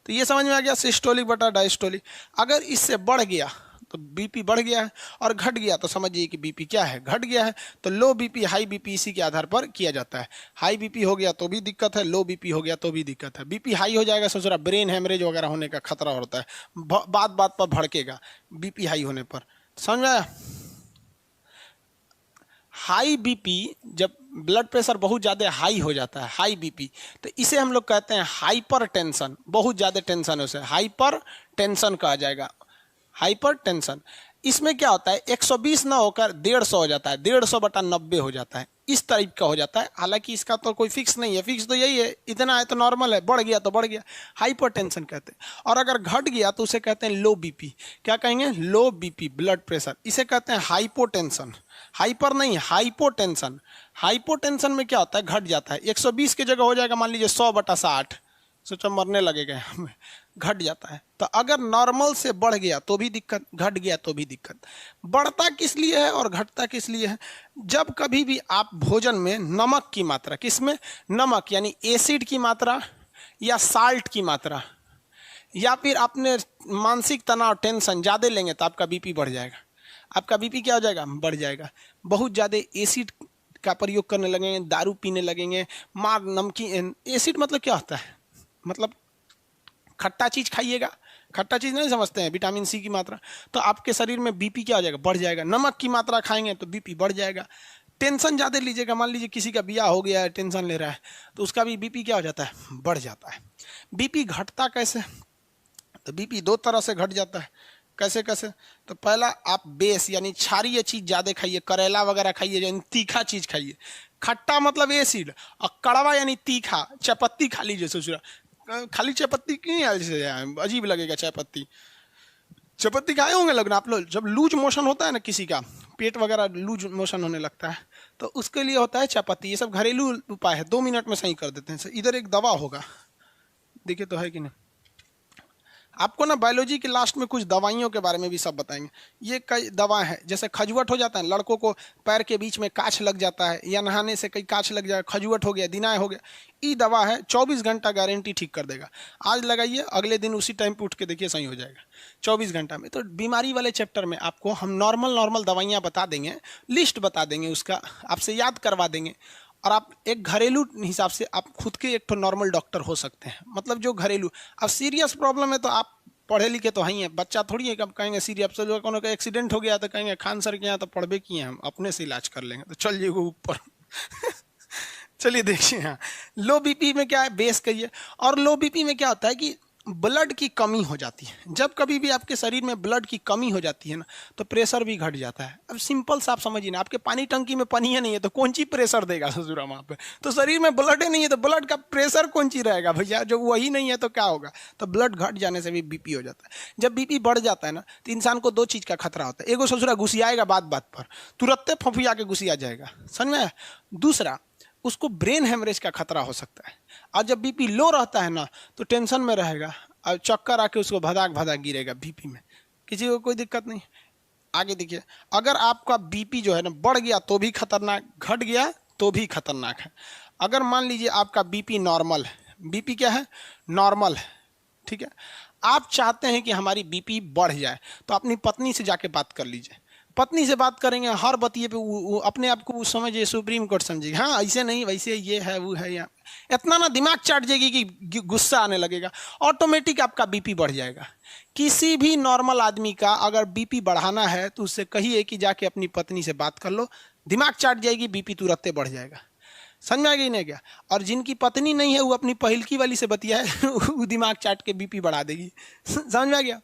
तो ये समझ में आ गया, सिस्टोलिक बटा डायस्टोलिक। अगर इससे बढ़ गया तो बीपी बढ़ गया है, और घट गया तो समझिए कि बीपी क्या है? घट गया है। तो लो बीपी, हाई बीपी इसी के आधार पर किया जाता है। हाई बीपी हो गया तो भी दिक्कत है, लो बीपी हो गया तो भी दिक्कत है। बीपी हाई हो जाएगा, सोच रहा ब्रेन हेमरेज वगैरह होने का खतरा होता है, बात बात पर भड़केगा बीपी हाई होने पर। समझ में आया? हाई बीपी, जब ब्लड प्रेशर बहुत ज़्यादा हाई हो जाता है, हाई बीपी, तो इसे हम लोग कहते हैं हाइपर टेंशन। बहुत ज़्यादा टेंशन है उसे हाइपर टेंशन कहा जाएगा, हाइपर टेंशन। इसमें क्या होता है? 120 ना होकर 150 हो जाता है, 150 बटा 90 हो जाता है, इस टाइप का हो जाता है। हालांकि इसका तो कोई फिक्स नहीं है, फिक्स तो यही है, इतना है तो नॉर्मल है, बढ़ गया तो बढ़ गया, हाइपरटेंशन कहते हैं। और अगर घट गया तो उसे कहते हैं लो बीपी। क्या कहेंगे? लो बीपी, ब्लड प्रेशर। इसे कहते हैं हाइपोटेंशन। हाइपर नहीं, हाइपोटेंशन। हाइपोटेंशन में क्या होता है? घट जाता है, 120 की जगह हो जाएगा मान लीजिए 100 बटा 60, सोचो मरने लगेगा हमें, घट जाता है। तो अगर नॉर्मल से बढ़ गया तो भी दिक्कत, घट गया तो भी दिक्कत। बढ़ता किस लिए है और घटता किस लिए है? जब कभी भी आप भोजन में नमक की मात्रा, किसमें? नमक यानी एसिड की मात्रा या साल्ट की मात्रा, या फिर आपने मानसिक तनाव, टेंशन ज़्यादा लेंगे तो आपका बीपी बढ़ जाएगा। आपका बीपी क्या हो जाएगा? बढ़ जाएगा। बहुत ज़्यादा एसिड का प्रयोग करने लगेंगे, दारू पीने लगेंगे, मार नमकीन। एसिड मतलब क्या होता है? मतलब खट्टा चीज खाइएगा, खट्टा चीज नहीं समझते हैं, विटामिन सी की मात्रा, तो आपके शरीर में बीपी क्या हो जाएगा? बढ़ जाएगा। नमक की मात्रा खाएंगे तो बीपी बढ़ जाएगा। टेंशन ज़्यादा लीजिएगा, मान लीजिए किसी का ब्याह हो गया है, टेंशन ले रहा है, तो उसका भी बीपी क्या हो जाता है? बढ़ जाता है। बीपी घटता कैसे? तो बीपी 2 तरह से घट जाता है। कैसे कैसे? तो पहला, आप बेस यानी क्षारीय चीज ज़्यादा खाइए, करेला वगैरह खाइए, यानी तीखा चीज खाइए। खट्टा मतलब एसिड, और कड़वा यानी तीखा, चायपत्ती खा लीजिए। सोच रहा खाली चायपत्ती क्यों ऐसे अजीब लगेगा? चायपत्ती, चायपत्ती खाए होंगे लोग ना आप लोग। जब लूज मोशन होता है ना, किसी का पेट वगैरह लूज मोशन होने लगता है, तो उसके लिए होता है चायपत्ती। ये सब घरेलू उपाय है, 2 मिनट में सही कर देते हैं। इधर एक दवा होगा, देखिए तो है कि नहीं। आपको ना बायोलॉजी के लास्ट में कुछ दवाइयों के बारे में भी सब बताएंगे। ये कई दवा है, जैसे खजुवट हो जाता है, लड़कों को पैर के बीच में काछ लग जाता है, या नहाने से कई काछ लग जाए, खजुवट हो गया, दिनाय हो गया, ये दवा है, 24 घंटा गारंटी ठीक कर देगा। आज लगाइए, अगले दिन उसी टाइम पे उठ के देखिए सही हो जाएगा 24 घंटा में। तो बीमारी वाले चैप्टर में आपको हम नॉर्मल दवाइयाँ बता देंगे, लिस्ट बता देंगे, उसका आपसे याद करवा देंगे, और आप एक घरेलू हिसाब से आप खुद के एक तो नॉर्मल डॉक्टर हो सकते हैं। मतलब जो घरेलू, अब सीरियस प्रॉब्लम है तो आप पढ़े लिखे तो हैं, बच्चा थोड़ी है कब कहेंगे सीरियस। जो कोनो का एक्सीडेंट हो गया तो कहेंगे खान सर के यहाँ तो पढ़बे किए, हम अपने से इलाज कर लेंगे, तो चल जाइए ऊपर। चलिए देखिए, यहाँ लो बीपी में क्या है, बेस कहिए। और लो बीपी में क्या होता है कि ब्लड की कमी हो जाती है। जब कभी भी आपके शरीर में ब्लड की कमी हो जाती है ना, तो प्रेशर भी घट जाता है। अब सिंपल सा आप समझिए ना, आपके पानी टंकी में पानी ही नहीं है तो कौन सी प्रेशर देगा ससुरा वहाँ पे? तो शरीर में ब्लड ही नहीं है तो ब्लड का प्रेशर कौन सी रहेगा भैया? जो वही नहीं है तो क्या होगा? तो ब्लड घट जाने से भी बीपी हो जाता है। जब बीपी बढ़ जाता है ना, तो इंसान को दो चीज़ का खतरा होता है। एगो ससुरा घुसियाएगा बात बात पर, तुरंत फंफिया के घुसिया जाएगा, समझ में आया? दूसरा, उसको ब्रेन हेमरेज का खतरा हो सकता है। और जब बीपी लो रहता है ना, तो टेंशन में रहेगा और चक्कर आके उसको भदाक भदाक गिरेगा बीपी में। किसी को कोई दिक्कत नहीं। आगे देखिए, अगर आपका बीपी जो है ना बढ़ गया तो भी खतरनाक, घट गया तो भी खतरनाक है। अगर मान लीजिए आपका बीपी नॉर्मल है, बीपी क्या है? नॉर्मल है, ठीक है। आप चाहते हैं कि हमारी बीपी बढ़ जाए, तो अपनी पत्नी से जाके बात कर लीजिए। पत्नी से बात करेंगे, हर बतिये पे वो अपने आप को समझिए सुप्रीम कोर्ट समझिए, हाँ ऐसे नहीं वैसे ये है वो है, यहाँ इतना ना दिमाग चाट जाएगी कि गुस्सा आने लगेगा, ऑटोमेटिक आपका बीपी बढ़ जाएगा। किसी भी नॉर्मल आदमी का अगर बीपी बढ़ाना है तो उससे कहिए कि जाके अपनी पत्नी से बात कर लो, दिमाग चाट जाएगी, बीपी तुरंत बढ़ जाएगा। समझ में आ गई नहीं क्या? और जिनकी पत्नी नहीं है वो अपनी पहिलकी वाली से बतियाए वो दिमाग चाट के बीपी बढ़ा देगी। समझ में आ गया?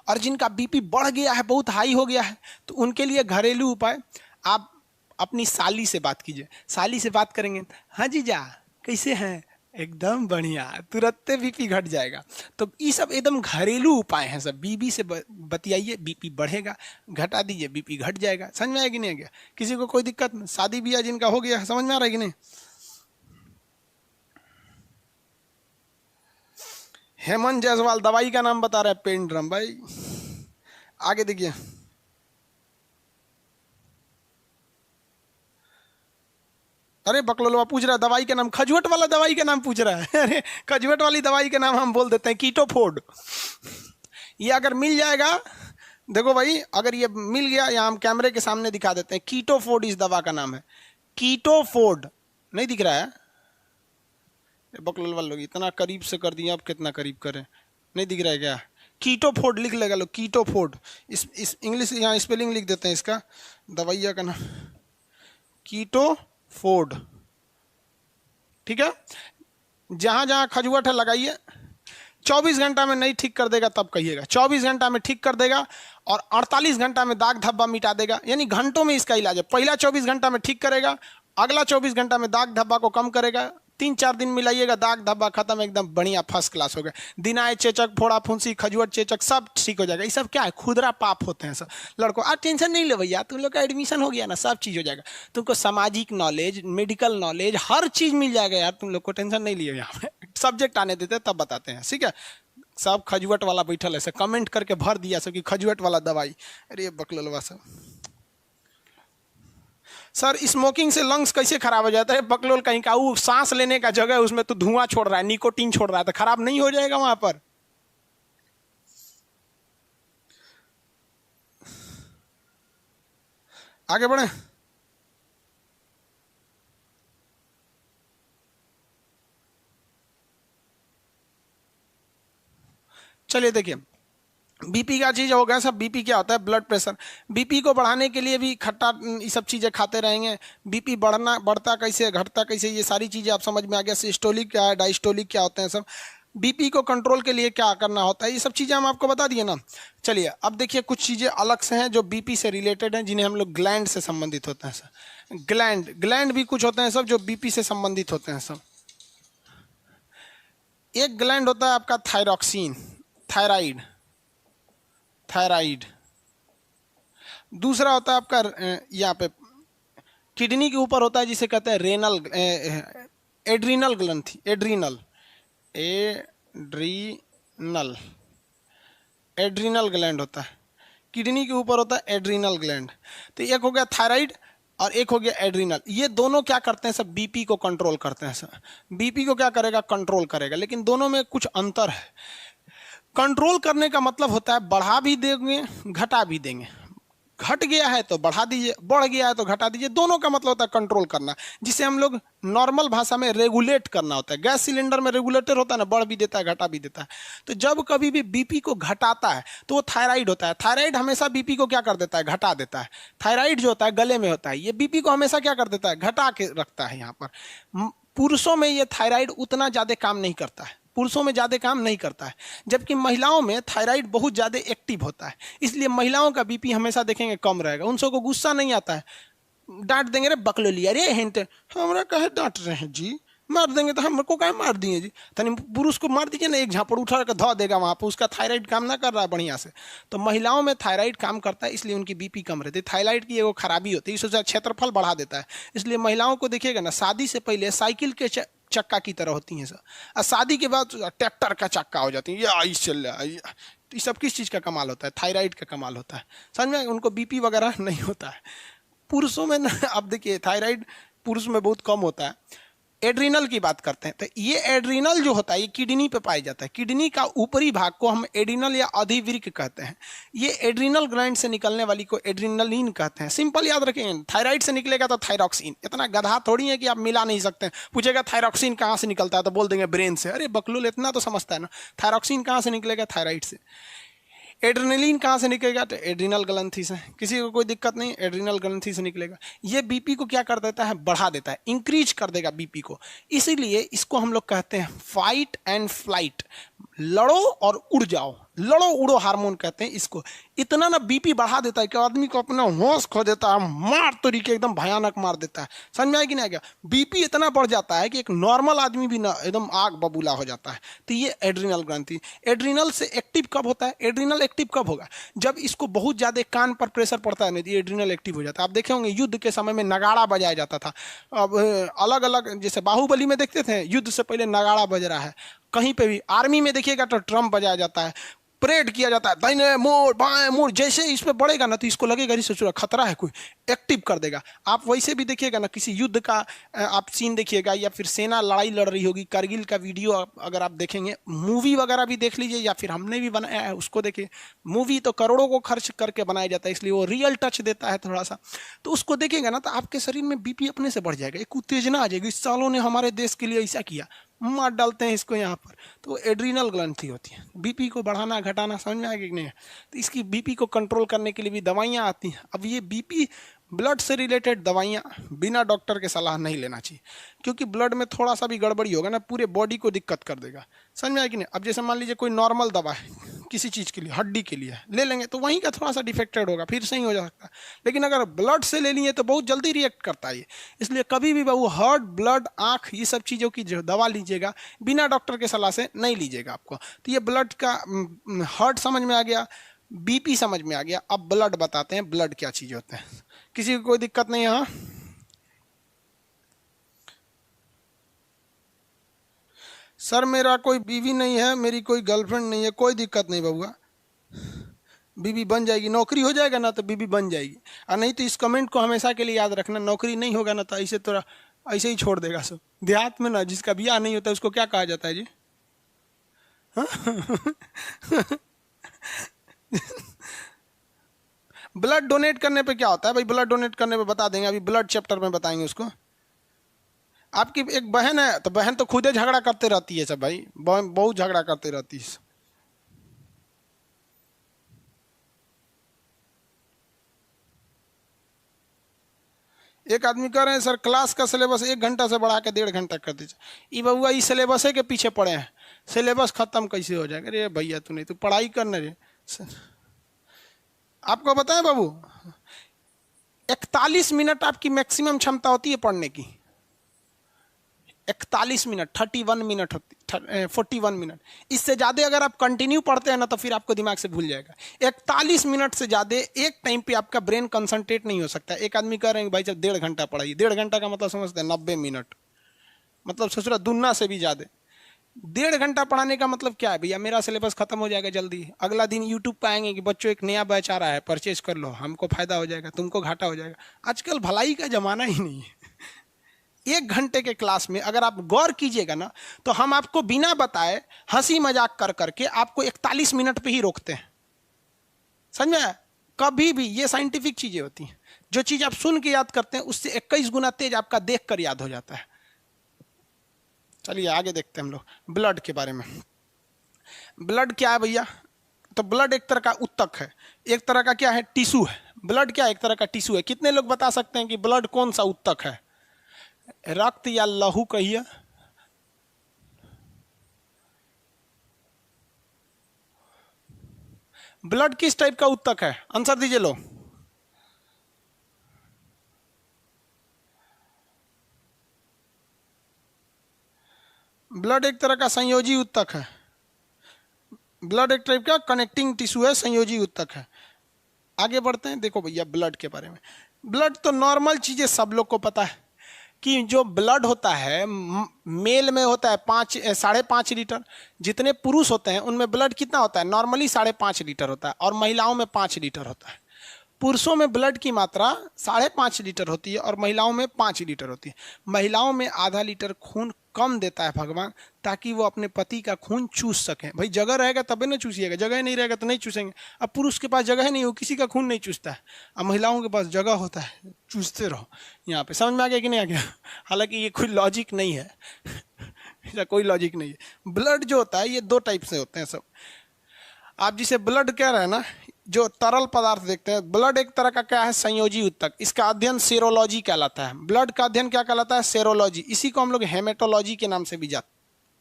और जिनका बीपी बढ़ गया है, बहुत हाई हो गया है, तो उनके लिए घरेलू उपाय, आप अपनी साली से बात कीजिए। साली से बात करेंगे, हाँ जीजा कैसे हैं? एकदम बढ़िया, तुरंत बीपी घट जाएगा। तो ये सब एकदम घरेलू उपाय हैं सब। बीबी से बतियाइए, बीपी बढ़ेगा, घटा दीजिए, बीपी घट जाएगा। समझ में आया कि नहीं गया? किसी को कोई दिक्कत नहीं? शादी ब्याह जिनका हो गया, समझ में आ रहा है कि नहीं? हेमंत जायसवाल दवाई का नाम बता रहा है, पेन ड्रम भाई। आगे देखिए, अरे बकलोलवा पूछ रहा है दवाई का नाम, खजुवट वाला दवाई का नाम पूछ रहा है। अरे खजुवट वाली दवाई का नाम हम बोल देते हैं कीटोफोर्ड। ये अगर मिल जाएगा, देखो भाई, अगर ये मिल गया, यहाँ हम कैमरे के सामने दिखा देते हैं, कीटोफोर्ड इस दवा का नाम है। कीटोफोर्ड नहीं दिख रहा है? बकलोलवा लोग इतना करीब से कर दिया, अब कितना करीब करें? नहीं दिख रहा है क्या? कीटोफोर्ड लिख लेगा लोग, कीटोफोर्ड। इस इंग्लिश यहाँ स्पेलिंग लिख देते हैं इसका, दवाइया का नाम कीटोफोर्ड, ठीक है। जहां जहां खजुवट है लगाइए। 24 घंटा में नहीं ठीक कर देगा तब कहिएगा, 24 घंटा में ठीक कर देगा और 48 घंटा में दाग धब्बा मिटा देगा, यानी घंटों में इसका इलाज है। पहला 24 घंटा में ठीक करेगा, अगला 24 घंटा में दाग धब्बा को कम करेगा। 3-4 दिन मिलाइएगा, दाग धब्बा खत्म, एकदम बढ़िया फर्स्ट क्लास हो गया। दिनाय, चेचक, फोड़ा फुंसी, खजुवट, चेचक सब ठीक हो जाएगा। ये सब क्या है? खुदरा पाप होते हैं सब। लड़कों आप टेंशन नहीं ले भैया, तुम लोग का एडमिशन हो गया ना, सब चीज़ हो जाएगा। तुमको सामाजिक नॉलेज, मेडिकल नॉलेज, हर चीज़ मिल जाएगा यार, तुम लोग को टेंशन नहीं लिए। यहाँ पे सब्जेक्ट आने देते तब बताते हैं, ठीक है। सब खजुवट वाला बैठल है, कमेंट करके भर दिया सब कि खजुवट वाला दवाई। अरे बकलोलवा सब, सर स्मोकिंग से लंग्स कैसे खराब हो जाता है? बकलोल कहीं का, वो सांस लेने का जगह है उसमें तो धुआं छोड़ रहा है, निकोटीन छोड़ रहा है, तो खराब नहीं हो जाएगा वहां पर? आगे बढ़े। चलिए देखिए, बीपी का चीज़ हो गया सब। बीपी क्या होता है? Blood pressure. बीपी को बढ़ाने के लिए भी खट्टा ये सब चीज़ें खाते रहेंगे। बीपी बढ़ता कैसे, घटता कैसे, ये सारी चीज़ें आप समझ में आ गया। सिस्टोलिक क्या है, डायस्टोलिक क्या होते हैं सब। बीपी को कंट्रोल के लिए क्या करना होता है, ये सब चीज़ें हम आपको बता दिए ना। चलिए अब देखिए, कुछ चीज़ें अलग से हैं जो बीपी से रिलेटेड हैं, जिन्हें हम लोग ग्लैंड से संबंधित होते हैं सर। ग्लैंड भी कुछ होते हैं सब जो बीपी से संबंधित होते हैं सब। एक ग्लैंड होता है आपका थायरॉक्सिन, थायराइड, थायराइड। दूसरा होता है आपका यहाँ पे किडनी के ऊपर होता है, जिसे कहते हैं रेनल, एड्रीनल ग्रंथि, एड्रीनल, एड्रीनल, एड्रीनल ग्लैंड होता है। किडनी के ऊपर होता है एड्रीनल ग्लैंड। तो एक हो गया थायराइड और एक हो गया एड्रीनल। ये दोनों क्या करते हैं सब? बीपी को कंट्रोल करते हैं सर। बीपी को क्या करेगा? कंट्रोल करेगा। लेकिन दोनों में कुछ अंतर है। कंट्रोल करने का मतलब होता है बढ़ा भी देंगे, घटा भी देंगे। घट गया है तो बढ़ा दीजिए, बढ़ गया है तो घटा दीजिए। दोनों का मतलब होता है कंट्रोल करना, जिसे हम लोग नॉर्मल भाषा में रेगुलेट करना होता है। गैस सिलेंडर में रेगुलेटर होता है ना, बढ़ भी देता है, घटा भी देता है। तो जब कभी भी बीपी को घटाता है तो वो थायराइड होता है। थायराइड हमेशा बीपी को क्या कर देता है? घटा देता है। थायराइड जो होता है गले में होता है, ये बीपी को हमेशा क्या कर देता है? घटा के रखता है। यहाँ पर पुरुषों में ये थायराइड उतना ज़्यादा काम नहीं करता है। पुरुषों में ज़्यादा काम नहीं करता है, जबकि महिलाओं में थायराइड बहुत ज़्यादा एक्टिव होता है, इसलिए महिलाओं का बीपी हमेशा देखेंगे कम रहेगा। उन सबको गुस्सा नहीं आता है, डांट देंगे रे बकलो लिया रे हिंट, हमरा कहे डांट रहे हैं जी, मार देंगे तो हमको कहे मार दिए जी, तनी पुरुष को मार दीजिए ना, एक झापड़ उठा कर धो देगा वहाँ पर, उसका थायराइड काम ना कर रहा है बढ़िया से। तो महिलाओं में थायराइड काम करता है, इसलिए उनकी बीपी कम रहती है। थायराइड की एगो खराबी होती है, इससे क्षेत्रफल बढ़ा देता है, इसलिए महिलाओं को देखिएगा ना, शादी से पहले साइकिल के चक्का की तरह होती हैं सर, और शादी के बाद ट्रैक्टर का चक्का हो जाती है, ये आई चल रहा है। ये सब किस चीज़ का कमाल होता है? थायराइड का कमाल होता है, समझ में? उनको बीपी वगैरह नहीं होता है। पुरुषों में ना, अब देखिए थायराइड पुरुष में बहुत कम होता है। एड्रिनल की बात करते हैं, तो ये एड्रिनल जो होता है ये किडनी पे पाया जाता है। किडनी का ऊपरी भाग को हम एड्रिनल या अधिवृक्क कहते हैं। ये एड्रिनल ग्लैंड से निकलने वाली को एड्रिनलिन कहते हैं। सिंपल याद रखें, थायराइड से निकलेगा तो थायरॉक्सिन। इतना गधा थोड़ी है कि आप मिला नहीं सकते। पूछेगा थायरॉक्सिन कहाँ से निकलता है तो बोल देंगे ब्रेन से। अरे बकलूल, इतना तो समझता है ना। थायरॉक्सिन कहाँ से निकलेगा? थायराइड से। एड्रेनलिन कहाँ से निकलेगा? तो एड्रिनल ग्रंथि से। किसी को कोई दिक्कत नहीं, एड्रिनल ग्रंथि से निकलेगा। ये बीपी को क्या कर देता है? बढ़ा देता है, इंक्रीज कर देगा बीपी को। इसीलिए इसको हम लोग कहते हैं फाइट एंड फ्लाइट, लड़ो और उड़ जाओ, लड़ो उड़ो हार्मोन कहते हैं इसको। इतना ना बीपी बढ़ा देता है कि आदमी को अपना होश खो देता है, मार तरीके एकदम भयानक मार देता है। समझ में आया कि नहीं? क्या बीपी इतना बढ़ जाता है कि एक नॉर्मल आदमी भी ना एकदम आग बबूला हो जाता है। तो ये एड्रिनल ग्रंथि। एड्रिनल से एक्टिव कब होता है? एड्रिनल एक्टिव कब होगा? जब इसको बहुत ज्यादा कान पर प्रेशर पड़ता है, नहीं तो एड्रिनल एक्टिव हो जाता है। आप देखे होंगे युद्ध के समय में नगाड़ा बजाया जाता था। अब अलग अलग, जैसे बाहुबली में देखते थे युद्ध से पहले नगाड़ा बज रहा है, कहीं पे भी आर्मी में देखिएगा तो ड्रम बजाया जाता है, परेड किया जाता है, दाहिने मोड़ बाएं मोड़। जैसे इस पे बढ़ेगा ना तो इसको लगेगा इसे खतरा है, कोई एक्टिव कर देगा। आप वैसे भी देखिएगा ना, किसी युद्ध का आप सीन देखिएगा, या फिर सेना लड़ाई लड़ रही होगी, कारगिल का वीडियो अगर आप देखेंगे, मूवी वगैरह भी देख लीजिए, या फिर हमने भी बनाया है उसको देखिए। मूवी तो करोड़ों को खर्च करके बनाया जाता है, इसलिए वो रियल टच देता है थोड़ा सा। तो उसको देखेगा ना तो आपके शरीर में बीपी अपने से बढ़ जाएगा, एक उत्तेजना आ जाएगी, इस सालों ने हमारे देश के लिए ऐसा किया, मार डालते हैं इसको यहाँ पर। तो एड्रिनल ग्रंथि होती है, बीपी को बढ़ाना घटाना। समझ में आएगा कि नहीं? तो इसकी बीपी को कंट्रोल करने के लिए भी दवाइयाँ आती हैं। अब ये बीपी ब्लड से रिलेटेड दवाइयाँ बिना डॉक्टर के सलाह नहीं लेना चाहिए, क्योंकि ब्लड में थोड़ा सा भी गड़बड़ी होगा ना पूरे बॉडी को दिक्कत कर देगा। समझ में आया कि नहीं? अब जैसे मान लीजिए कोई नॉर्मल दवा है किसी चीज़ के लिए, हड्डी के लिए ले लेंगे तो वहीं का थोड़ा सा डिफेक्टेड होगा, फिर सही हो जा सकता है। लेकिन अगर ब्लड से ले लिए तो बहुत जल्दी रिएक्ट करता है ये। इसलिए कभी भी बाबू हार्ट, ब्लड, आँख, ये सब चीज़ों की जो दवा लीजिएगा बिना डॉक्टर के सलाह से नहीं लीजिएगा आपको। तो ये ब्लड का हार्ट समझ में आ गया, बीपी समझ में आ गया। अब ब्लड बताते हैं, ब्लड क्या चीज़ होते हैं। किसी को कोई दिक्कत नहीं? हाँ सर, मेरा कोई बीवी नहीं है, मेरी कोई गर्लफ्रेंड नहीं है, कोई दिक्कत नहीं बबुआ, बीवी बन जाएगी। नौकरी हो जाएगा ना तो बीवी बन जाएगी। और नहीं तो इस कमेंट को हमेशा के लिए याद रखना, नौकरी नहीं होगा ना तो ऐसे तो ऐसे ही छोड़ देगा सब। देहात में ना जिसका ब्याह नहीं होता उसको क्या कहा जाता है जी? ब्लड डोनेट करने पे क्या होता है भाई? ब्लड डोनेट करने पे बता देंगे, अभी ब्लड चैप्टर में बताएंगे उसको। आपकी एक बहन है तो बहन तो खुद ही झगड़ा करते रहती है सब भाई, बहुत झगड़ा करते रहती है। एक आदमी कह रहे हैं सर क्लास का सिलेबस 1 घंटा से बढ़ा के 1.5 घंटा कर दीजिए। ये बउआ इस सिलेबस के पीछे पड़े हैं, सिलेबस खत्म कैसे हो जाएगा? अरे भैया तू नहीं, तू पढ़ाई करने रे। आपको बताएं बाबू, 41 मिनट आपकी मैक्सिमम क्षमता होती है पढ़ने की। 41 मिनट, 31 मिनट होती, 41 मिनट। इससे ज़्यादा अगर आप कंटिन्यू पढ़ते हैं ना तो फिर आपको दिमाग से भूल जाएगा। 41 मिनट से ज़्यादा एक टाइम पे आपका ब्रेन कंसंट्रेट नहीं हो सकता। एक आदमी कह रहे हैं भाई जब 1.5 घंटा पढ़ाइए, 1.5 घंटा का मतलब समझते हैं 90 मिनट, मतलब सोच रहा दुन्ना से भी ज़्यादा। 1.5 घंटा पढ़ाने का मतलब क्या है भैया? मेरा सिलेबस खत्म हो जाएगा जल्दी, अगला दिन यूट्यूब पे आएंगे कि बच्चों एक नया बैच आ रहा है, परचेज कर लो, हमको फायदा हो जाएगा, तुमको घाटा हो जाएगा। आजकल भलाई का जमाना ही नहीं है। 1 घंटे के क्लास में अगर आप गौर कीजिएगा ना तो हम आपको बिना बताए हंसी मजाक कर करके आपको 41 मिनट पे ही रोकते हैं। समझ में? कभी भी ये साइंटिफिक चीजें होती हैं, जो चीज आप सुन के याद करते हैं उससे 21 गुना तेज आपका देख कर याद हो जाता है। चलिए आगे देखते हैं हम लोग ब्लड के बारे में। ब्लड क्या है भैया? तो ब्लड एक तरह का उत्तक है, एक तरह का क्या है? टिश्यू है। ब्लड क्या? एक तरह का टिश्यू है। कितने लोग बता सकते हैं कि ब्लड कौन सा उत्तक है? रक्त या लहू कहिए? ब्लड किस टाइप का उत्तक है? आंसर दीजिए लो। ब्लड एक तरह का संयोजी उत्तक है। ब्लड एक टाइप का कनेक्टिंग टिश्यू है, संयोजी उत्तक है। आगे बढ़ते हैं। देखो भैया ब्लड के बारे में, ब्लड तो नॉर्मल चीजें सब लोग को पता है कि जो ब्लड होता है मेल में होता है 5.5 लीटर। जितने पुरुष होते हैं उनमें ब्लड कितना होता है? नॉर्मली 5.5 लीटर होता है, और महिलाओं में 5 लीटर होता है। पुरुषों में ब्लड की मात्रा 5.5 लीटर होती है और महिलाओं में 5 लीटर होती है। महिलाओं में आधा लीटर खून कम देता है भगवान, ताकि वो अपने पति का खून चूस सकें। भाई जगह रहेगा तभी ना चूसिएगा, जगह नहीं रहेगा तो नहीं चूसेंगे। अब पुरुष के पास जगह नहीं हो, किसी का खून नहीं चूसता है। अब महिलाओं के पास जगह होता है, चूसते रहो। यहाँ पे समझ में आ गया कि नहीं आ गया? हालांकि ये कोई लॉजिक नहीं है ऐसा कोई लॉजिक नहीं है। ब्लड जो होता है ये 2 टाइप से होते हैं सब। आप जिसे ब्लड कह रहे हैं ना, जो तरल पदार्थ देखते हैं, ब्लड एक तरह का क्या है? संयोजी उत्तक। इसका अध्ययन सेरोलॉजी कहलाता है। ब्लड का अध्ययन क्या कहलाता है? सेरोलॉजी। इसी को हम लोग हेमेटोलॉजी के नाम से भी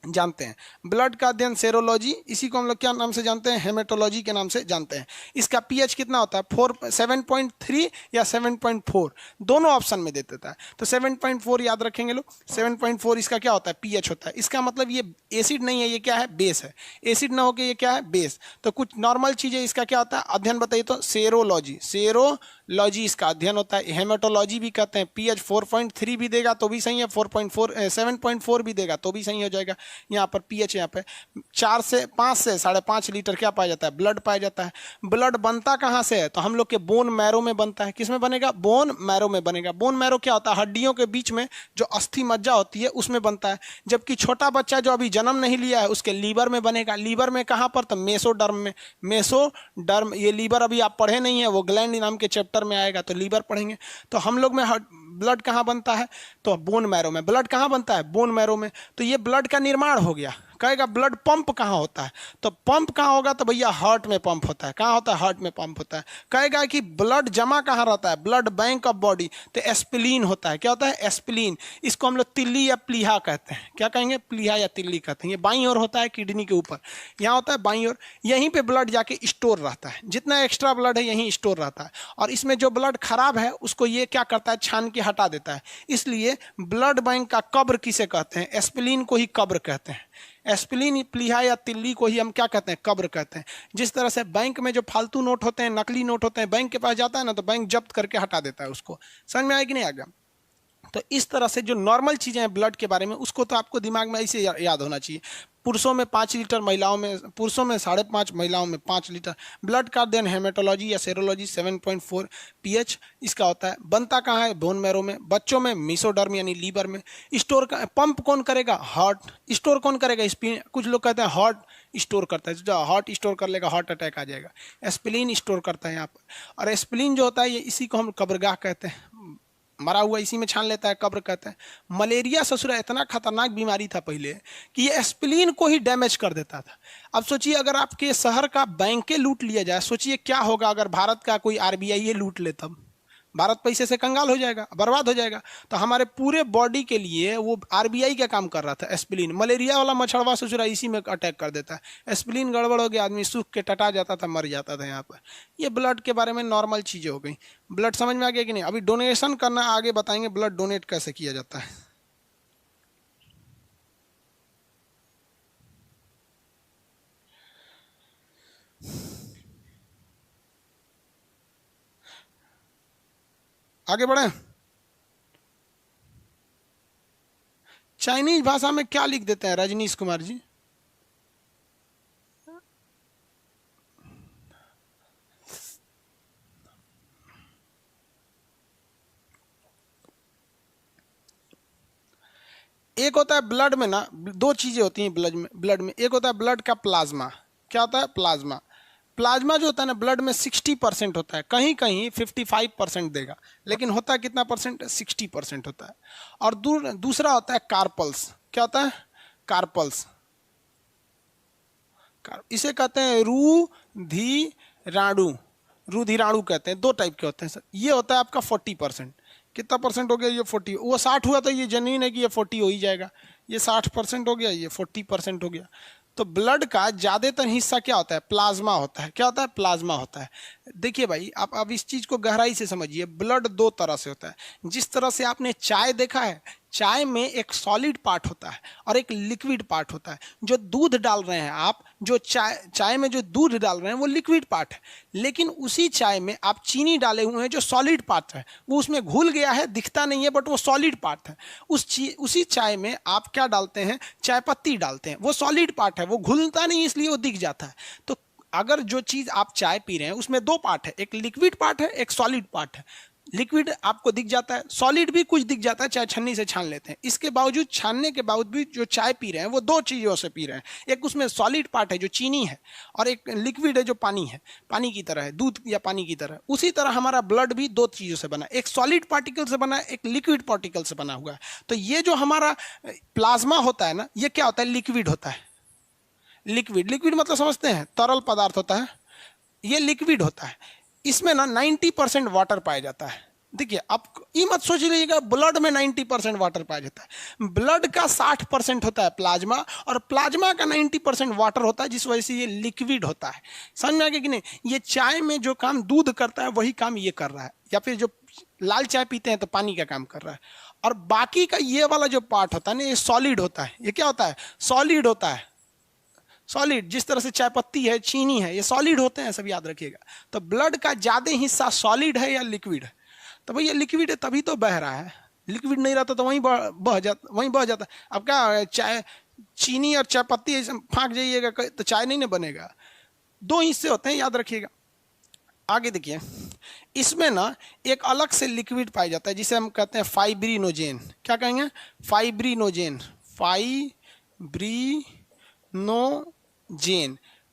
जानते हैं। ब्लड का अध्ययन सेरोलॉजी, इसी को हम लोग क्या नाम से जानते हैं? हेमेटोलॉजी के नाम से जानते हैं। इसका पीएच कितना होता है? 7.3 या 7.4, दोनों ऑप्शन में दे देता है। तो 7.4 याद रखेंगे लोग। 7.4 इसका क्या होता है? पीएच होता है। इसका मतलब ये एसिड नहीं है, ये क्या है? बेस है। एसिड ना होकर ये क्या है? बेस। तो कुछ नॉर्मल चीजें इसका क्या होता है? अध्ययन बताइए तो। सेरोलॉजी, सेरोलॉजी इसका अध्ययन होता है। हेमेटोलॉजी भी कहते हैं। पीएच 4.3 भी देगा तो भी सही है, 7.4 भी देगा तो भी सही हो जाएगा। यहाँ पर पीएच यहाँ पे 5 से 5.5 लीटर क्या पाया जाता है? ब्लड पाया जाता है। ब्लड बनता कहाँ से है? तो हम लोग के बोन मैरो में बनता है। किस में बनेगा? बोन मैरो में बनेगा। बोन मैरो क्या होता है? हड्डियों के बीच में जो अस्थि मज्जा होती है उसमें बनता है। जबकि छोटा बच्चा जो अभी जन्म नहीं लिया है उसके लीवर में बनेगा। लीवर में कहाँ पर? तो मेसोडर्म में। मेसोडर्म, ये लीवर अभी आप पढ़े नहीं है, वो ग्लैंड नाम के चैप्टर में आएगा तो लीवर पढ़ेंगे। तो हम लोग में ब्लड कहाँ बनता है? तो बोन मैरो में। ब्लड कहाँ बनता है? बोन मैरो में। तो ये ब्लड का निर्माण हो गया। कहेगा ब्लड पंप कहाँ होता है? तो पंप कहाँ होगा? तो भैया हार्ट में पंप होता है। कहाँ होता है? हार्ट में पंप होता है। कहेगा कि ब्लड जमा कहाँ रहता है? Blood bank of body. तो एस्पिलीन होता है। क्या होता है? एस्पिलीन। इसको हम लोग तिल्ली या प्लीहा कहते हैं। क्या कहेंगे? प्लीहा या तिल्ली कहते हैं। ये बाईं ओर होता है, किडनी के ऊपर। यहाँ होता है बाईं ओर। यहीं पे ब्लड जाके स्टोर रहता है। जितना एक्स्ट्रा ब्लड है यहीं स्टोर रहता है। और इसमें जो ब्लड खराब है उसको ये क्या करता है? छान के हटा देता है। इसलिए ब्लड बैंक का कब्र किसे कहते हैं? एस्पिलीन को ही कब्र कहते हैं। एस्पिलीन, प्लीहा या तिल्ली को ही हम क्या कहते हैं? कब्र कहते हैं। जिस तरह से बैंक में जो फालतू नोट होते हैं, नकली नोट होते हैं, बैंक के पास जाता है ना तो बैंक जब्त करके हटा देता है उसको। समझ में आया कि नहीं आ गया? तो इस तरह से जो नॉर्मल चीजें हैं ब्लड के बारे में, उसको तो आपको दिमाग में ऐसे याद होना चाहिए। पुरुषों में 5 लीटर, महिलाओं में, पुरुषों में 5.5, महिलाओं में 5 लीटर। ब्लड का अध्ययन हेमेटोलॉजी या सेरोलॉजी। 7.4 पीएच इसका होता है। बनता कहाँ है? बोन मैरो में। बच्चों में मेसोडर्म यानी लीवर में। स्टोर का पंप कौन करेगा? हार्ट। स्टोर कौन करेगा? कुछ लोग कहते हैं हार्ट स्टोर करता है। जो हार्ट स्टोर कर लेगा हार्ट अटैक आ जाएगा। एस्पिलीन स्टोर करता है यहाँ पर। और एस्पिलीन जो होता है ये, इसी को हम कब्रगाह कहते हैं। मरा हुआ इसी में छान लेता है, कब्र कहते हैं। मलेरिया ससुरा इतना खतरनाक बीमारी था पहले कि ये एस्पिलीन को ही डैमेज कर देता था। अब सोचिए अगर आपके शहर का बैंके लूट लिया जाए, सोचिए क्या होगा अगर भारत का कोई आरबीआई लूट ले, तब भारत पैसे से कंगाल हो जाएगा, बर्बाद हो जाएगा। तो हमारे पूरे बॉडी के लिए वो आरबीआई का काम कर रहा था एस्पिलीन। मलेरिया वाला मच्छरवा ससुरा इसी में अटैक कर देता है। एस्पिलीन गड़बड़ हो गया, आदमी सूख के टटा जाता था, मर जाता था। यहाँ पर ये ब्लड के बारे में नॉर्मल चीज़ें हो गई। ब्लड समझ में आ गया कि नहीं? अभी डोनेशन करना आगे बताएंगे, ब्लड डोनेट कैसे किया जाता है। आगे बढ़े। चाइनीज भाषा में क्या लिख देते हैं रजनीश कुमार जी? एक होता है ब्लड में ना, 2 चीजें होती हैं ब्लड में। एक होता है ब्लड का प्लाज्मा। क्या होता है? प्लाज्मा। प्लाज्मा जो होता है ना ब्लड में 60% होता है। कहीं कहीं 55% देगा, लेकिन होता है कितना परसेंट? 60% होता है। और दूसरा होता है कार्पल्स। क्या होता है? कार्पल्स। इसे कहते हैं रुधिराणु। रुधिराणु कहते हैं। 2 टाइप के होते हैं सर। ये होता है आपका 40%। कितना परसेंट हो गया? ये 40। वो 60 हुआ तो ये जेन्युइन है कि ये 40 हो ही जाएगा। ये 60% हो गया, ये 40% हो गया। तो ब्लड का ज्यादातर हिस्सा क्या होता है? प्लाज्मा होता है। क्या होता है? प्लाज्मा होता है। देखिए भाई, आप अब इस चीज को गहराई से समझिए। ब्लड दो तरह से होता है। जिस तरह से आपने चाय देखा है, चाय में एक सॉलिड पार्ट होता है और एक लिक्विड पार्ट होता है। जो दूध डाल रहे हैं आप, जो चाय में जो दूध डाल रहे हैं वो लिक्विड पार्ट है, लेकिन उसी चाय में आप चीनी डाले हुए हैं जो सॉलिड पार्ट है, वो उसमें घुल गया है, दिखता नहीं है बट वो सॉलिड पार्ट है। उसी चाय में आप क्या डालते हैं? चाय पत्ती डालते हैं, वो सॉलिड पार्ट है, वो घुलता नहीं इसलिए वो दिख जाता है। तो अगर जो चीज आप चाय पी रहे हैं उसमें दो पार्ट है, एक लिक्विड पार्ट है, एक सॉलिड पार्ट है। लिक्विड आपको दिख जाता है, सॉलिड भी कुछ दिख जाता है, चाहे छन्नी से छान लेते हैं। इसके बावजूद, छानने के बावजूद भी जो चाय पी रहे हैं वो दो चीजों से पी रहे हैं। एक उसमें सॉलिड पार्ट है जो चीनी है, और एक लिक्विड है जो पानी है, पानी की तरह है, दूध या पानी की तरह। उसी तरह हमारा ब्लड भी दो चीजों से बना है, एक सॉलिड पार्टिकल से बना है, एक लिक्विड पार्टिकल से बना हुआ है। तो ये जो हमारा प्लाज्मा होता है ना, ये क्या होता है? लिक्विड होता है। लिक्विड मतलब समझते हैं, तरल पदार्थ होता है, ये लिक्विड होता है। इसमें ना 90% वाटर पाया जाता है। देखिए, आप ये मत सोच लीजिएगा ब्लड में 90% वाटर पाया जाता है। ब्लड का 60% होता है प्लाज्मा, और प्लाज्मा का 90% वाटर होता है, जिस वजह से ये लिक्विड होता है। समझ में आ गया कि नहीं? ये चाय में जो काम दूध करता है वही काम ये कर रहा है, या फिर जो लाल चाय पीते हैं तो पानी का काम कर रहा है। और बाकी का ये वाला जो पार्ट होता है ना, ये सॉलिड होता है। ये क्या होता है? सॉलिड होता है। सॉलिड, जिस तरह से चाय पत्ती है, चीनी है, ये सॉलिड होते हैं, सब याद रखिएगा। तो ब्लड का ज्यादा हिस्सा सॉलिड है या लिक्विड है? तो भैया लिक्विड है तभी तो बह रहा है। लिक्विड नहीं रहता तो वहीं बह जाता। अब क्या, चाय, चीनी और चाय पत्ती ऐसे फाँक जाइएगा तो चाय नहीं ना बनेगा। दो हिस्से होते हैं, याद रखिएगा। आगे देखिए, इसमें ना एक अलग से लिक्विड पाया जाता है जिसे हम कहते हैं फाइब्रिनोजेन। क्या कहेंगे? फाइब्रिनोजेन।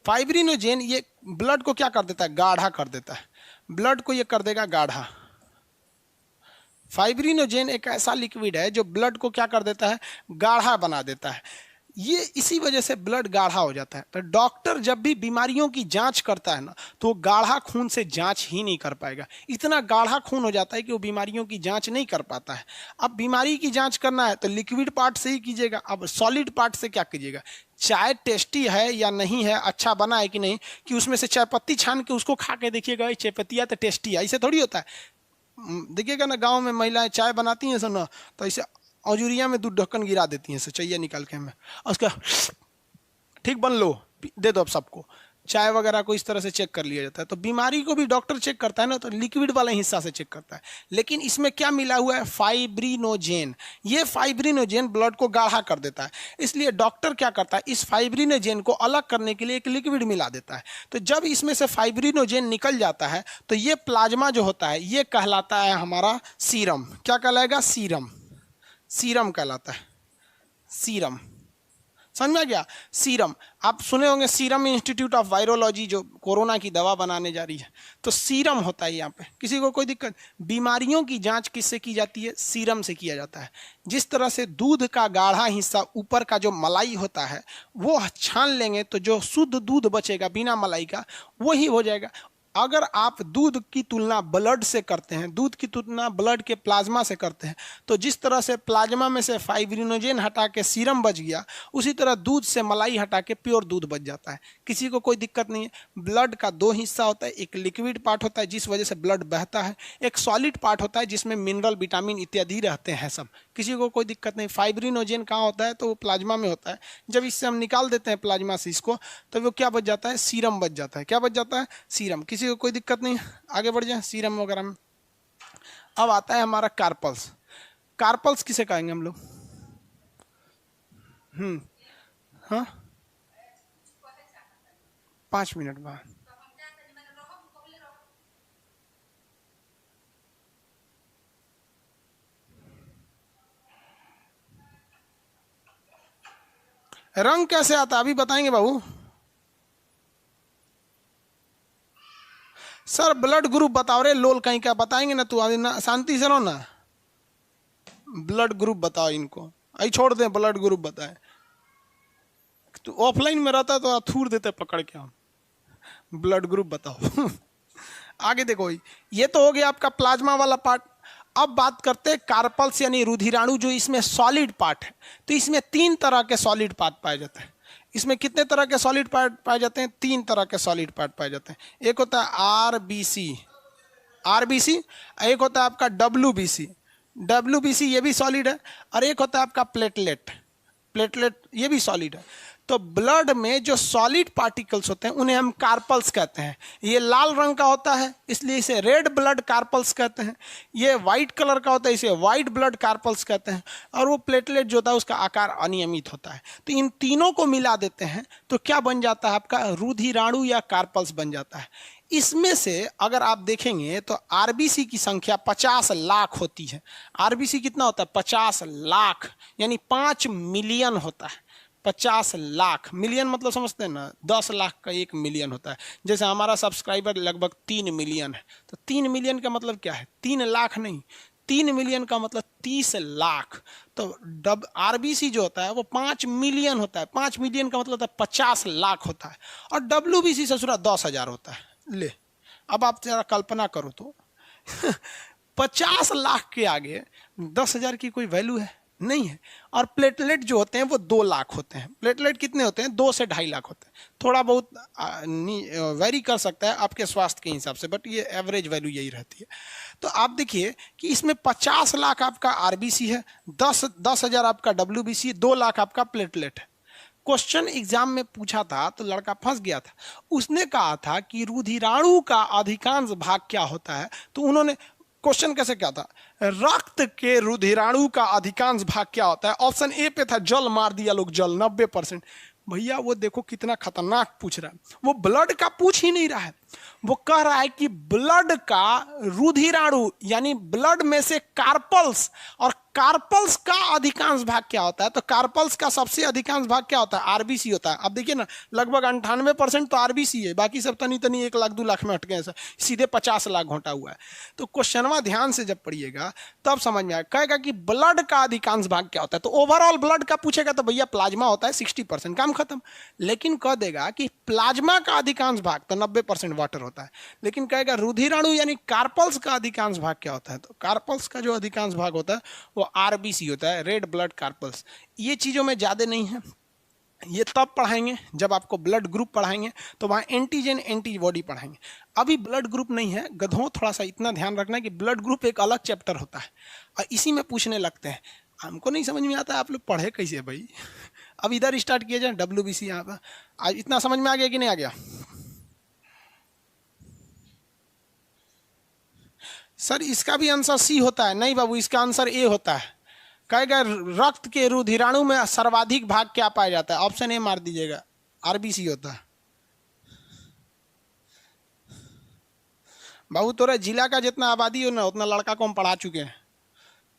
फाइब्रिनोजेन ये ब्लड को क्या कर देता है? गाढ़ा कर देता है। ब्लड को ये कर देगा गाढ़ा। फाइब्रिनोजेन एक ऐसा लिक्विड है जो ब्लड को क्या कर देता है? गाढ़ा बना देता है। ये इसी वजह से ब्लड गाढ़ा हो जाता है। तो डॉक्टर जब भी बीमारियों की जांच करता है ना, तो वो गाढ़ा खून से जांच ही नहीं कर पाएगा। इतना गाढ़ा खून हो जाता है कि वो बीमारियों की जांच नहीं कर पाता है। अब बीमारी की जांच करना है तो लिक्विड पार्ट से ही कीजिएगा। अब सॉलिड पार्ट से क्या कीजिएगा? चाय टेस्टी है या नहीं है, अच्छा बना है कि नहीं, कि उसमें से चाय पत्ती छान के उसको खा के देखिएगा, चाय पत्तियाँ तो टेस्टी है, ऐसे थोड़ी होता है। देखिएगा ना, गांव में महिलाएं चाय बनाती हैं ना, तो ऐसे औजुरिया में दूध ढक्कन गिरा देती हैं, चाहिए निकाल के हमें, उसका ठीक बन लो, दे दो अब सबको। चाय वगैरह को इस तरह से चेक कर लिया जाता है। तो बीमारी को भी डॉक्टर चेक करता है ना, तो लिक्विड वाले हिस्सा से चेक करता है। लेकिन इसमें क्या मिला हुआ है? फाइब्रिनोजेन। ये फाइब्रिनोजेन ब्लड को गाढ़ा कर देता है। इसलिए डॉक्टर क्या करता है? इस फाइब्रिनोजेन को अलग करने के लिए एक लिक्विड मिला देता है। तो जब इसमें से फाइब्रिनोजेन निकल जाता है तो ये प्लाज्मा जो होता है ये कहलाता है हमारा सीरम। क्या कहलाएगा? सीरम। सीरम कहलाता है। सीरम, समझ में आ गया? सीरम आप सुने होंगे, सीरम इंस्टीट्यूट ऑफ वायरोलॉजी जो कोरोना की दवा बनाने जा रही है, तो सीरम होता है यहाँ पे। किसी को कोई दिक्कत? बीमारियों की जांच किससे की जाती है? सीरम से किया जाता है। जिस तरह से दूध का गाढ़ा हिस्सा, ऊपर का जो मलाई होता है, वो छान लेंगे तो जो शुद्ध दूध बचेगा बिना मलाई का, वही हो जाएगा। अगर आप दूध की तुलना ब्लड से करते हैं, दूध की तुलना ब्लड के प्लाज्मा से करते हैं, तो जिस तरह से प्लाज्मा में से फाइब्रिनोजेन हटा के सीरम बच गया, उसी तरह दूध से मलाई हटा के प्योर दूध बच जाता है। किसी को कोई दिक्कत नहीं है। ब्लड का दो हिस्सा होता है, एक लिक्विड पार्ट होता है जिस वजह से ब्लड बहता है, एक सॉलिड पार्ट होता है जिसमें मिनरल, विटामिन इत्यादि रहते हैं सब। किसी को कोई दिक्कत नहीं। फाइब्रिनोजेन कहाँ होता है? तो वो प्लाज्मा में होता है। जब इससे हम निकाल देते हैं प्लाज्मा से इसको, तो वो क्या बच जाता है? सीरम बच जाता है। क्या बच जाता है? सीरम। किसी को कोई दिक्कत नहीं, आगे बढ़ जाए सीरम वगैरह में। अब आता है हमारा कार्पल्स। कार्पल्स किसे कहेंगे हम लोग? हाँ, 5 मिनट बाद। रंग कैसे आता अभी बताएंगे बाबू। सर ब्लड ग्रुप बताओ रे, लोल कहीं क्या बताएंगे ना, तू अभी ना शांति से रहो ना। ब्लड ग्रुप बताओ इनको, आई छोड़ दें ब्लड ग्रुप बताए। तो ऑफलाइन में रहता तो थूर देते पकड़ के हम। ब्लड ग्रुप बताओ। आगे देखो, ये तो हो गया आपका प्लाज्मा वाला पार्ट। अब बात करते हैं कार्पल्स यानी रुधिराणु, जो इसमें सॉलिड पार्ट है। तो इसमें 3 तरह के सॉलिड पार्ट पाए जाते हैं। इसमें कितने तरह के सॉलिड पार्ट पाए जाते हैं? 3 तरह के सॉलिड पार्ट पाए जाते हैं। एक होता है आरबीसी, एक होता है आपका डब्ल्यूबीसी ये भी सॉलिड है, और एक होता है आपका प्लेटलेट ये भी सॉलिड है। तो ब्लड में जो सॉलिड पार्टिकल्स होते हैं उन्हें हम कार्पल्स कहते हैं। ये लाल रंग का होता है इसलिए इसे रेड ब्लड कार्पल्स कहते हैं। ये वाइट कलर का होता है इसे वाइट ब्लड कार्पल्स कहते हैं। और वो प्लेटलेट जो होता है उसका आकार अनियमित होता है। तो इन तीनों को मिला देते हैं तो क्या बन जाता है? आपका रुधिराणु या कार्पल्स बन जाता है। इसमें से अगर आप देखेंगे तो आरबीसी की संख्या 50 लाख होती है। आरबीसी कितना होता है? 50 लाख, यानी 5 मिलियन होता है। 50 लाख, मिलियन मतलब समझते हैं ना, 10 लाख का 1 मिलियन होता है। जैसे हमारा सब्सक्राइबर लगभग 3 मिलियन है, तो 3 मिलियन का मतलब क्या है? 3 लाख नहीं, 3 मिलियन का मतलब 30 लाख। तो आरबीसी जो होता है वो 5 मिलियन होता है। 5 मिलियन का मतलब होता है 50 लाख होता है। और डब्ल्यूबीसी ससुरा 10,000 होता है। ले, अब आप जरा कल्पना करो तो 50 लाख के आगे 10,000 की कोई वैल्यू है? नहीं है। और प्लेटलेट जो होते हैं वो 2 लाख होते हैं। प्लेटलेट कितने होते हैं? 2 से 2.5 लाख होते हैं। थोड़ा बहुत वेरी कर सकता है आपके स्वास्थ्य के हिसाब से, बट ये एवरेज वैल्यू यही रहती है। तो आप देखिए कि इसमें 50 लाख आपका आरबीसी है, 10,000 आपका डब्ल्यूबीसी, 2 लाख आपका प्लेटलेट है। क्वेश्चन एग्जाम में पूछा था तो लड़का फंस गया था। उसने कहा था कि रुधिराणु का अधिकांश भाग क्या होता है? तो उन्होंने क्वेश्चन कैसे क्या था? रक्त के रुधिराणु का अधिकांश भाग क्या होता है? ऑप्शन ए पे था जल, मार दिया लोग जल 90%। भैया वो देखो कितना खतरनाक पूछ रहा है। वो ब्लड का पूछ ही नहीं रहा है, वो कह रहा है कि ब्लड का रुधिराणु यानी ब्लड में से कार्पल्स, और कार्पल्स का अधिकांश भाग क्या होता है? तो कार्पल्स का सबसे अधिकांश भाग क्या होता है? आरबीसी होता है। अब देखिए ना, लगभग 98% तो आरबीसी है, बाकी सब तनी तनी 1 लाख 2 लाख में हट गए, सीधे 50 लाख घोटा हुआ है। तो क्वेश्चनवा ध्यान से जब पढ़िएगा तब समझ में आएगा। कहेगा कि ब्लड का अधिकांश भाग क्या होता है, तो ओवरऑल ब्लड का पूछेगा तो भैया प्लाज्मा होता है 60%, काम खत्म। लेकिन कह देगा कि प्लाज्मा का अधिकांश भाग तो 90% वाटर होता है। लेकिन कहेगा रुधिराणु यानी कार्पल्स का अधिकांश भाग क्या होता है? तो कार्पल्स का जो अधिकांश भाग होता है वो आरबीसी होता है, रेड ब्लड कार्पल्स। ये चीजों में ज्यादा नहीं है, ये तब पढ़ाएंगे जब आपको ब्लड ग्रुप पढ़ाएंगे तो वहाँ एंटीजन एंटीबॉडी पढ़ाएंगे। अभी ब्लड ग्रुप नहीं है गधों, थोड़ा सा इतना ध्यान रखना है कि ब्लड ग्रुप एक अलग चैप्टर होता है और इसी में पूछने लगते हैं। हमको नहीं समझ में आता आप लोग पढ़े कैसे भाई। अब इधर स्टार्ट किया जाए डब्ल्यूबीसी। यहाँ पर आज इतना समझ में आ गया कि नहीं आ गया? सर इसका भी आंसर सी होता है। नहीं बाबू, इसका आंसर ए होता है। कहेगा रक्त के रुधिराणु में सर्वाधिक भाग क्या पाया जाता है? ऑप्शन ए मार दीजिएगा, आरबीसी होता है। बाबू तोरा जिला का जितना आबादी हो ना उतना लड़का को हम पढ़ा चुके हैं,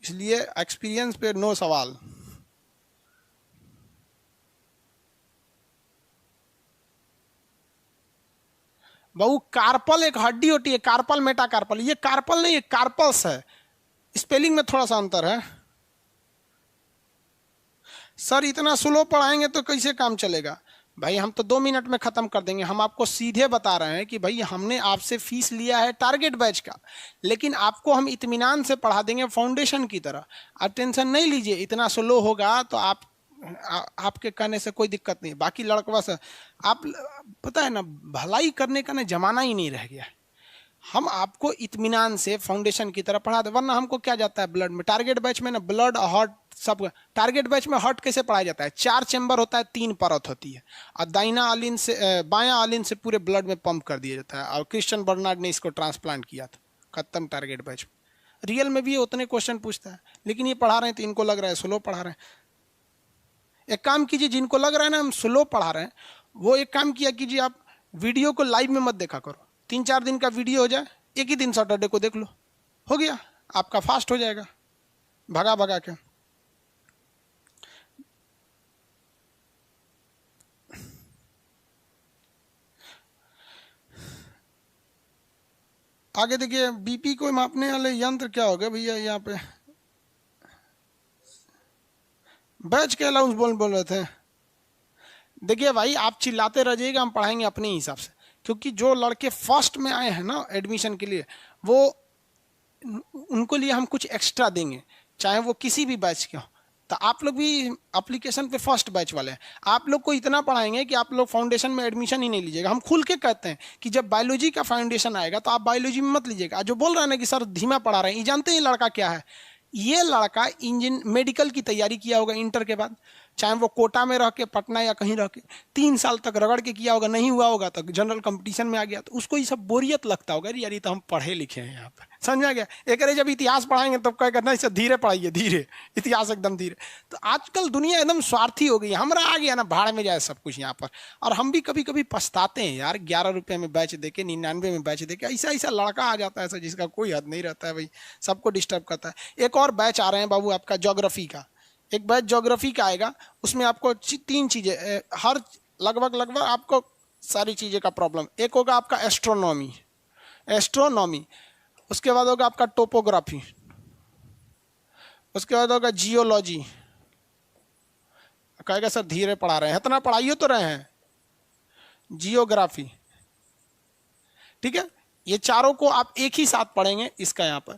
इसलिए एक्सपीरियंस पे नो सवाल। बाबू कार्पल एक हड्डी होती है, कार्पल मेटाकार्पल। ये कार्पल नहीं है, कार्पल्स है। स्पेलिंग में थोड़ा सा अंतर है। सर इतना स्लो पढ़ाएंगे तो कैसे काम चलेगा? भाई हम तो 2 मिनट में खत्म कर देंगे। हम आपको सीधे बता रहे हैं कि भाई हमने आपसे फीस लिया है टारगेट बैच का, लेकिन आपको हम इत्मीनान से पढ़ा देंगे फाउंडेशन की तरह। आप टेंशन नहीं लीजिए, इतना स्लो होगा तो आपके कहने से कोई दिक्कत नहीं। बाकी लड़कवा से आप पता है ना, भलाई करने का ना जमाना ही नहीं रह गया। हम आपको इत्मीनान से फाउंडेशन की तरह पढ़ा दे, वरना हमको क्या जाता है ब्लड में। टारगेट बैच में ना ब्लड हार्ट सब। टारगेट बैच में हार्ट कैसे पढ़ाया जाता है? 4 चैम्बर होता है, 3 परत होती है, और दाहिना आलिन से बायां आलिन से पूरे ब्लड में पंप कर दिया जाता है। और क्रिश्चियन बर्नार्ड ने इसको ट्रांसप्लांट किया था। खत्म टारगेट बैच में। रियल में भी ये उतने क्वेश्चन पूछता है, लेकिन ये पढ़ा रहे हैं तो इनको लग रहा है स्लो पढ़ा रहे हैं। एक काम कीजिए, जिनको लग रहा है ना हम स्लो पढ़ा रहे हैं, वो एक काम किया कीजिए, आप वीडियो को लाइव में मत देखा करो। 3-4 दिन का वीडियो हो जाए, एक ही दिन सैटरडे को देख लो, हो गया, आपका फास्ट हो जाएगा भगा भगा के। आगे देखिए, बीपी को मापने वाले यंत्र क्या हो गए भैया? यहाँ पे बैच के अलाउंस बोल रहे थे। देखिए भाई आप चिल्लाते रह जाइएगा, हम पढ़ाएंगे अपने हिसाब से। क्योंकि जो लड़के फर्स्ट में आए हैं ना एडमिशन के लिए, वो उनको लिए हम कुछ एक्स्ट्रा देंगे, चाहे वो किसी भी बैच के हो। तो आप लोग भी एप्लीकेशन पे फर्स्ट बैच वाले हैं, आप लोग को इतना पढ़ाएंगे कि आप लोग फाउंडेशन में एडमिशन ही नहीं लीजिएगा। हम खुल के कहते हैं कि जब बायोलॉजी का फाउंडेशन आएगा तो आप बायोलॉजी में मत लीजिएगा। जो बोल रहा है ना कि सर धीमा पढ़ा रहे हैं, ये जानते हैं ये लड़का क्या है? ये लड़का मेडिकल की तैयारी किया होगा इंटर के बाद, चाहे वो कोटा में रह के, पटना या कहीं रह के 3 साल तक रगड़ के किया होगा, नहीं हुआ होगा तो जनरल कंपटीशन में आ गया, तो उसको ये सब बोरियत लगता होगा, यार ये तो हम पढ़े लिखे हैं यहाँ पर, समझ आ गया? एक जब इतिहास पढ़ाएंगे तब कहेगा नहीं सर धीरे पढ़ाइए, धीरे, इतिहास एकदम धीरे। तो आजकल दुनिया एकदम स्वार्थी हो गई, हमारा आ गया ना भाड़ में जाए सब कुछ यहाँ पर। और हम भी कभी कभी पछताते हैं यार, 11 रुपये में बैच देके, 99 में बैच देके, ऐसा ऐसा लड़का आ जाता है ऐसा जिसका कोई हद नहीं रहता है भाई, सबको डिस्टर्ब करता है। एक और बैच आ रहे हैं बाबू आपका ज्योग्राफी का, एक बैच ज्योग्राफी का आएगा, उसमें आपको 3 चीजें, हर लगभग आपको सारी चीजें का प्रॉब्लम। एक होगा आपका एस्ट्रोनॉमी, उसके बाद होगा आपका टोपोग्राफी, उसके बाद होगा जियोलॉजी। कहेगा सर धीरे पढ़ा रहे हैं, इतना पढ़ाइए तो रहे हैं। जियोग्राफी, ठीक है, ये चारों को आप एक ही साथ पढ़ेंगे इसका यहाँ पर।